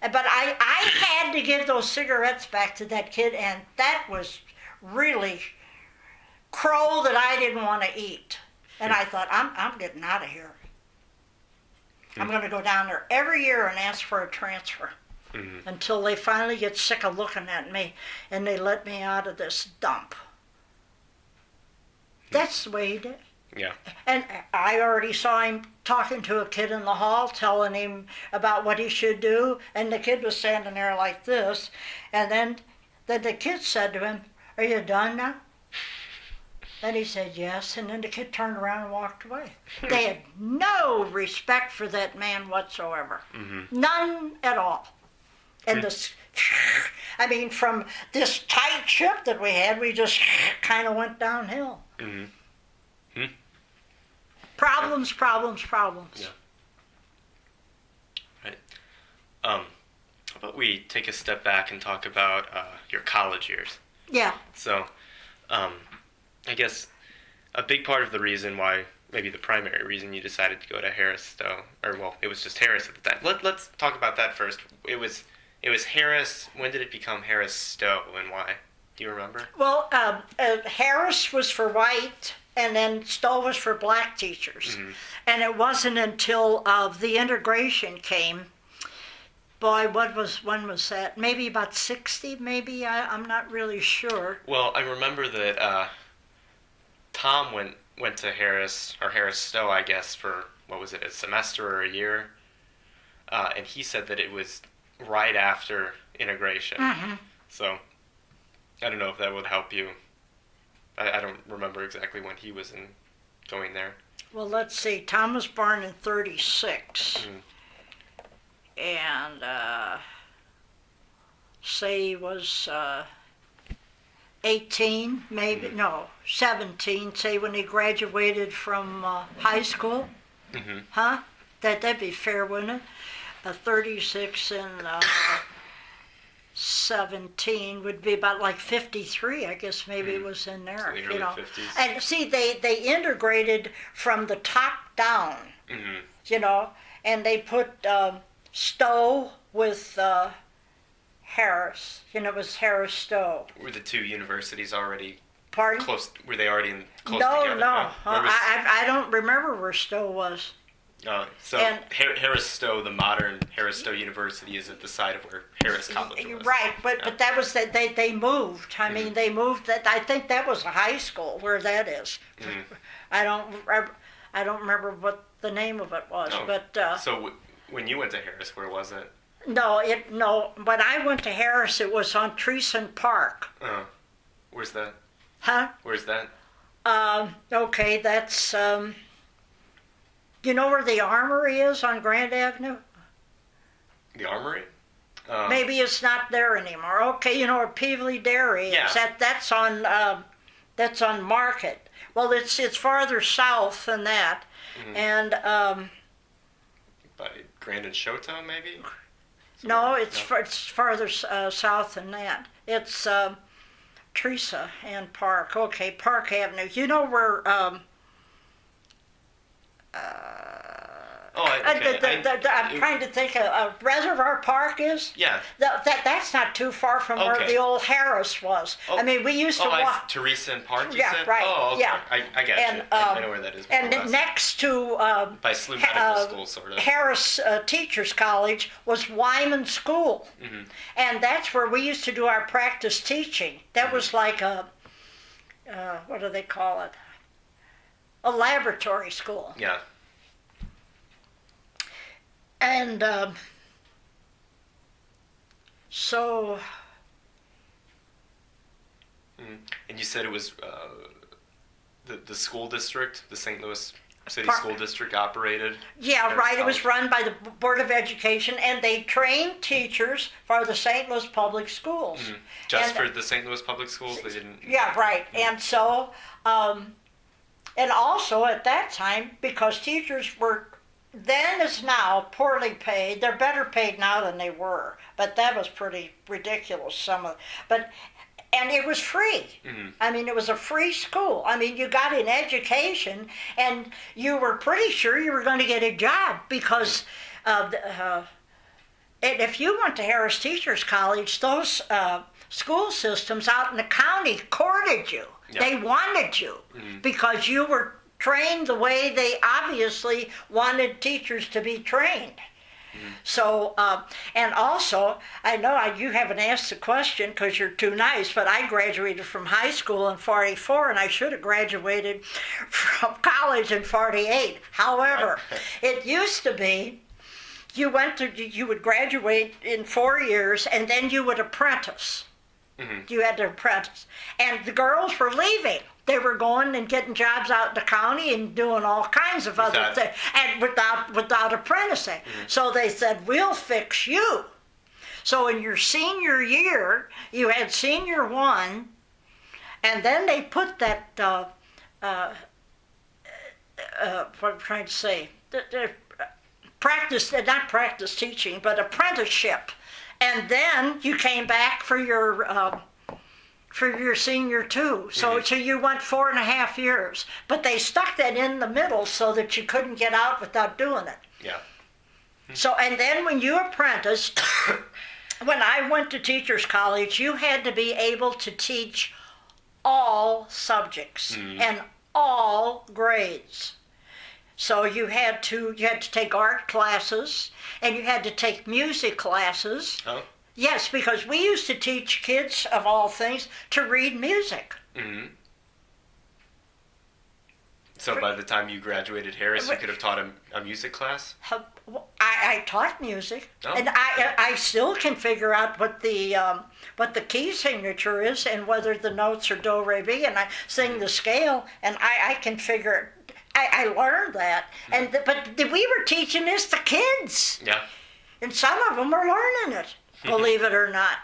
But I had to give those cigarettes back to that kid, and that was really crow that I didn't want to eat. And I thought, I'm getting out of here. I'm going to go down there every year and ask for a transfer until they finally get sick of looking at me and they let me out of this dump. That's the way he did. Yeah. And I already saw him talking to a kid in the hall, telling him about what he should do, and the kid was standing there like this, and then the kid said to him, "Are you done now?" And he said, "Yes," and then the kid turned around and walked away. They had no respect for that man whatsoever. None at all. And this, I mean, from this tight ship that we had, we just kind of went downhill. Problems. Yeah. Right. How about we take a step back and talk about your college years? Yeah. So, I guess a big part of the reason why, maybe the primary reason you decided to go to Harris Stowe, or well, it was just Harris at the time. Let's talk about that first. It was Harris. When did it become Harris Stowe, and why? Do you remember? Well, Harris was for white, and then Stowe was for black teachers. And it wasn't until the integration came. Boy, when was that? Maybe about 60, maybe? I'm not really sure. Well, I remember that Tom went to Harris, or Harris Stowe, I guess, for, what was it, a semester or a year? And he said that it was right after integration. So, I don't know if that would help you. I don't remember exactly when he was going there. Well, let's see. Tom was born in 36. And say he was 18, maybe, no, 17, say when he graduated from high school. Huh? That'd be fair, wouldn't it? 36 and 17 would be about like 53, I guess maybe it was in there. So the early 50s. And see, they integrated from the top down, and they put Stowe with Harris. It was Harris Stowe. Were the two universities already Pardon? close? Were they already close no, together? No. I don't remember where Stowe was. So Harris Stowe, the modern Harris Stowe University, is at the site of where Harris College was. Right, but that was that they moved. I mean, they moved that. I think that was a high school where that is. I don't remember what the name of it was, but. So when you went to Harris, where was it? No. When I went to Harris, it was on Treason Park. Where's that? Huh? Where's that? Okay, that's. You know where the Armory is on Grand Avenue? The Armory? Maybe it's not there anymore. Okay, you know where Peevely Dairy is. Yeah. That's on Market. Well, it's farther south than that, and by Grand and Shoto, maybe. No, it's farther south than that. It's Teresa and Park. Okay, Park Avenue. You know where I'm trying to think of Reservoir Park is. Yeah. That's not too far from where the old Harris was. Oh. I mean, we used to walk. Teresa and Park. You Yeah, said? right. Oh, okay. Yeah. I get you. I know where that is. And next to by SLU Medical School, sort of. Harris Teachers College was Wyman School, and that's where we used to do our practice teaching. That was like a what do they call it? A laboratory school. Yeah. And so. And you said it was the school district, the St. Louis City School District operated? Yeah, right. It was run by the Board of Education, and they trained teachers for the St. Louis Public Schools. Just for the St. Louis Public Schools? They didn't... Yeah, right. And so, and also at that time, because teachers were then as now poorly paid, they're better paid now than they were, but that was pretty ridiculous. And it was free. I mean, it was a free school. I mean, you got an education, and you were pretty sure you were going to get a job because if you went to Harris Teachers College, those school systems out in the county courted you. Yep. They wanted you because you were trained the way they obviously wanted teachers to be trained. So, and also, I know you haven't asked the question because you're too nice, but I graduated from high school in 44, and I should have graduated from college in 48. However, it used to be you would graduate in 4 years, and then you would apprentice. You had to apprentice. And the girls were leaving. They were going and getting jobs out in the county and doing all kinds of other things, and without apprenticing. So they said, we'll fix you. So in your senior year, you had senior one, and then they put that, what I'm trying to say, not practice teaching, but apprenticeship. And then you came back for your senior two. So you went 4.5 years. But they stuck that in the middle so that you couldn't get out without doing it. Yeah. So, and then when you apprenticed, when I went to Teachers College, you had to be able to teach all subjects and all grades. So you had to take art classes, and you had to take music classes. Oh. Yes, because we used to teach kids, of all things, to read music. So by the time you graduated Harris, you could have taught a music class? I taught music, and Oh. I still can figure out what the key signature is and whether the notes are do, re, mi, and I sing the scale, and I can figure it. I learned that, but we were teaching this to kids. Yeah. And some of them are learning it, believe it or not.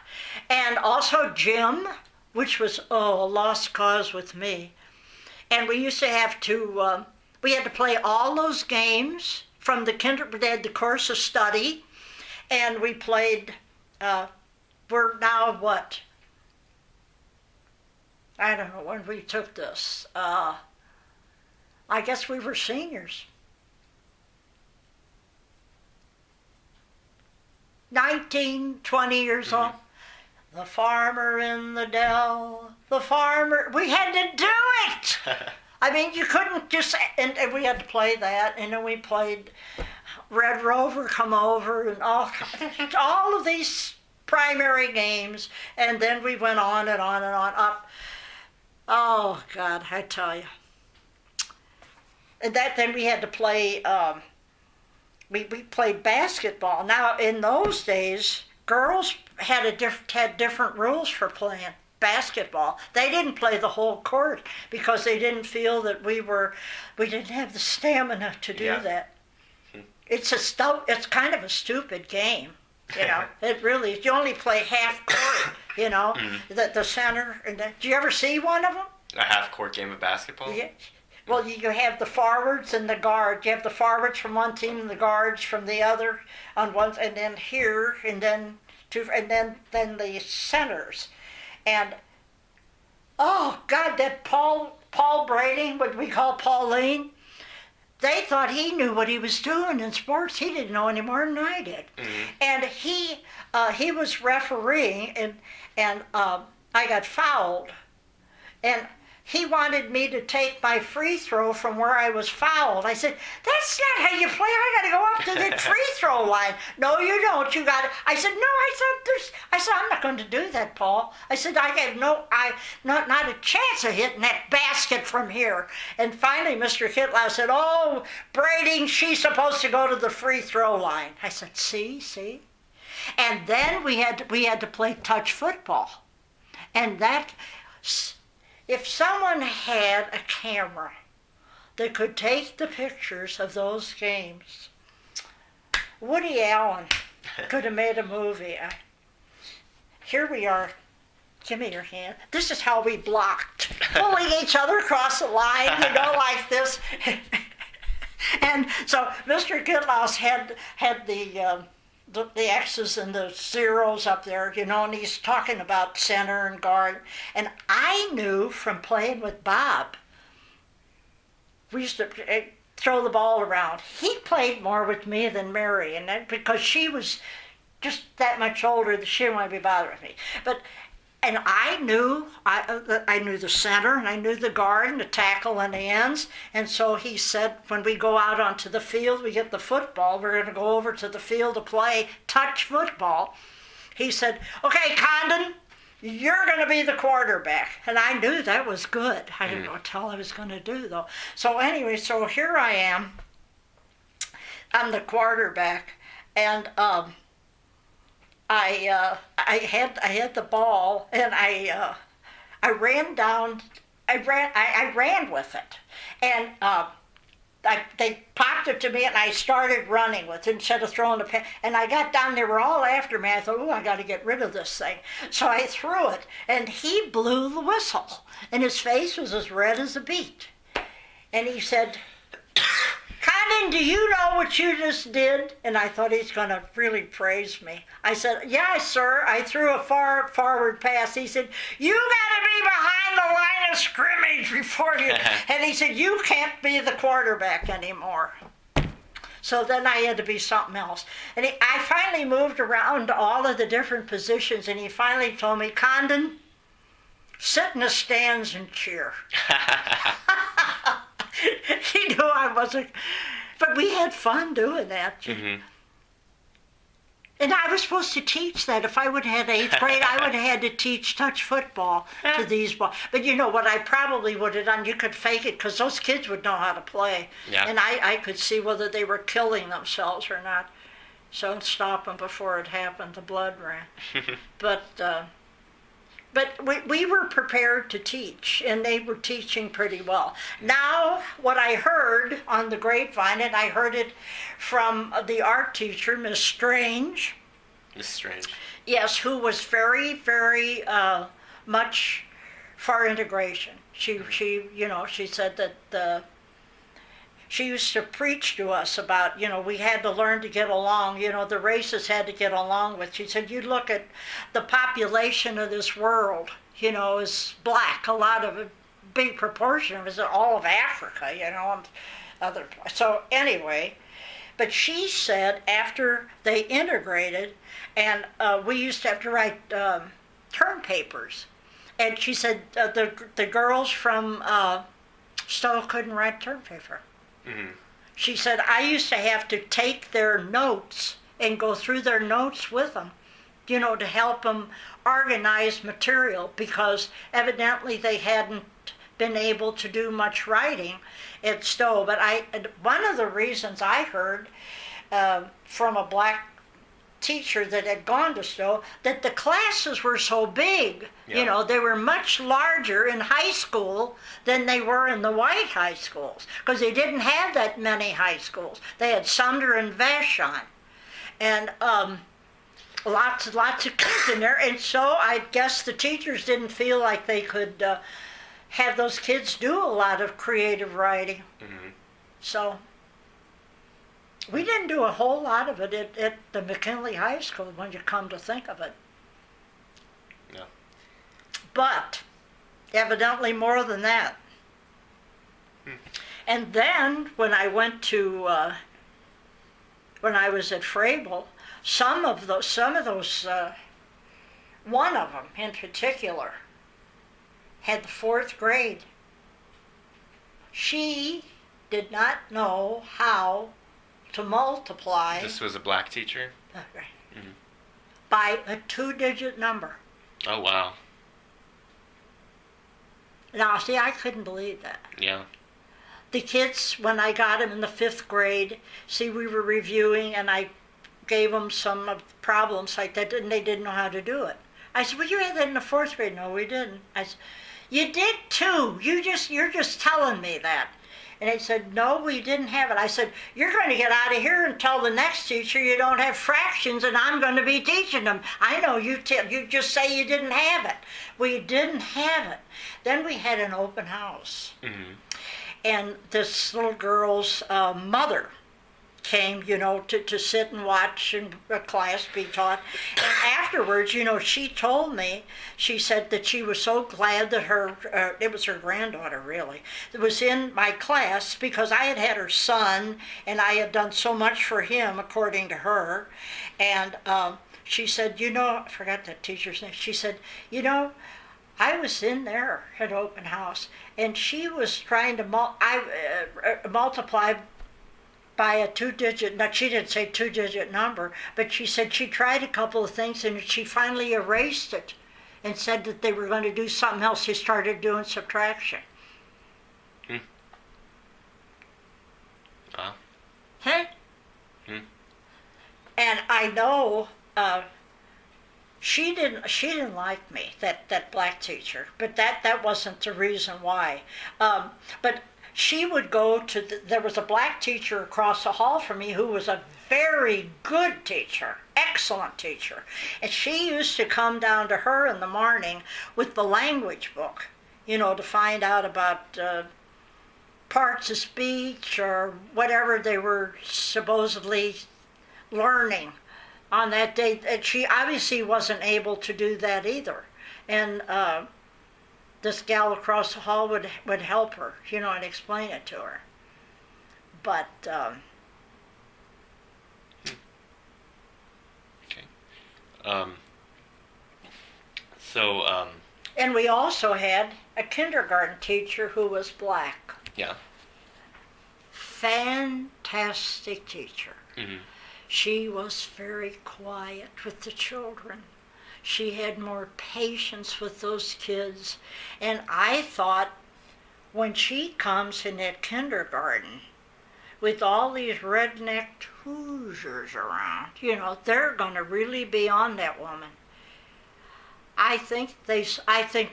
And also gym, which was a lost cause with me. And we used to have to, we had to play all those games from the they had the course of study, and we played, we're now what? I don't know when we took this. I guess we were seniors. 19, 20 years old. The farmer in the dell, the farmer. We had to do it. I mean, you couldn't just, and we had to play that, and then we played Red Rover Come Over, and all of these primary games, and then we went on and on and on up. Oh, God, I tell you. And then we had to play, we played basketball. Now, in those days, girls had different rules for playing basketball. They didn't play the whole court because they didn't feel that we didn't have the stamina to do that. It's kind of a stupid game, you know. It really is. You only play half court, you know, the center. Do you ever see one of them? A half-court game of basketball? Yeah. Well, you have the forwards and the guards. You have the forwards from one team and the guards from the other on one, and then here, and then two, and then the centers. And oh God, that Paul Brading, what we call Pauline, they thought he knew what he was doing in sports. He didn't know any more than I did. And he was refereeing, and I got fouled. And he wanted me to take my free throw from where I was fouled. I said, that's not how you play. I got to go up to the free throw line. No, you don't. You got it. I said, no, I said, I'm not going to do that, Paul. I said, I have not a chance of hitting that basket from here. And finally, Mr. Kitlow said, oh, Brady, she's supposed to go to the free throw line. I said, see? And then we had to play touch football. And that... If someone had a camera that could take the pictures of those games, Woody Allen could have made a movie. Here we are. Give me your hand. This is how we blocked, pulling each other across the line, like this. And so Mr. Goodlouse had the X's and the zeros up there, and he's talking about center and guard. And I knew from playing with Bob, we used to throw the ball around. He played more with me than Mary, and that because she was just that much older that she didn't want to be bothering me. And I knew the center, and I knew the guard, and the tackle, and the ends. And so he said, when we go out onto the field, we get the football, we're going to go over to the field to play touch football. He said, okay, Condon, you're going to be the quarterback. And I knew that was good. I didn't know what the hell I was going to do, though. So anyway, so here I am. I'm the quarterback, and I had the ball, and I ran down. I ran with it, and they popped it to me, and I started running with it instead of throwing the pen. And I got down. They were all after me. I thought, I got to get rid of this thing. So I threw it, and he blew the whistle, and his face was as red as a beet. And he said, Condon, do you know what you just did? And I thought he's going to really praise me. I said, yeah, sir. I threw a forward pass. He said, you got to be behind the line of scrimmage before you. And he said, you can't be the quarterback anymore. So then I had to be something else. And I finally moved around all of the different positions, and he finally told me, Condon, sit in the stands and cheer. He knew I wasn't, but we had fun doing that. Mm-hmm. And I was supposed to teach that. If I would have had 8th grade, I would have had to teach touch football to these boys. But what I probably would have done, you could fake it because those kids would know how to play. Yeah. And I could see whether they were killing themselves or not. So stop them before it happened. The blood ran. But we were prepared to teach, and they were teaching pretty well. Now, what I heard on the grapevine, and I heard it from the art teacher, Miss Strange. Miss Strange. Yes, who was very, very much for integration. She said that she used to preach to us about, we had to learn to get along, the races had to get along with. She said, you look at the population of this world, is black. A lot of a big proportion of it is all of Africa, and so anyway, but she said after they integrated, and we used to have to write term papers, and she said the girls from Stowe couldn't write term paper. Mm-hmm. She said, I used to have to take their notes and go through their notes with them, to help them organize material, because evidently they hadn't been able to do much writing at Stowe. But one of the reasons I heard from a black teacher that had gone to Stowe, that the classes were so big. Yeah. They were much larger in high school than they were in the white high schools, because they didn't have that many high schools. They had Sumner and Vashon, and lots of kids in there. And so I guess the teachers didn't feel like they could have those kids do a lot of creative writing. Mm-hmm. So we didn't do a whole lot of it at the McKinley High School when you come to think of it. Yeah. But evidently more than that. And then when I went to, when I was at Frabel, some of those, one of them in particular, had the 4th grade. She did not know how to multiply. This was a black teacher? Right. Mm-hmm. By a 2-digit number. Oh, wow. Now, see, I couldn't believe that. Yeah. The kids, when I got them in the 5th grade, see, we were reviewing, and I gave them some problems like that, and they didn't know how to do it. I said, well, you had that in the 4th grade. No, we didn't. I said, you did too. You're just telling me that. And they said, no, we didn't have it. I said, you're going to get out of here and tell the next teacher you don't have fractions, and I'm going to be teaching them. I know you just say you didn't have it. We didn't have it. Then we had an open house. Mm-hmm. And this little girl's mother came, to sit and watch and a class be taught. And afterwards, she told me, she said that she was so glad that it was her granddaughter really, that was in my class, because I had her son and I had done so much for him, according to her. And she said, I forgot that teacher's name. She said, I was in there at open house, and she was trying to multiply by a 2-digit, no, she didn't say 2-digit number, but she said she tried a couple of things and she finally erased it and said that they were going to do something else. She started doing subtraction. Wow. Huh? And I know she didn't like me, that black teacher, but that wasn't the reason why. But she would go to, there was a black teacher across the hall from me who was a very good teacher, excellent teacher. And she used to come down to her in the morning with the language book, to find out about parts of speech or whatever they were supposedly learning on that day. And she obviously wasn't able to do that either. And this gal across the hall would help her, and explain it to her. But okay. And we also had a kindergarten teacher who was black. Yeah. Fantastic teacher. Mm-hmm. She was very quiet with the children. She had more patience with those kids. And I thought, when she comes in that kindergarten with all these red-necked Hoosiers around, they're going to really be on that woman. I think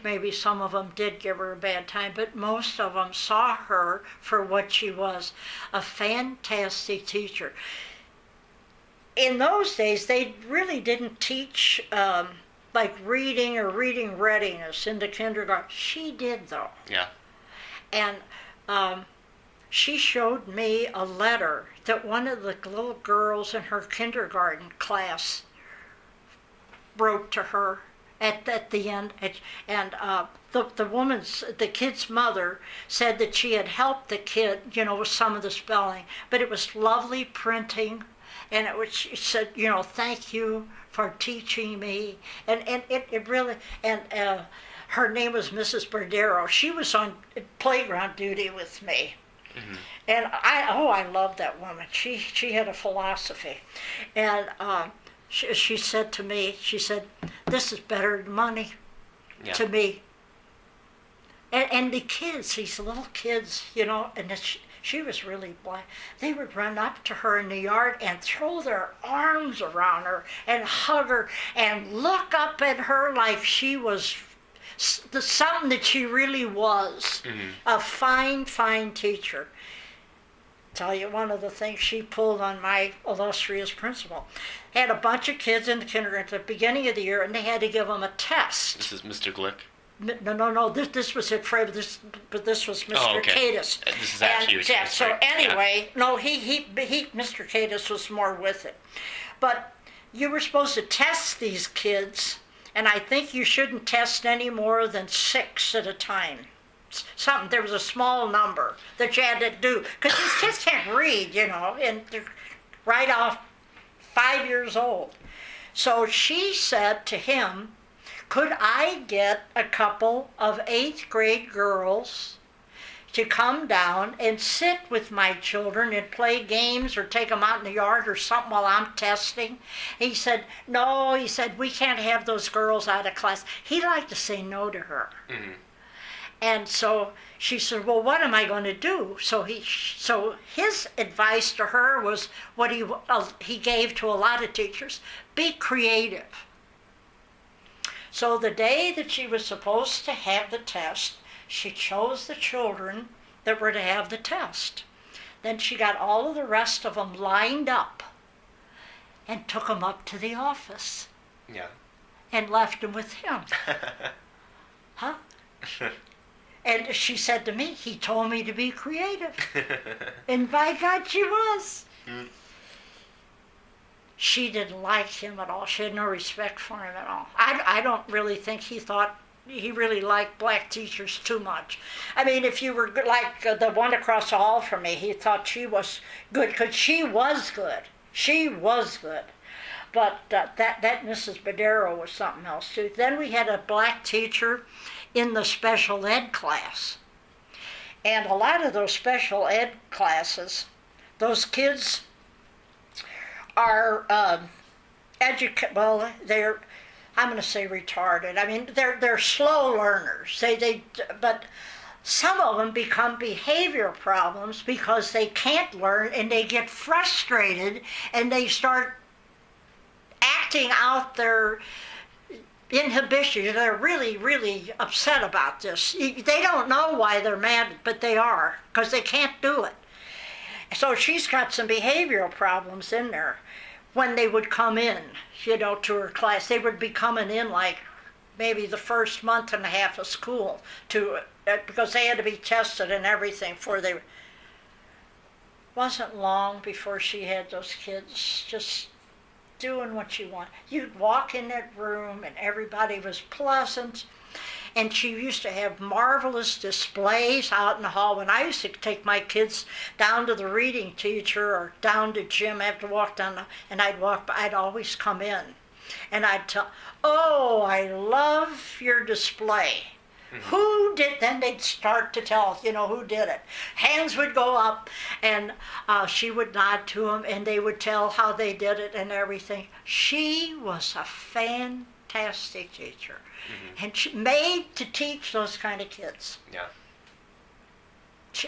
maybe some of them did give her a bad time, but most of them saw her for what she was, a fantastic teacher. In those days, they really didn't teach like reading or reading readiness in the kindergarten. She did, though. Yeah. And she showed me a letter that one of the little girls in her kindergarten class wrote to her at the end. And the kid's mother said that she had helped the kid, with some of the spelling, but it was lovely printing. And she said, thank you for teaching me. And it really, and her name was Mrs. Berdero. She was on playground duty with me. Mm-hmm. And I loved that woman. She had a philosophy. And she said to me, this is better than money to me. And the kids, these little kids, and she was really black. They would run up to her in the yard and throw their arms around her and hug her and look up at her like she was something that she really was. Mm-hmm. A fine, fine teacher. Tell you one of the things she pulled on my illustrious principal. Had a bunch of kids in the kindergarten at the beginning of the year, and they had to give them a test. This is Mr. Glick? No. This was at Frey, but this was Mr. Cadis. This is after you. Yeah. So anyway, no, he Mr. Cadis was more with it, but you were supposed to test these kids, and I think you shouldn't test any more than 6 at a time. something. There was a small number that you had to do because these kids can't read, and they're right off 5 years old. So she said to him, could I get a couple of 8th grade girls to come down and sit with my children and play games or take them out in the yard or something while I'm testing? He said, no, he said, we can't have those girls out of class. He liked to say no to her. Mm-hmm. And so she said, well, what am I going to do? So his advice to her was what he gave to a lot of teachers: be creative. So the day that she was supposed to have the test, she chose the children that were to have the test. Then she got all of the rest of them lined up and took them up to the office. Yeah. And left them with him. Huh? And she said to me, he told me to be creative. And by God, she was. Mm. She didn't like him at all. She had no respect for him at all. I don't really think he thought he really liked black teachers too much. I mean, if you were like the one across the hall from me, he thought she was good because she was good. She was good. But that Mrs. Badero was something else too. Then we had a black teacher in the special ed class. And a lot of those special ed classes, those kids are they're, I'm going to say retarded. I mean, they're slow learners. But some of them become behavior problems because they can't learn and they get frustrated and they start acting out their inhibition. They're really, really upset about this. They don't know why they're mad, but they are, because they can't do it. So she's got some behavioral problems in there. When they would come in, to her class, they would be coming in like maybe the first month and a half of school because they had to be tested and everything before they. Wasn't long before she had those kids just doing what you want. You'd walk in that room and everybody was pleasant. And she used to have marvelous displays out in the hall. When I used to take my kids down to the reading teacher or down to gym, I have to walk down, and I'd always come in. And I'd tell, oh, I love your display. Mm-hmm. Who did, then they'd start to tell, who did it. Hands would go up, and she would nod to them, and they would tell how they did it and everything. She was a fantastic teacher. Mm-hmm. And she made to teach those kind of kids. Yeah.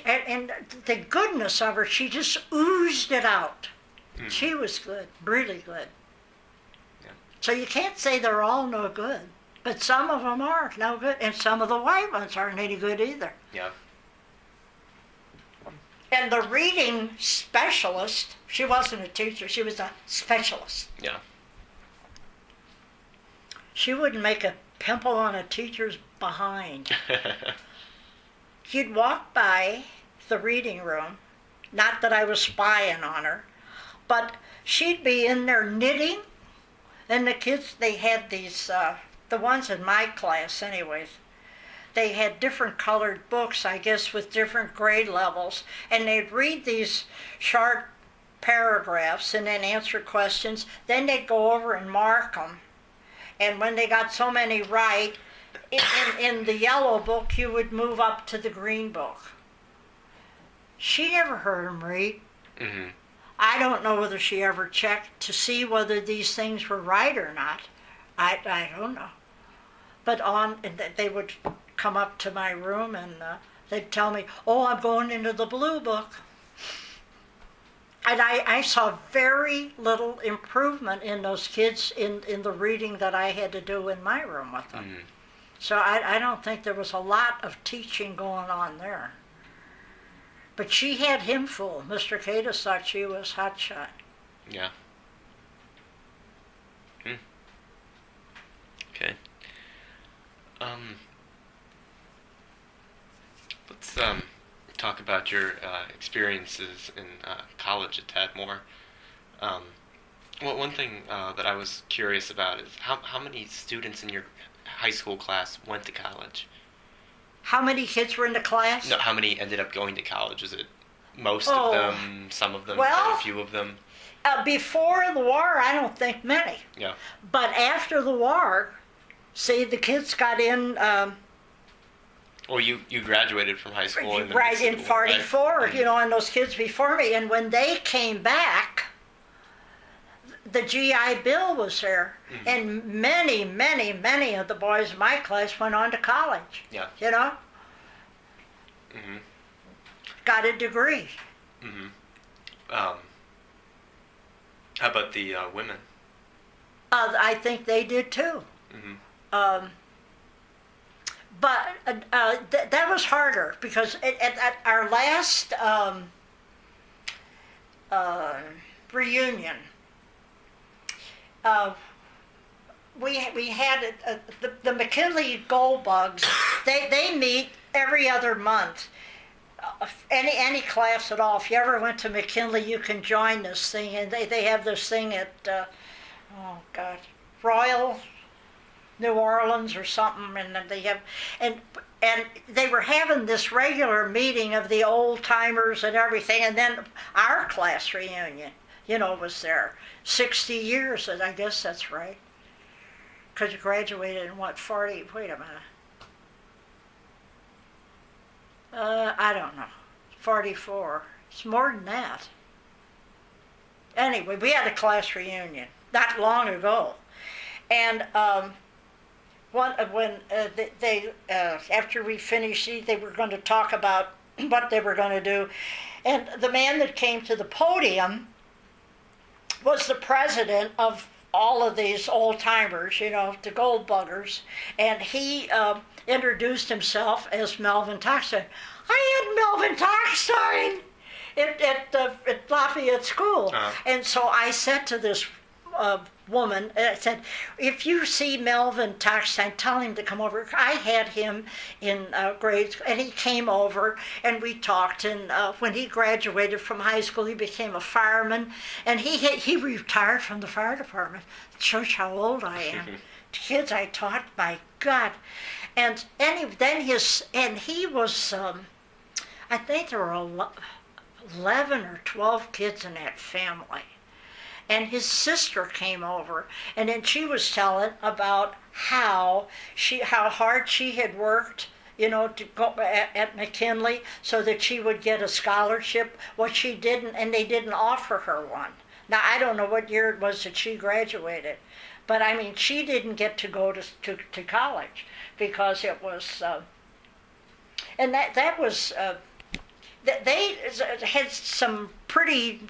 And the goodness of her, she just oozed it out. Mm-hmm. She was good, really good. Yeah. So you can't say they're all no good, but some of them are no good, and some of the white ones aren't any good either. Yeah. And the reading specialist, she wasn't a teacher, she was a specialist. Yeah. She wouldn't make a pimple on a teacher's behind. You'd walk by the reading room, not that I was spying on her, but she'd be in there knitting, and the kids, they had these, the ones in my class anyways, they had different colored books, I guess, with different grade levels, and they'd read these short paragraphs and then answer questions, then they'd go over and mark them. And when they got so many right, in the yellow book, you would move up to the green book. She never heard them read. Mm-hmm. I don't know whether she ever checked to see whether these things were right or not. I don't know. But they would come up to my room and they'd tell me, oh, I'm going into the blue book. And I saw very little improvement in those kids in the reading that I had to do in my room with them. Mm-hmm. So I don't think there was a lot of teaching going on there. But she had him fooled. Mr. Cadis thought she was hotshot. Yeah. Okay. Let's talk about your experiences in college a tad more. Well, one thing that I was curious about is how many students in your high school class went to college? How many kids were in the class? No, how many ended up going to college? Is it most of them, some of them, very few of them? Before the war, I don't think many. Yeah. But after the war, see, the kids got in... Well, you graduated from high school in the right, in 44, right? And those kids before me. And when they came back, the GI Bill was there. Mm-hmm. And many, many, many of the boys in my class went on to college. Yeah. Mm-hmm. Got a degree. Mm-hmm. How about the women? I think they did too. Mm-hmm. But that was harder because at our last reunion, we had the McKinley Gold Bugs. They meet every other month. Any class at all. If you ever went to McKinley, you can join this thing, and they have this thing at Royal New Orleans or something, and they have and they were having this regular meeting of the old timers and everything, and then our class reunion, was there. 60 years, I guess that's right. Because you graduated in 40? Wait a minute. I don't know. 44. It's more than that. Anyway, we had a class reunion not long ago, and when they after we finished, they were going to talk about what they were going to do, and the man that came to the podium was the president of all of these old timers, the gold buggers, and he introduced himself as Melvin Tockstein. I had Melvin Tockstein at Lafayette School, and so I said to this woman, I said, if you see Melvin Tockstein, tell him to come over. I had him in grade school, and he came over, and we talked, and when he graduated from high school, he became a fireman, and he retired from the fire department. It shows how old I am. The kids I taught, my God. And he was, I think there were 11 or 12 kids in that family. And his sister came over, and then she was telling about how hard she had worked, to go at McKinley so that she would get a scholarship. What she didn't, and they didn't offer her one. Now, I don't know what year it was that she graduated, but I mean, she didn't get to go to college because it was, and that was, they had some pretty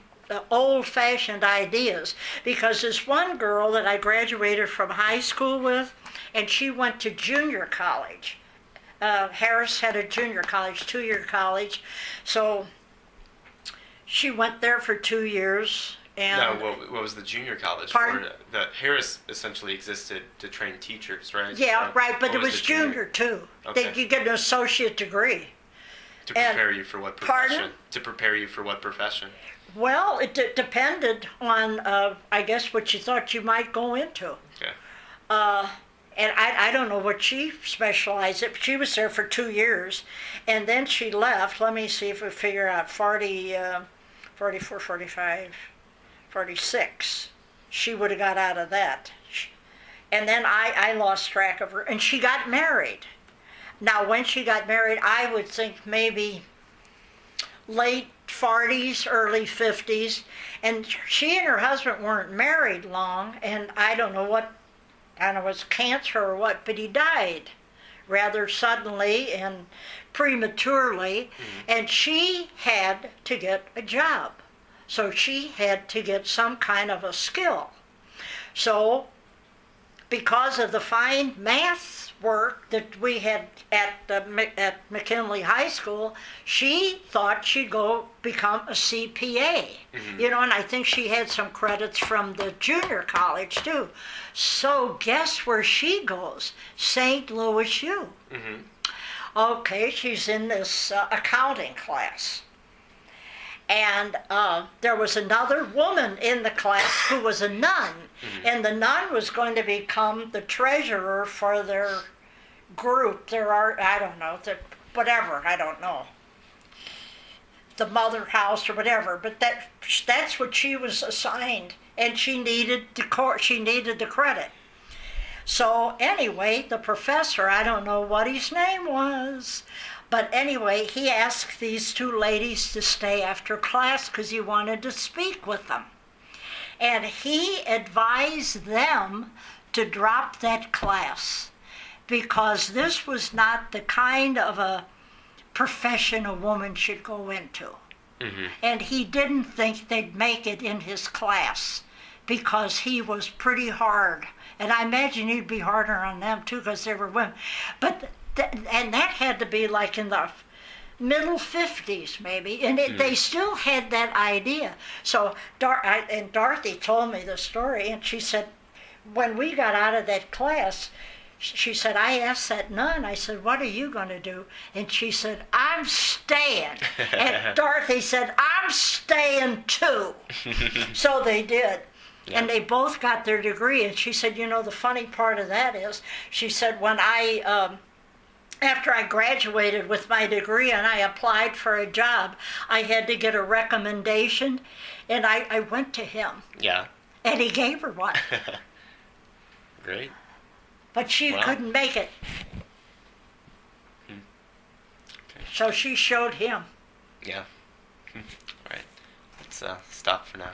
old-fashioned ideas, because this one girl that I graduated from high school with, and she went to junior college. Harris had a junior college, 2-year college, so she went there for 2 years. And now, what was the junior college? Pardon? That Harris essentially existed to train teachers, right? Yeah, right, but it was junior too. Okay. You get an associate degree. To prepare you for what profession? Pardon? To prepare you for what profession? Well, it depended on, I guess, what you thought you might go into. Okay. And I don't know what she specialized in. She was there for 2 years, and then she left. Let me see if we figure out 44, 45, 46. She would have got out of that. And then I lost track of her, and she got married. Now, when she got married, I would think maybe late 40s, early 50s, and she and her husband weren't married long, and I don't know, it was cancer or what, but he died rather suddenly and prematurely, and she had to get a job. So she had to get some kind of a skill. So because of the fine math work that we had at McKinley High School, she thought she'd go become a CPA. And I think she had some credits from the junior college too. So guess where she goes? St. Louis U. Okay, she's in this accounting class. And there was another woman in the class who was a nun, and the nun was going to become the treasurer for their group, there are, I don't know, whatever, I don't know, the mother house or whatever, but that's what she was assigned, and she needed the credit. So anyway, the professor, I don't know what his name was, but anyway, he asked these two ladies to stay after class because he wanted to speak with them. And he advised them to drop that class because this was not the kind of a profession a woman should go into. Mm-hmm. And he didn't think they'd make it in his class because he was pretty hard. And I imagine he'd be harder on them too because they were women. But and that had to be like in the middle 50s maybe, and they still had that idea. So and Dorothy told me the story, and she said, when we got out of that class, she said, I asked that nun, I said, what are you going to do? And she said, I'm staying. And Dorothy said, I'm staying too. So they did. Yeah. And they both got their degree. And she said, the funny part of that is, she said, when after I graduated with my degree and I applied for a job, I had to get a recommendation, and I went to him. Yeah. And he gave her one. Great. But she couldn't make it. Okay. So she showed him. Yeah. All right. Let's stop for now.